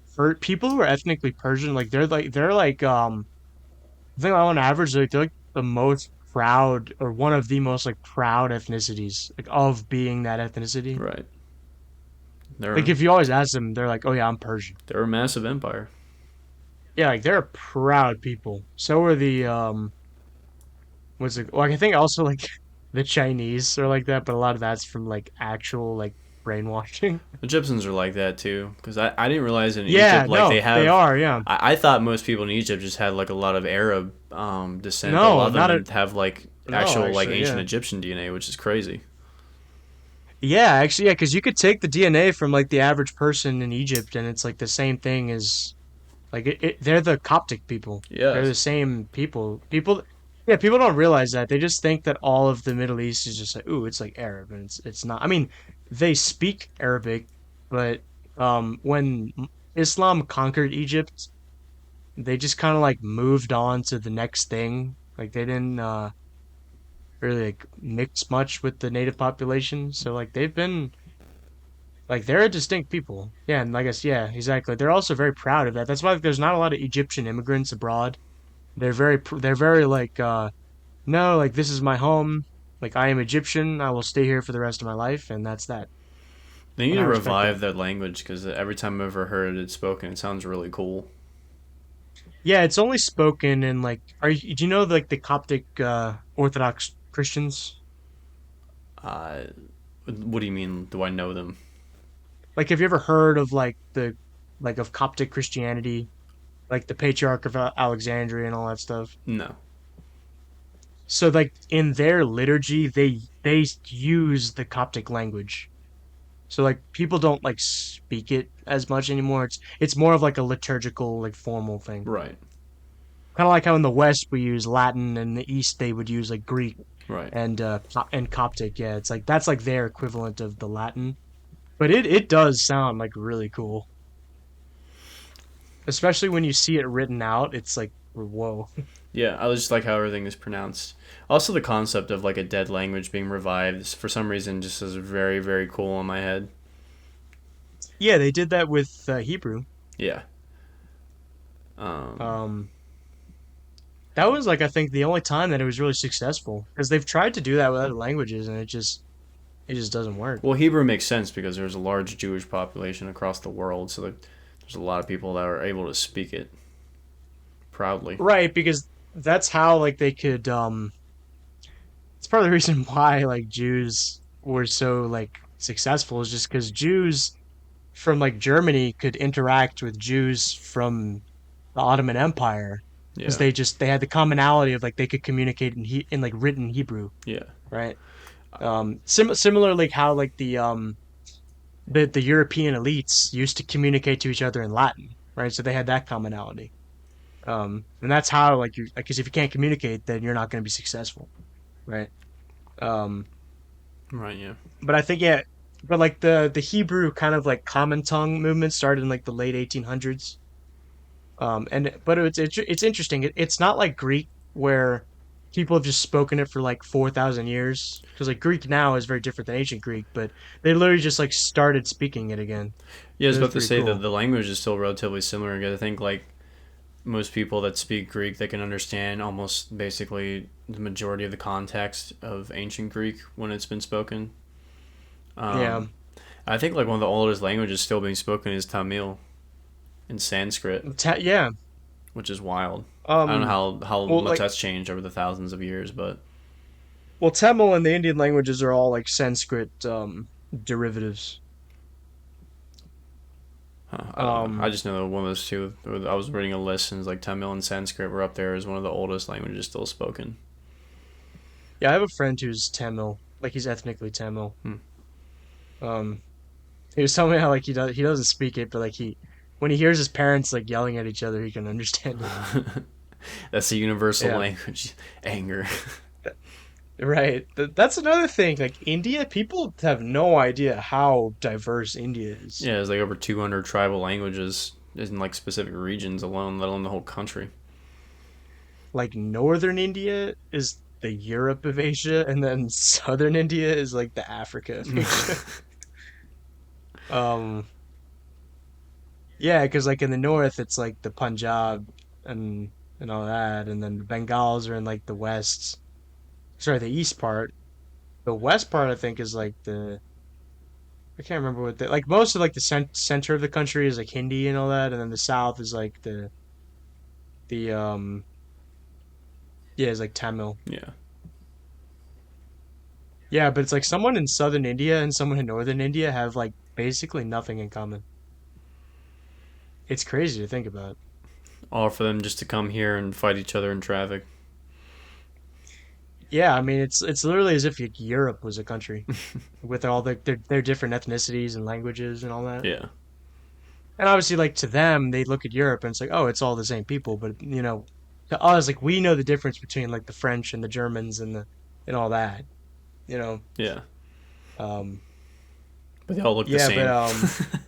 for people who are ethnically Persian like they're like I think on average like they're like the most proud or one of the most like proud ethnicities like of being that ethnicity. Right. Like They're if you always ask them, they're like, "Oh yeah, I'm Persian." they're a massive empire. Yeah, like they're proud people. So are the what's it like I think also like the Chinese are like that, but a lot of that's from like actual like brainwashing. Egyptians are like that too, because I didn't realize in Yeah, Egypt like they no, they have. are, yeah. I thought most people in Egypt just had like a lot of Arab descent, but a lot No, of them not at have like no, actual like actually, ancient yeah. Egyptian DNA, which is crazy. Yeah, actually, yeah, because you could take the DNA from like the average person in Egypt, and it's like the same thing as like they're the Coptic people. They're Yes. the same people. Yeah, people don't realize that. They just think that all of the Middle East is just like, ooh, it's like Arab, and it's not. I mean, they speak Arabic, but when Islam conquered Egypt, they just kind of like moved on to the next thing. Like they didn't really like mix much with the native population. So like they've been like they're a distinct people. Yeah, and I guess yeah, exactly. They're also very proud of that. That's why like, there's not a lot of Egyptian immigrants abroad. They're very like no, like this is my home. Like I am Egyptian. I will stay here for the rest of my life, and that's that. They need And to I respect that. revive that language because every time I've ever heard it spoken, it sounds really cool. Yeah, it's only spoken in like do you know like the Coptic Orthodox Christians? Uh, what do you mean? Do I know them? Like have you ever heard of like the like of Coptic Christianity? Like the Patriarch of Alexandria and all that stuff. No. So like in their liturgy, they use the Coptic language. So like people don't like speak it as much anymore. It's more of like a liturgical like formal thing. Right. Kind of like how in the West we use Latin and in the East they would use like Greek Right. and Coptic. Yeah, it's like that's like their equivalent of the Latin. But it does sound like really cool. Especially when you see it written out, it's like whoa. Yeah, I just like how everything is pronounced. Also, the concept of like a dead language being revived for some reason just is very, very cool in my head. Yeah, they did that with Hebrew. Yeah. Um, Um That was like I think the only time that it was really successful because they've tried to do that with other languages and it just doesn't work. well, Hebrew makes sense because there's a large Jewish population across the world, so there's a lot of people that are able to speak it proudly. Right, because that's how like they could it's part of the reason why like Jews were so like successful is just because Jews from like Germany could interact with Jews from the Ottoman Empire because Yeah. they had the commonality of like they could communicate in like written Hebrew, Yeah. right? Similarly how like the European elites used to communicate to each other in Latin, right? So they had that commonality. And that's how like you because if you can't communicate, then you're not going to be successful, right? Um, Right. Yeah. but I think yeah, but like the Hebrew kind of like common tongue movement started in like the late 1800s. And but it's interesting. It's not like Greek where people have just spoken it for like 4,000 years. Because like Greek now is very different than ancient Greek, but they literally just like started speaking it again. Yeah, I was It was about to pretty say that cool. the language is still relatively similar. I think like most people that speak Greek, they can understand almost basically the majority of the context of ancient Greek when it's been spoken. Yeah, I think like one of the oldest languages still being spoken is Tamil in Sanskrit, yeah. which is wild. I don't know Um, how well, much like, that's changed over the thousands of years, but well, Tamil and the Indian languages are all like Sanskrit derivatives. I don't know. I Um, just know that one of those two. I was reading a list and it's like Tamil and Sanskrit were up there as one of the oldest languages still spoken. yeah, I have a friend who's Tamil, like he's ethnically Tamil. Hmm. Um, he was telling me how like he doesn't speak it, but like he when he hears his parents like yelling at each other, he can understand it. That's the universal Yeah, language, anger. right. That's another thing. Like India, people have no idea how diverse India is. Yeah, there's like over 200 tribal languages in like specific regions alone, let alone the whole country. Like northern India is the Europe of Asia, and then southern India is like the Africa of Asia. Um, yeah, because like in the north, it's like the Punjab and and all that, and then the Bengals are in like the west. Sorry, the east part. The west part, I think, is like the I can't remember what the like most of like the center of the country is like Hindi and all that, and then the south is like the yeah, it's like Tamil. Yeah. Yeah, but it's like someone in southern India and someone in northern India have like basically nothing in common. It's crazy to think about. All for them just to come here and fight each other in traffic. Yeah, I mean it's literally as if like, Europe was a country with all their different ethnicities and languages and all that. Yeah. And obviously, like to them, they look at Europe and it's like, oh, it's all the same people. But to us, like we know the difference between like the French and the Germans and the and all that. You know, Yeah. um, But they all look the yeah, but same.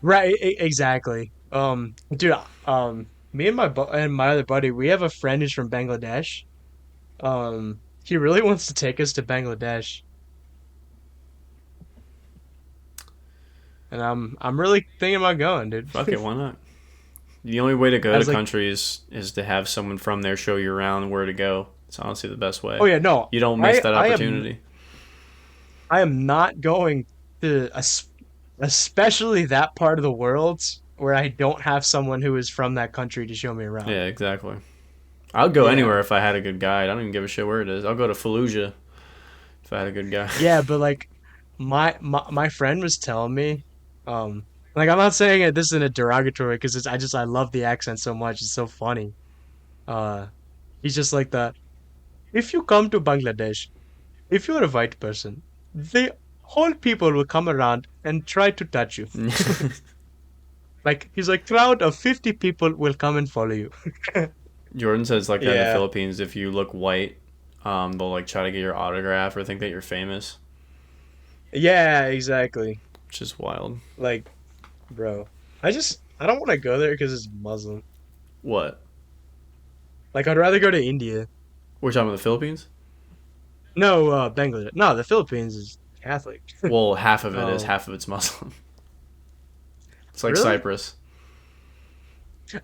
right, exactly. Dude, me and and my other buddy, we have a friend who's from Bangladesh. He really wants to take us to Bangladesh, and I'm really thinking about going, dude. Fuck it, why not? The only way to go to As like, countries is to have someone from there show you around where to go. It's honestly the best oh way. yeah, no, You don't miss I that I am opportunity. I am not going to especially that part of the world where I don't have someone who is from that country to show me around. Yeah, exactly. I would go Yeah. anywhere if I had a good guide. I don't even give a shit where it is. I'll go to Fallujah if I had a good guide. Yeah, but like my friend was telling me, like I'm not saying it this in a derogatory because it's I love the accent so much. It's so funny. Uh, he's just like the if you come to Bangladesh, if you're a white person, the whole people will come around and try to touch you. Like he's like crowd of 50 people will come and follow you. Jordan says like that in the Yeah. Philippines. If you look white, they'll like try to get your autograph or think that you're famous, Yeah, exactly. which is wild. Like, bro, I don't want to go there because it's Muslim. What? Like, I'd rather go to India. We're talking about the Philippines. No, Bangladesh. No, the Philippines is Catholic. Well, half of it is, Um, half of it's Muslim. It's like really? Cyprus.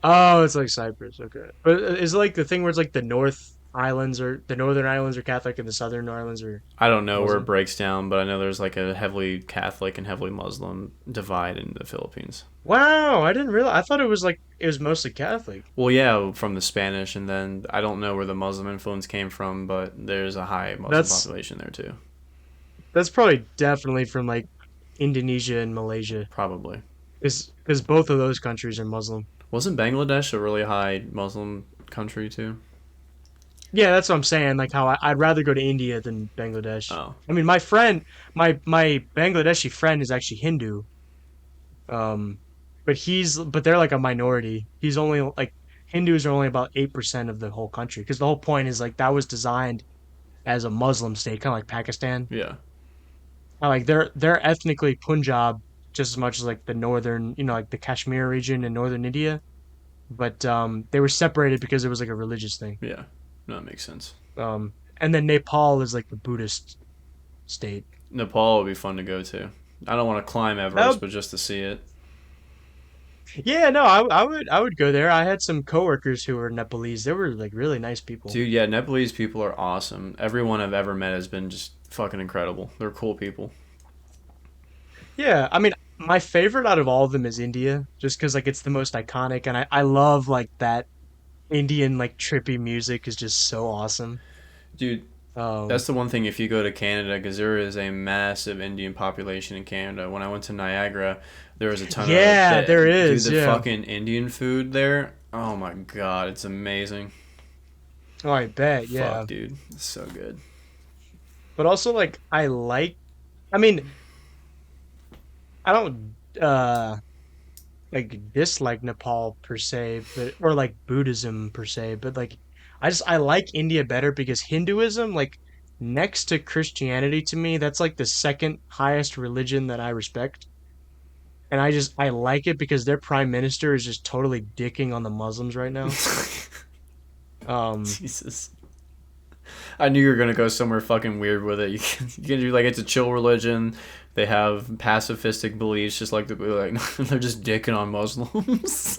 Oh, it's like Cyprus. Okay, but is it like the thing where it's like the North Islands or the Northern Islands are Catholic and the Southern Islands are I don't know where it Muslim? breaks down, but I know there's like a heavily Catholic and heavily Muslim divide in the Philippines. Wow, I didn't realize. I thought it was like it was mostly Catholic. Well, yeah, from the Spanish, and then I don't know where the Muslim influence came from, but there's a high Muslim That's population there too. that's probably definitely from like Indonesia and Malaysia, Probably. because both of those countries are Muslim. Wasn't Bangladesh a really high Muslim country too? Yeah, that's what I'm saying. Like how I'd rather go to India than Bangladesh. Oh, I mean, my friend, my Bangladeshi friend is actually Hindu. Um, but they're like a minority. He's only like Hindus are only about 8% of the whole country because the whole point is like that was designed as a Muslim state, kind of like Pakistan. yeah, Like they're ethnically Punjab just as much as like the northern, like the Kashmir region in northern India. But they were separated because it was like a religious thing. yeah. No, that makes sense. And then Nepal is like the Buddhist state. Nepal would be fun to go to. I don't want to climb Everest, That but just to see it. Yeah, no, I would go there. I had some coworkers who were Nepalese. They were like really nice people. Dude, yeah, Nepalese people are awesome. Everyone I've ever met has been just fucking incredible. They're cool people. Yeah, I mean, my favorite out of all of them is India, just because like it's the most iconic, and I love like that Indian like trippy music is just so awesome. Dude, Um, that's the one thing if you go to Canada, because there is a massive Indian population in Canada. When I went to Niagara, there was a ton of yeah, there dude, is. the Yeah. fucking Indian food there. Oh my god, it's amazing. Oh, I bet. Fuck, Yeah, dude, it's so good. but also like I like. I mean, I don't like dislike Nepal per se, but or like Buddhism per se, but like I like India better because Hinduism, like next to Christianity to me, that's like the second highest religion that I respect. And I like it because their prime minister is just totally dicking on the Muslims right now. Um Jesus. I knew you were gonna go somewhere fucking weird with it. You can do like it's a chill religion. They have pacifistic beliefs, just like they're just dicking on Muslims.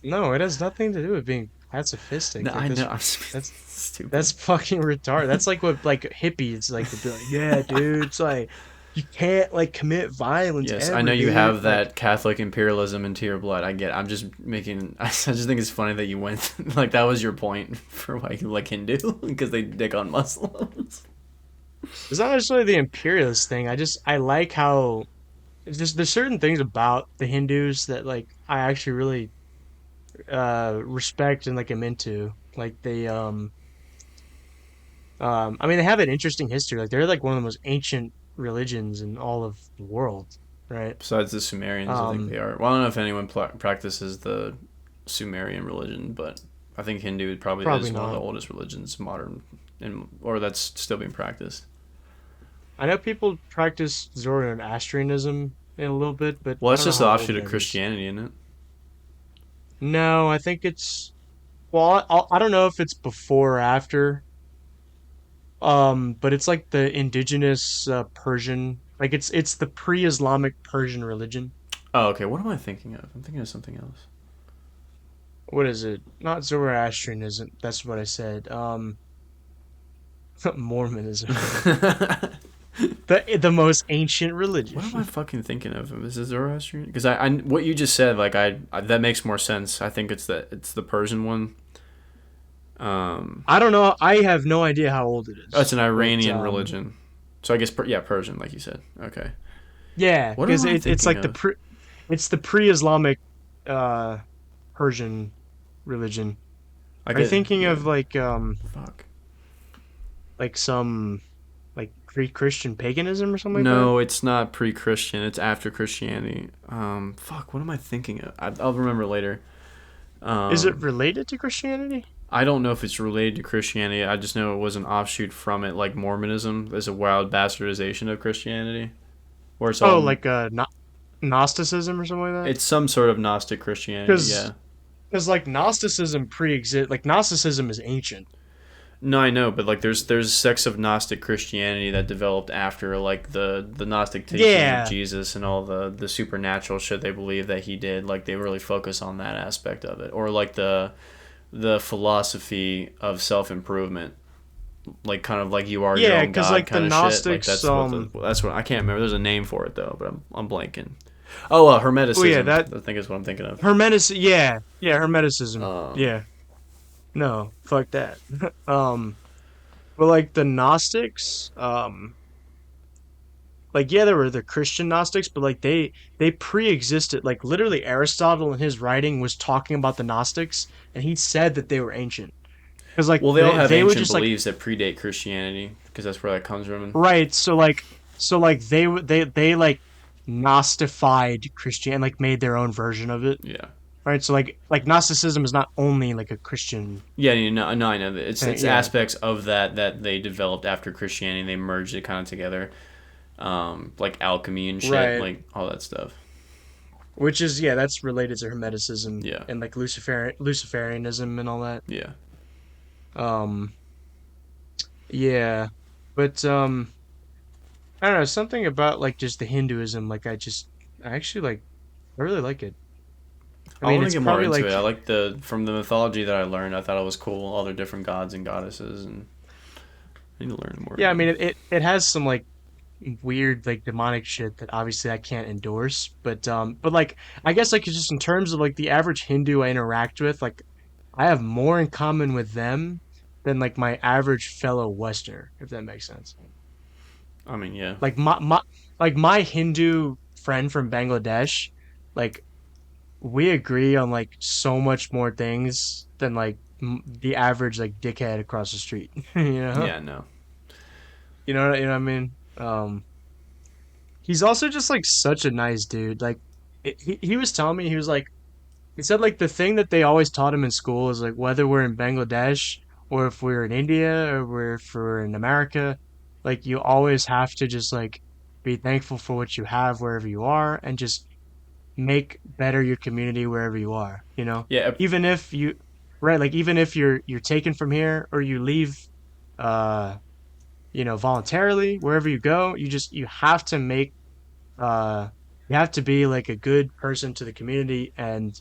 no, it has nothing to do with being No, pacifistic. Like I know. this I'm just that's stupid. That's fucking retarded. That's like what like hippies like to be like, yeah, dude. It's like you can't like commit violence Yes, I know ever, you dude. have Like, that Catholic imperialism into your blood. I get. It. I'm just making. I just think it's funny that you went like that was your point for why you like Hindu because they dick on Muslims. it's not necessarily the imperialist thing. I like how it's just there's certain things about the Hindus that like I actually really respect and like am into. Like I mean they have an interesting history. Like they're like one of the most ancient religions in all of the world, right? Besides the Sumerians, I think Um they are. Well, I don't know if anyone practices the Sumerian religion, but I think Hindu probably Probably is one of the not. oldest religions modern, and or that's still being practiced. I know people practice Zoroastrianism in a little bit, but Well, I that's don't know just the how old offshoot of that is. Christianity, isn't it? No, I think it's well, I don't know if it's before or after. But it's like the indigenous Persian, like it's the pre-Islamic Persian religion. Oh, okay. What am I thinking of? I'm thinking of something else. What is it? Not Zoroastrianism. That's what I said. Mormonism, the most ancient religion. What am I fucking thinking of? Is it Zoroastrian? Because what you just said, like I that makes more sense. I think it's the Persian one. I don't know. I have no idea how old it Oh, it's is, an but Iranian religion. So I guess yeah, Persian, like you said. Okay. yeah, What am because I it's thinking like of? it's the pre-Islamic uh Persian religion. I Are you get thinking yeah. of Fuck. like some like pre-Christian paganism or something like that? No, it's not pre-Christian. It's after Christianity. Fuck. What am I thinking of? I'll remember later. Is it Um, related to Christianity? I don't know if it's related to Christianity. I just know it was an offshoot from it, like Mormonism. There's a wild bastardization of Christianity, where it's Oh, all like Gnosticism or something like that? it's some sort of Gnostic Christianity. Because Yeah. like Gnosticism pre-exist like Gnosticism is ancient. No, I know, but like there's sects of Gnostic Christianity that developed after like the Gnostic teachings of Yeah. Jesus and all the supernatural shit they believe that he did. Like they really focus on that aspect of it, or like the philosophy of self improvement, like kind of like you are your Yeah, own because god like the kind of shit. Like Gnostics that's what I can't remember. There's a name for it though, but I'm blanking. Oh, oh yeah, Hermeticism. that I think is what I'm thinking of. Yeah, Hermeticism. Um, Yeah. No, fuck that. um but like the Gnostics, like yeah, there were the Christian Gnostics, but like they pre-existed. Like literally, Aristotle in his writing was talking about the Gnostics, and he said that they were ancient because like well, they all have they would ancient just like beliefs that predate Christianity because that's where that comes from. right. So like they like Gnostified Christian, like made their own version of it. Yeah. Right. So like Gnosticism is not only like a Christian Yeah, you know, no, I know that it's thing. Yeah. aspects of that they developed after Christianity. They merged it kind of together, like alchemy and shit, Right. like all that stuff. Which is yeah, that's related to Hermeticism Yeah, and like Luciferianism and all that. yeah. Um, yeah, but I don't know, something about like just the Hinduism, like I actually like, I really like it. I I mean, want to it's get more probably into it. like, I like the from the mythology that I learned. I thought it was cool. All the different gods and goddesses, and I need to learn more yeah, I again. mean, it has some like weird like demonic shit that obviously I can't endorse, but like I guess like just in terms of like the average Hindu I interact with, like I have more in common with them than like my average fellow Westerner, if that makes sense. I mean, yeah, Like my Hindu friend from Bangladesh, like we agree on like so much more things than like the average like dickhead across the street. yeah, no, You know what I mean? He's also just like such a nice dude. Like he was telling me he said like the thing that they always taught him in school is like whether we're in Bangladesh or if we're in India or if we're in America, like you always have to just like be thankful for what you have wherever you are and just make better your community wherever you are, you know? yeah, Even if you right, like even if you're taken from here or you leave uh voluntarily wherever you go, you have to make uh you have to be like a good person to the community and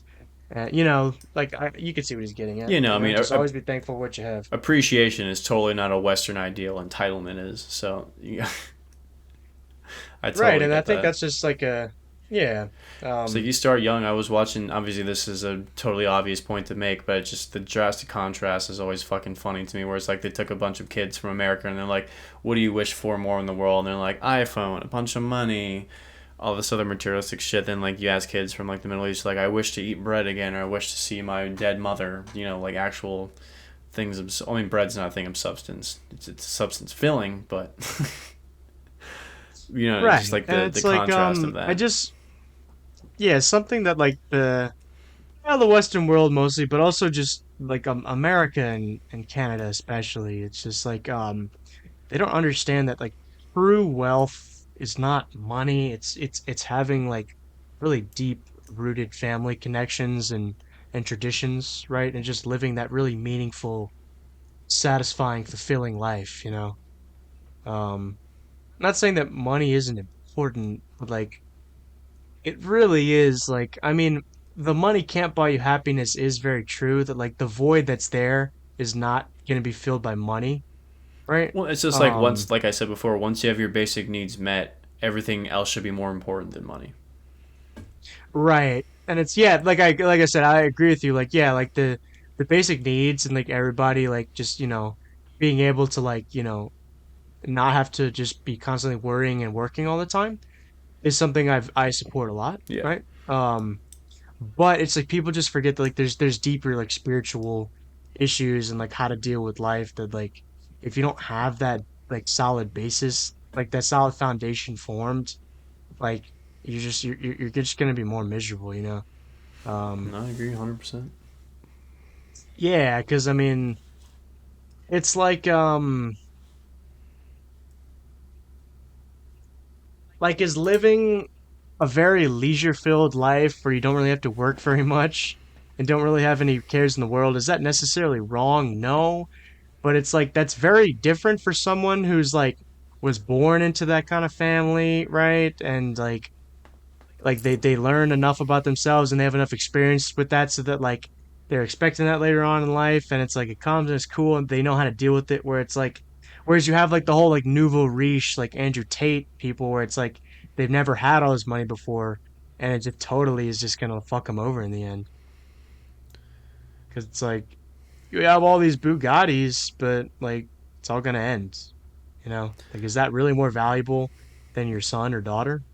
like you can see what he's getting at, you know. I mean, just always be thankful for what you have. appreciation is totally not a Western ideal. Entitlement is. So, yeah, I Right, totally and I get think that. that's just like a yeah. So you start young. I was watching. Obviously, this is a totally obvious point to make, but it's just the drastic contrast is always fucking funny to me. Where it's like they took a bunch of kids from America and they're like, "What do you wish for more in the world?" And they're like, "iPhone, a bunch of money, all this other materialistic shit." Then like you ask kids from like the Middle East, like, "I wish to eat bread again," or "I wish to see my dead mother." You know, like actual things of. I mean, bread's not a thing of substance. It's a substance filling, but you know, it's just Right. like And the it's like contrast of I that. just yeah, something that like the Western world mostly, but also just like America and Canada especially. It's just like they don't understand that like true wealth is not money. It's having like really deep rooted family connections and traditions, right? And just living that really meaningful, satisfying, fulfilling life, you know. Not saying that money isn't important, but like it really is like I mean, the money can't buy you happiness is very true that like the void that's there is not going to be filled by money, right? Well, it's just like Um once, like I said before, once you have your basic needs met, everything else should be more important than money. right. And it's yeah, like I said I agree with you like yeah, like the basic needs and like everybody like just, being able to like, not have to just be constantly worrying and working all the time is something I support a lot, Yeah. right? But it's like people just forget that like there's deeper like spiritual issues and like how to deal with life that like if you don't have that like solid basis, like that solid foundation formed, like you're just gonna be more miserable, you know? Um, No, I agree 100%. yeah, because I mean, it's like is living a very leisure-filled life where you don't really have to work very much and don't really have any cares in the world, is that necessarily wrong? No. But it's like that's very different for someone who's like was born into that kind of family, right? And like they learn enough about themselves and they have enough experience with that so that like they're expecting that later on in life and it's like it comes and it's cool and they know how to deal with it where it's like whereas you have like the whole like nouveau riche like Andrew Tate people where it's like they've never had all this money before and it just totally is just gonna fuck them over in the end because it's like you have all these Bugattis but like it's all gonna end. Like is that really more valuable than your son or daughter?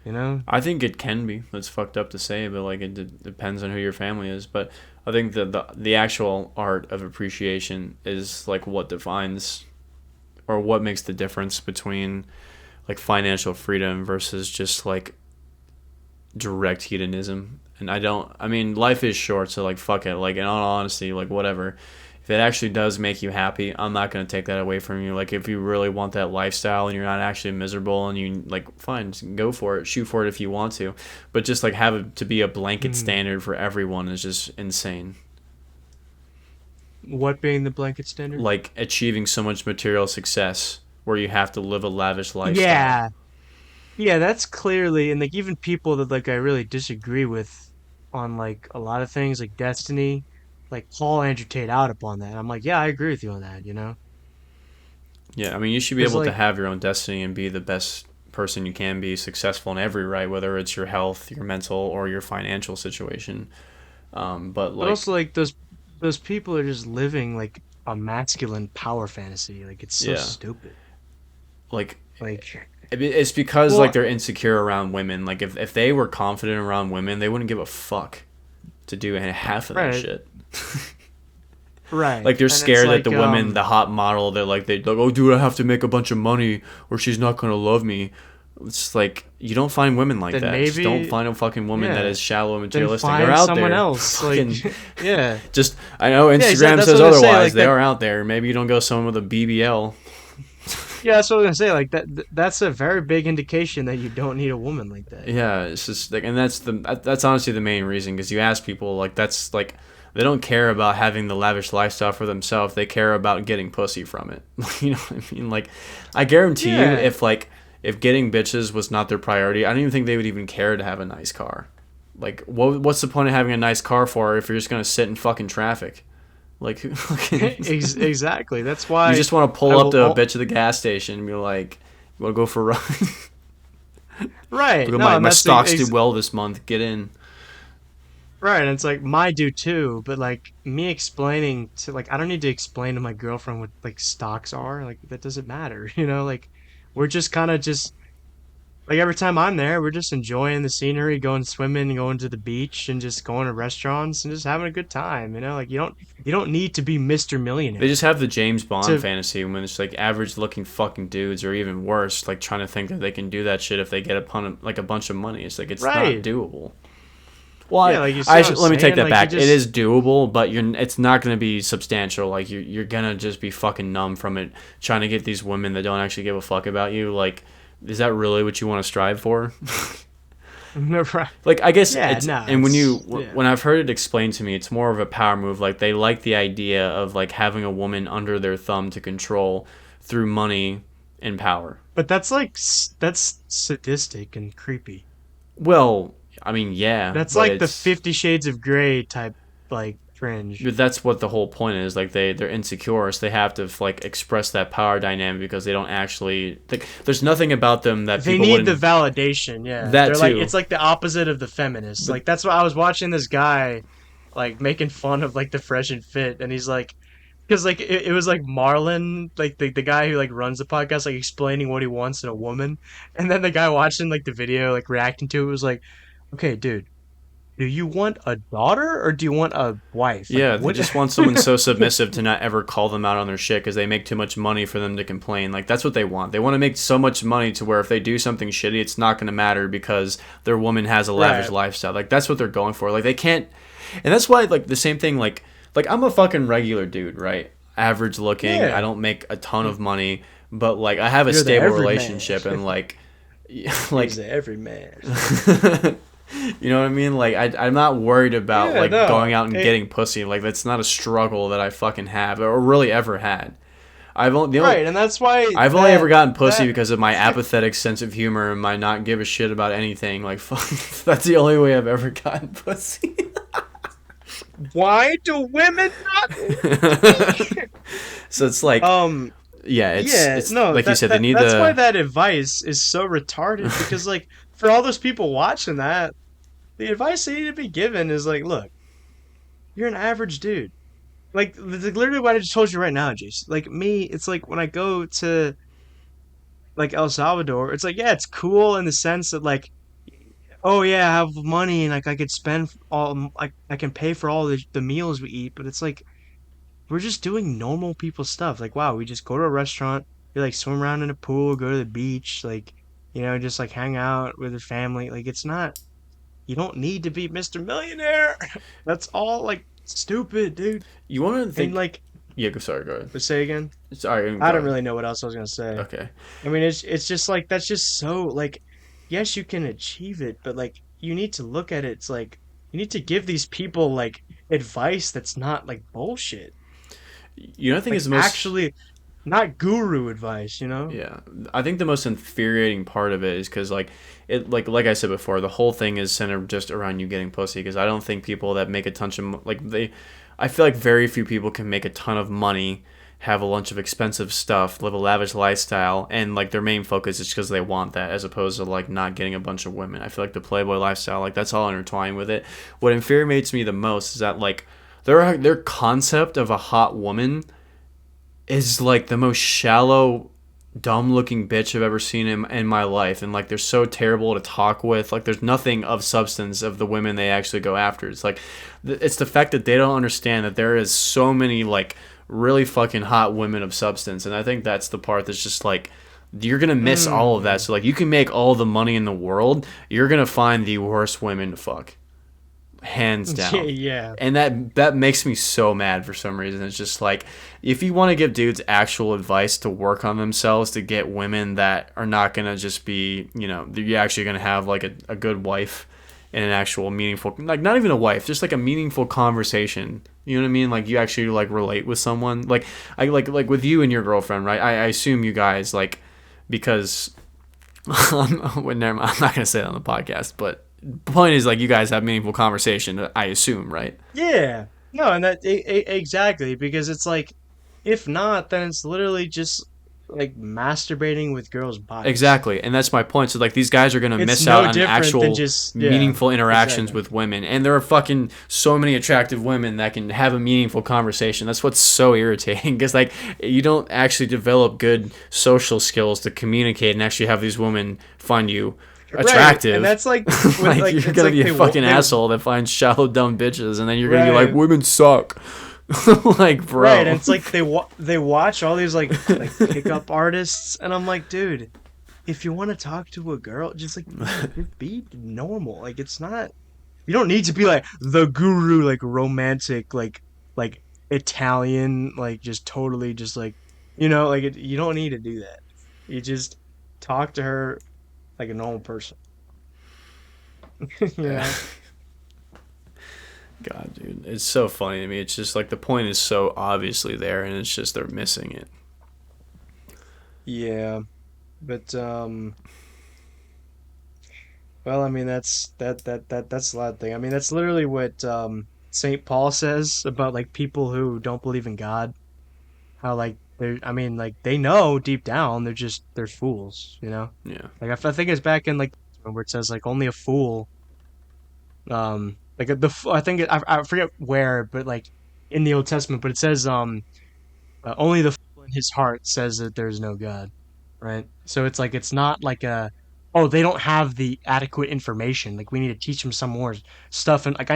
You know? I think it can be. That's fucked up to say, but like depends on who your family is. But I think the actual art of appreciation is like what defines or what makes the difference between like financial freedom versus just like direct hedonism. And I mean, life is short, so like, fuck it. Like, in all honesty, like, whatever. If it actually does make you happy, I'm not going to take that away from you. Like, if you really want that lifestyle and you're not actually miserable and you, like, fine, just go for it. Shoot for it if you want to. But just, like, have it to be a blanket Mm. standard for everyone is just insane. What being the blanket standard? Like achieving so much material success where you have to live a lavish lifestyle. Yeah, yeah, that's clearly, and like even people that like I really disagree with on like a lot of things, like Destiny, like call Andrew Tate out upon that. I'm like, yeah, I agree with you on that, you know, Yeah, I mean, you should be because able to like, have your own destiny and be the best person you can be, successful in every right, whether it's your health, your mental, or your financial situation. But but like, also like those people are just living like a masculine power fantasy. Like it's so yeah, stupid. like Like, it's because like well, they're insecure around women. Like if they were confident around women, they wouldn't give a fuck to do half of that right, shit. right, Like they're and it's scared that the like, women, the hot model, they're like, oh dude, I have to make a bunch of money or she's not gonna love me. It's like you don't find women like then that. Just don't maybe, find a fucking woman that yeah, is shallow and then materialistic. They're find out someone there. else. Like, Fucking yeah, just I know yeah, exactly. Instagram That's says what I was gonna say. otherwise. Like They that. are out there. Maybe you don't go someone with a BBL. Yeah, that's what I was gonna say. Like that's a very big indication that you don't need a woman like that. Yeah, it's just like, and that's honestly the main reason because you ask people like that's like they don't care about having the lavish lifestyle for themselves. They care about getting pussy from it. You know what I mean? Like, I guarantee you, Yeah, if getting bitches was not their priority, I don't even think they would even care to have a nice car. Like, what's the point of having a nice car for if you're just gonna sit in fucking traffic? Like, exactly. That's you why just want to I pull up will. to a bitch at the gas station and be like, "You want to go for a ride? Right. Look at No, and my that's stocks do well this month. Get in." right. And it's like my do too, but like me explaining to like I don't need to explain to my girlfriend what like stocks are. Like that doesn't matter. You know, like we're just kind of just like every time I'm there, we're just enjoying the scenery, going swimming, going to the beach, and just going to restaurants and just having a good time. You know, like you don't need to be Mr. They Millionaire just have the James Bond to fantasy when it's like average looking fucking dudes, or even worse, like trying to think that they can do that shit if they get like a bunch of money. It's like it's not right. doable. Well, Yeah, like you see what I'm let me take saying? that Like you back. It just is doable, but it's not going to be substantial. Like you're gonna just be fucking numb from it, trying to get these women that don't actually give a fuck about you. Like, is that really what you want to strive for? right. Like, I guess Yeah, it's, no, and it's yeah. when I've heard it explained to me, it's more of a power move. Like they like the idea of like having a woman under their thumb to control through money and power. But that's like that's sadistic and creepy. Well, I mean, yeah, That's but like the it's 50 Shades of Grey type like cringe. but that's what the whole point is. Like they're insecure, so they have to like express that power dynamic because they don't actually like. There's nothing about them that They people need the wouldn't. validation, yeah. That They're like too, it's like the opposite of the feminists. but Like that's what I was watching this guy like making fun of like the Fresh and Fit and he's like because like it was like Marlon, like the guy who like runs the podcast, like explaining what he wants in a woman, and then the guy watching like the video, like reacting to it, was like, "Okay, dude, do you want a daughter or do you want a wife? Like yeah, they what?" just want someone so submissive to not ever call them out on their shit because they make too much money for them to complain. Like that's what they want. They want to make so much money to where if they do something shitty, it's not going to matter because their woman has a lavish Right. lifestyle. Like that's what they're going for. Like they can't, and that's why like the same thing. Like I'm a fucking regular dude, right? Average looking. I Yeah. don't make a ton of money, but like I have a You're the stable everyman. relationship and like He's like the everyman. you know what I mean? Like I'm not worried about Yeah, like no. going out and It, getting pussy. Like that's not a struggle that I fucking have or really ever had. right, and that's why I've only ever that gotten pussy that because of my apathetic sense of humor and my not give a shit about anything. Like fuck, that's the only way I've ever gotten pussy. why do women not So it's like um yeah, yeah, it's no, like you said they need that's why the that advice is so retarded because like for all those people watching that, the advice they need to be given is like, look, you're an average dude. Like literally what I just told you right now, Jason. Like me, it's like when I go to like El Salvador, it's like yeah, it's cool in the sense that like oh yeah, I have money and like I could spend all like I can pay for all the meals we eat, but it's like we're just doing normal people stuff. Like wow, we just go to a restaurant, we like swim around in a pool, go to the beach, like just like hang out with your family. Like it's not you don't need to be Mr. Millionaire. That's all like stupid, dude. you want to And think like yeah. Sorry, go ahead. let's say again. Sorry, I go don't ahead. really know what else I was gonna say. Okay. I mean, it's just like that's just so like, yes, you can achieve it, but like you need to look at it. It's like you need to give these people like advice that's not like bullshit. You know, I think Like is the most. actually, not guru advice. You know? Yeah, I think the most infuriating part of it is because it like I said before, the whole thing is centered just around you getting pussy. Because I don't think people that make a ton of I feel like very few people can make a ton of money, have a bunch of expensive stuff, live a lavish lifestyle, and like their main focus is because they want that, as opposed to like not getting a bunch of women. I feel like the playboy lifestyle, like that's all intertwined with it. What infuriates me the most is that like their concept of a hot woman is like the most shallow, dumb looking bitch I've ever seen in my life. And like they're so terrible to talk with. Like there's nothing of substance of the women they actually go after. It's like it's the fact that they don't understand that there is so many like really fucking hot women of substance. And I think that's the part that's just like you're gonna miss all of that. Mm. So like you can make all the money in the world, you're gonna find the worst women to fuck, hands Yeah, down. yeah. And that makes me so mad for some reason. It's just like if you want to give dudes actual advice to work on themselves to get women that are not gonna just be, you're actually gonna have like a good wife and an actual meaningful, like not even a wife, just like a meaningful conversation. You know what I mean? Like you actually like relate with someone. Like I like with you and your girlfriend, right? I assume you guys like because well, never mind, I'm not gonna say that on the podcast, but the point is like you guys have meaningful conversation. I assume, right? Yeah. No, and exactly because it's like, if not, then it's literally just like masturbating with girls' bodies. Exactly, and that's my point. So like these guys are gonna It's miss out no on different than actual just yeah, meaningful interactions exactly. with women, and there are fucking so many attractive women that can have a meaningful conversation. That's what's so irritating because like you don't actually develop good social skills to communicate and actually have these women find you Right, and attractive. that's like with Like like you're it's gonna like be a they fucking they asshole that finds shallow dumb bitches, and then you're gonna be like right. women suck. Like Right, and bro. it's like they watch all these like pickup artists, and I'm like, dude, if you want to talk to a girl, just be normal. Like it's not. You don't need to be like the guru, like romantic, like Italian, like just totally just like like you don't need to do that. You just talk to her like a normal person. you know? God, dude, it's so funny to me. It's just like the point is so obviously there, and it's just they're missing it. Yeah, but well, I mean that's a lot of thing. I mean that's literally what Saint Paul says about like people who don't believe in God. How like they're, I mean like they know deep down they're fools. Yeah, Like I think it's back in like where it says like only a fool. Like I think I forget where, but like in the Old Testament, but it says only the fool in his heart says that there's no God, right? So it's like it's not like a oh they don't have the adequate information. Like we need to teach them some more stuff, and like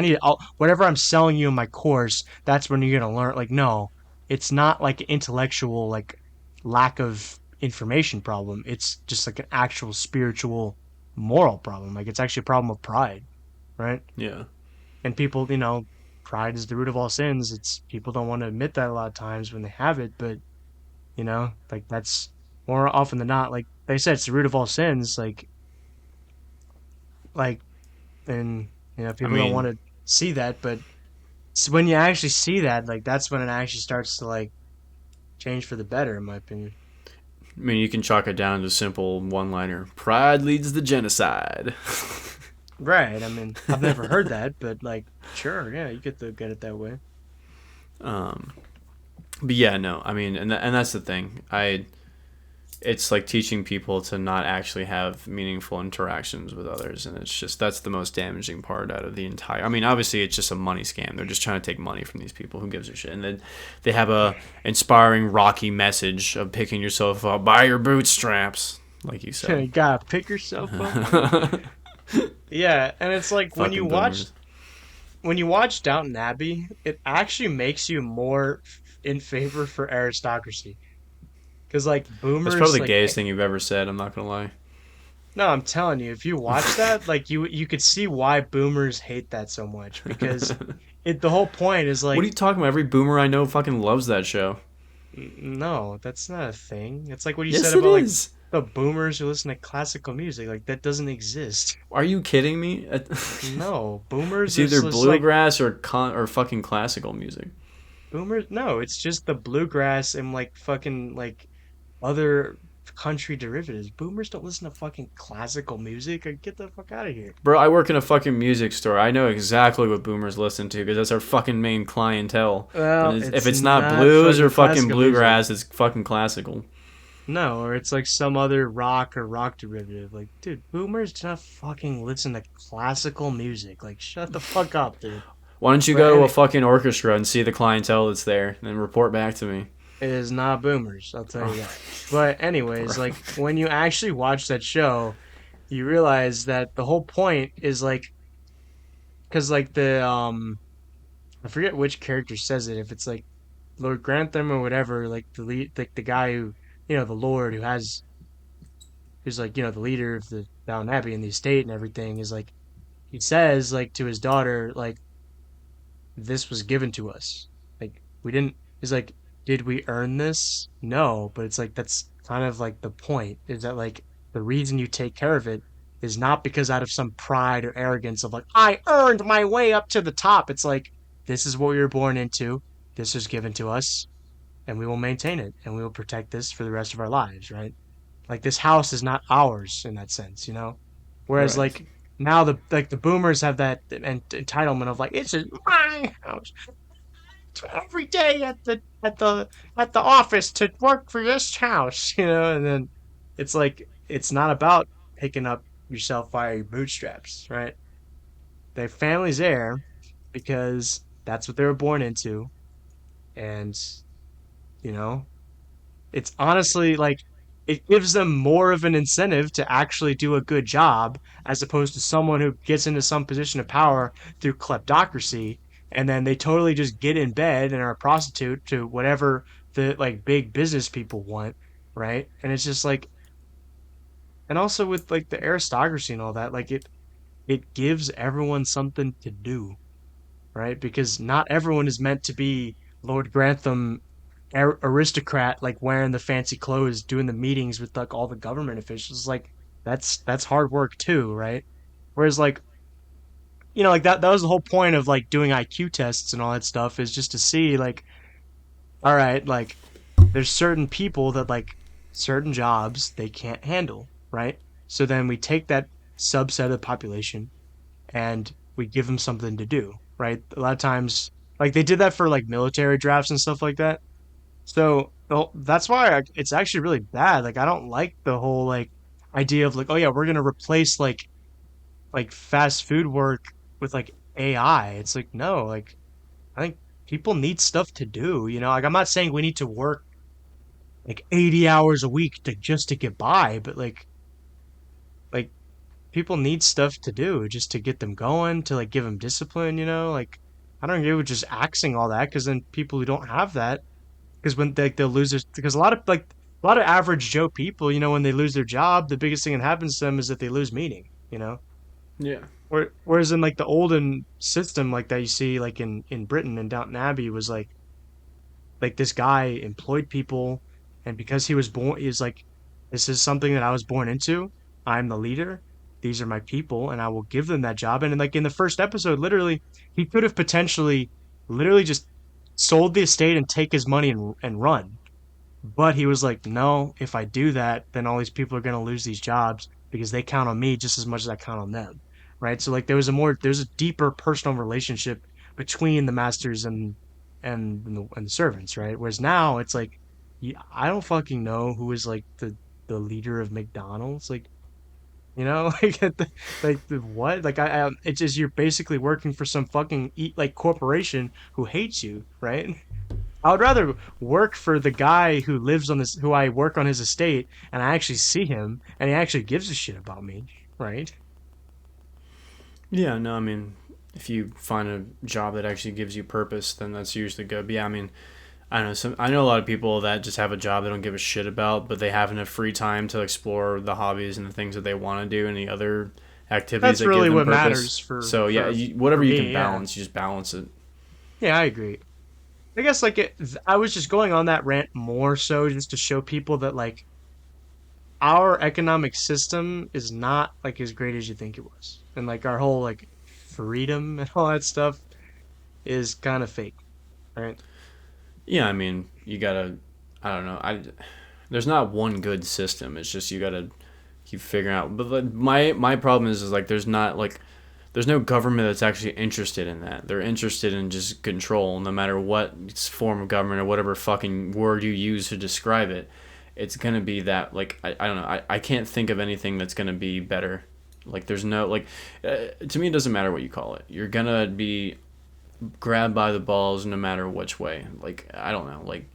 whatever I'm selling you in my course, that's when you're gonna learn. Like no, it's not like an intellectual like lack of information problem. It's just like an actual spiritual moral problem. Like it's actually a problem of pride, right? yeah. And people, pride is the root of all sins. It's people don't want to admit that a lot of times when they have it, but like that's more often than not, like they said, it's the root of all sins. Like, and I people don't want mean, to see that, but when you actually see that, like that's when it actually starts to like change for the better, in my opinion. you can chalk it down to a simple one-liner: "Pride leads to genocide." Right. I mean, I've never heard that, but like, sure, yeah, you get to get it that way. um, but yeah, no, I mean, and that's the thing. It's like teaching people to not actually have meaningful interactions with others, and it's just that's the most damaging part out of the entire. I mean, obviously, it's just a money scam. They're just trying to take money from these people. Who gives a shit? And then they have a inspiring, rocky message of picking yourself up by your bootstraps, like you said. You gotta pick yourself up. Yeah, and it's like Fucking boomers. when you watch Downton Abbey, it actually makes you more in favor for aristocracy. Because like That's boomers, probably the like gayest thing you've ever said. I'm not gonna lie. no, I'm telling you, if you watch that, like you could see why boomers hate that so much because the whole point is What are like you talking about? Every boomer I know fucking loves that show. no, that's not a thing. It's like what you said Yes, it about like is. the boomers who listen to classical music, like that doesn't exist. Are you kidding me? No, boomers It's are either just like bluegrass or fucking classical music. Boomers, no, it's just the bluegrass and like fucking like other country derivatives. Boomers don't listen to fucking classical music. Like, get the fuck out of here. Bro, I work in a fucking music store. I know exactly what boomers listen to because that's our fucking main clientele. And Well, if it's it's not not blues or fucking fucking classical music. bluegrass, it's fucking classical. No, or it's like some other rock or rock derivative. Like, dude, boomers do not fucking listen to classical music. Like, shut the fuck up, dude. Why don't you But go to a any, fucking orchestra and see the clientele that's there and then report back to me? it is not boomers, I'll tell you Oh, that. But bro. anyways, like when you actually watch that show, you realize that the whole point is like, because like I forget which character says it. If it's like Lord Grantham or whatever, like the lead, like the guy who, the Lord who has, who's like, the leader of the Downton Abbey and the estate and everything, is like he says like to his daughter like this was given to us. Like we didn't. He's like, did we earn this? No, but it's like that's kind of like the point is that like the reason you take care of it is not because out of some pride or arrogance of like I earned my way up to the top. It's like this is what we were born into. This was given to us, and we will maintain it, and we will protect this for the rest of our lives. Right? Like this house is not ours in that sense, you know. Whereas Right. like now the boomers have that entitlement of like it's my house every day at the office to work for this house, and then it's like it's not about picking up yourself by your bootstraps, right? Their family's there because that's what they were born into, and you know it's honestly like it gives them more of an incentive to actually do a good job as opposed to someone who gets into some position of power through kleptocracy and then they totally just get in bed and are a prostitute to whatever the like big business people want, right? And it's just like and also with like the aristocracy and all that, like it gives everyone something to do, right? Because not everyone is meant to be Lord Grantham aristocrat like wearing the fancy clothes doing the meetings with like all the government officials like that's hard work too, right? Whereas like like that was the whole point of like doing IQ tests and all that stuff is just to see like all right, like there's certain people that like certain jobs they can't handle, right? So then we take that subset of the population and we give them something to do, right? A lot of times like they did that for like military drafts and stuff like that. So that's why it's actually really bad. Like I don't like the whole like idea of like, oh yeah, we're gonna replace like fast food work with like AI. It's like no, like I think people need stuff to do. Like I'm not saying we need to work like 80 hours a week to get by, but like people need stuff to do just to get them going, to like give them discipline. Like I don't agree with just axing all that because then people who don't have that because when they'll lose their because a lot of average Joe people, when they lose their job, the biggest thing that happens to them is that they lose meaning. Yeah. Whereas in like the olden system like that you see like in Britain and Downton Abbey was like this guy employed people and because he was born he's like this is something that I was born into. I'm the leader. These are my people and I will give them that job. And in, like in the first episode, literally, he could have potentially literally just sold the estate and take his money and run. But he was like, no, if I do that, then all these people are going to lose these jobs because they count on me just as much as I count on them. Right. So like there's a deeper personal relationship between the masters and the servants. Right. Whereas now it's like, I don't fucking know who is like the leader of McDonald's. Like, like like what? Like it's just you're basically working for some fucking eat like corporation who hates you, right? I would rather work for the guy who lives on this, who I work on his estate, and I actually see him, and he actually gives a shit about me, right? Yeah, no, I mean, if you find a job that actually gives you purpose, then that's usually good. But yeah, I mean, I don't know. I know a lot of people that just have a job they don't give a shit about, but they have enough free time to explore the hobbies and the things that they want to do, and the other activities That's that give really them what purpose. matters for So yeah, for for whatever you can me. Yeah, balance, you just balance it. yeah, I agree. I guess like I was just going on that rant more so just to show people that like our economic system is not like as great as you think it was, and like our whole like freedom and all that stuff is kind of fake, right? Yeah, I mean, you gotta. I don't know. There's not one good system. It's just you gotta keep figuring out. But like, my problem is like there's not like there's no government that's actually interested in that. They're interested in just control, no matter what form of government or whatever fucking word you use to describe it. It's gonna be that like I don't know. I can't think of anything that's gonna be better. Like there's no like to me it doesn't matter what you call it. You're gonna be grabbed by the balls no matter which way. Like I don't know. Like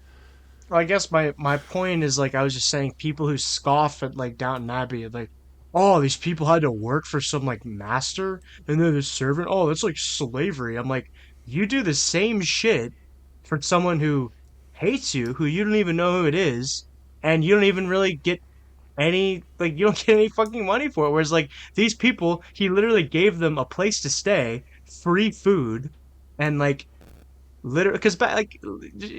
Well, I guess my point is like I was just saying people who scoff at like Downton Abbey, like, oh, these people had to work for some like master and they're the servant. Oh, that's like slavery. I'm like, you do the same shit for someone who hates you, who you don't even know who it is, and you don't even really get any like you don't get any fucking money for it. Whereas like these people, he literally gave them a place to stay, free food, and like literally, because back like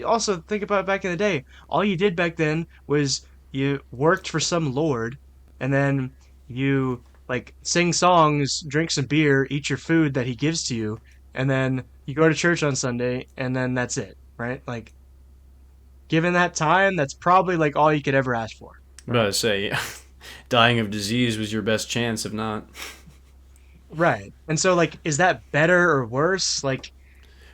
also think about it back in the day. All you did back then was you worked for some lord, and then you like sing songs, drink some beer, eat your food that he gives to you, and then you go to church on Sunday, and then that's it, right? Like given that time, that's probably like all you could ever ask for, I'm about right? to say, dying of disease was your best chance. If not, Right. And so like, is that better or worse? Like,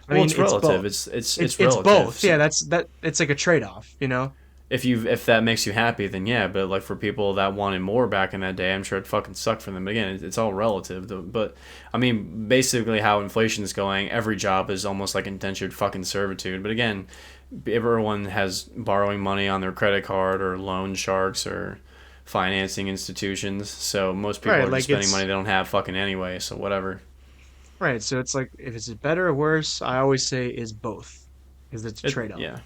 I well, mean, it's it's relative. both. It's It's relative. both. So Yeah, that. It's like a trade off, you know. if that makes you happy, then yeah. But like for people that wanted more back in that day, I'm sure it fucking sucked for them. But again, it's all relative. But I mean, basically, how inflation is going, every job is almost like indentured fucking servitude. But again, everyone has borrowing money on their credit card or loan sharks or financing institutions. So most people Right. are just Like spending money it's they don't have fucking anyway. So whatever. right. So it's like if it's better or worse, I always say is both because it's a It trade off. yeah.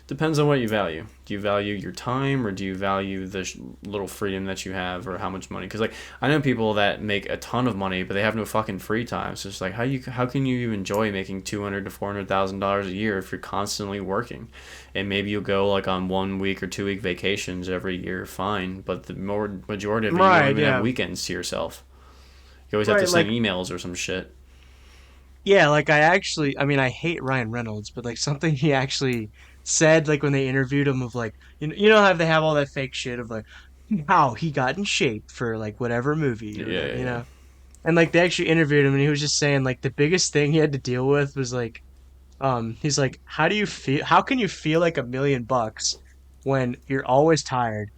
Depends on what you value. Do you value your time or do you value the little freedom that you have or how much money? Because like I know people that make a ton of money but they have no fucking free time. So it's like how can you even enjoy making $200,000 to $400,000 a year if you're constantly working? And maybe you'll go like on 1 week or 2 week vacations every year, fine. But the more majority of it, you don't Right. even have Yeah. weekends to yourself. You always have to Right. send Like emails or some shit. yeah. Like I actually, I mean, I hate Ryan Reynolds, but like something he actually said, like when they interviewed him, of like, you know how they have all that fake shit of like how he got in shape for like whatever movie Yeah, or whatever, yeah, you yeah. know. And like they actually interviewed him, and he was just saying like the biggest thing he had to deal with was like he's like, how do you feel? How can you feel like $1 million when you're always tired?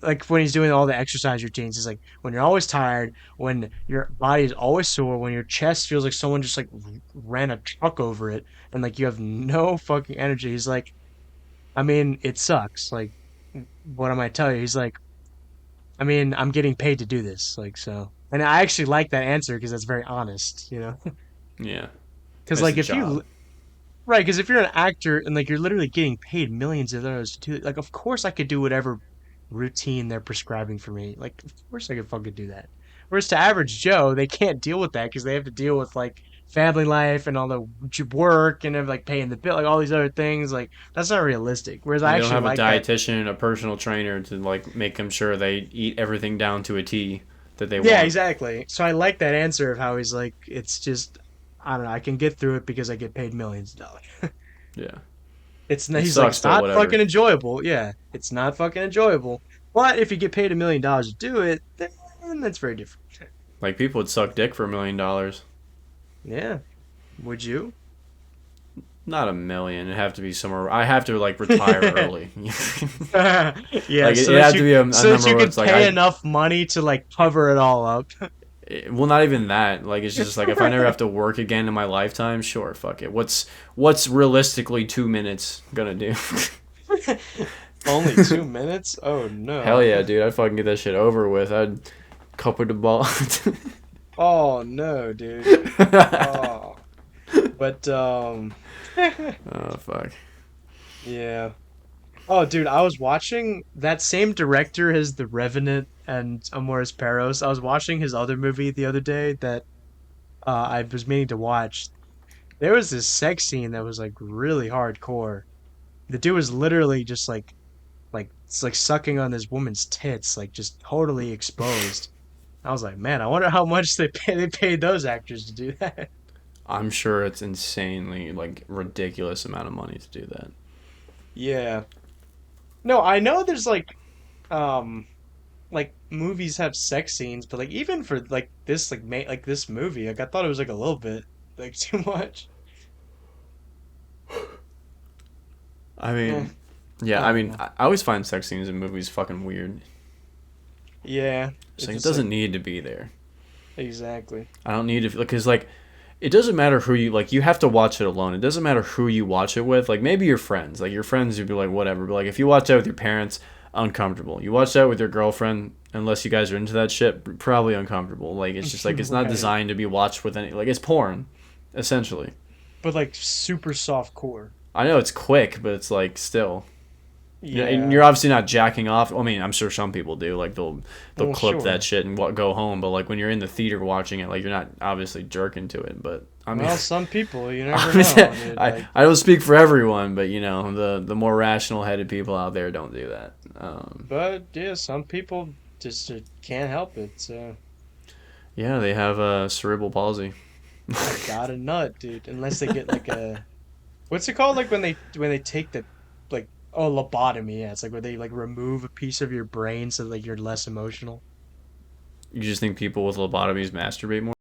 Like when he's doing all the exercise routines, he's like, when you're always tired, when your body is always sore, when your chest feels like someone just like ran a truck over it, and like you have no fucking energy. He's like, I mean, it sucks. Like, what am I tell you? He's like, I mean, I'm getting paid to do this, like so. And I actually like that answer because that's very honest, you know. Yeah. Because It's like a if you job. right, because if you're an actor and like you're literally getting paid millions of dollars to do it, like of course I could do whatever routine they're prescribing for me. Like of course I could fucking do that. Whereas to average Joe, they can't deal with that because they have to deal with like family life and all the work and like paying the bill, like all these other things. Like that's not realistic. Whereas I And they don't actually have a like that. dietitian and a personal trainer to like make them sure they eat everything down to a T that they Yeah, want. exactly. So I like that answer of how he's like, it's just I don't know, I can get through it because I get paid millions of dollars. Yeah. It's not, It he's like, sucks, it's but not whatever. fucking enjoyable. Yeah, it's not fucking enjoyable. But if you get paid $1 million to do it, then that's very different. Like people would suck dick for $1 million. Yeah. Would you? Not a million. It'd have to be somewhere. I have to like retire early. Yeah, Like it'd have to be a so that number you where could it's like pay I. enough money to like cover it all up. Well, not even that. Like it's just like if I never have to work again in my lifetime, sure, fuck it. What's realistically 2 minutes gonna do? Only 2 minutes? Oh Hell no. yeah, dude! I'd fucking get that shit over with. I'd couple the ball. Oh no, dude. Oh. But Oh fuck. yeah. Oh, dude, I was watching that same director as The Revenant and Amores Perros. I was watching his other movie the other day that I was meaning to watch. There was this sex scene that was like really hardcore. The dude was literally just like it's like sucking on this woman's tits, like just totally exposed. I was like, man, I wonder how much they paid those actors to do that. I'm sure it's insanely like ridiculous amount of money to do that. Yeah. No, I know there's um like movies have sex scenes, but like even for like this like this movie, like I thought it was like a little bit like too much. I Eh, mean, I yeah, I don't mean, know. I always find sex scenes in movies fucking weird. Yeah, It's it's like it just like doesn't need to be there. exactly. I don't need to because like it doesn't matter who you like. You have to watch it alone. It doesn't matter who you watch it with. Like maybe your friends. Like your friends, you'd be like whatever. But like if you watch that with your parents, uncomfortable. You watch that with your girlfriend, unless you guys are into that shit, probably uncomfortable. Like it's just like it's not Right. designed to be watched with any. Like it's porn, essentially. But like super soft core. I know it's quick, but it's like still. You know, and Yeah. you're obviously not jacking off. I mean, I'm sure some people do. Like they'll Well, clip that sure. shit and go home. But like when you're in the theater watching it, like you're not obviously jerking to it. But I mean, Well, some people, you never obviously, know, dude. Like, I don't speak for everyone, but you know the more rational headed people out there don't do that. but yeah, some people just can't help it. So Yeah, they have cerebral palsy. they got a nut, dude. Unless they get like a what's it called? Like when they take the like oh lobotomy. Yeah, it's like where they like remove a piece of your brain so like you're less emotional. You just think people with lobotomies masturbate more?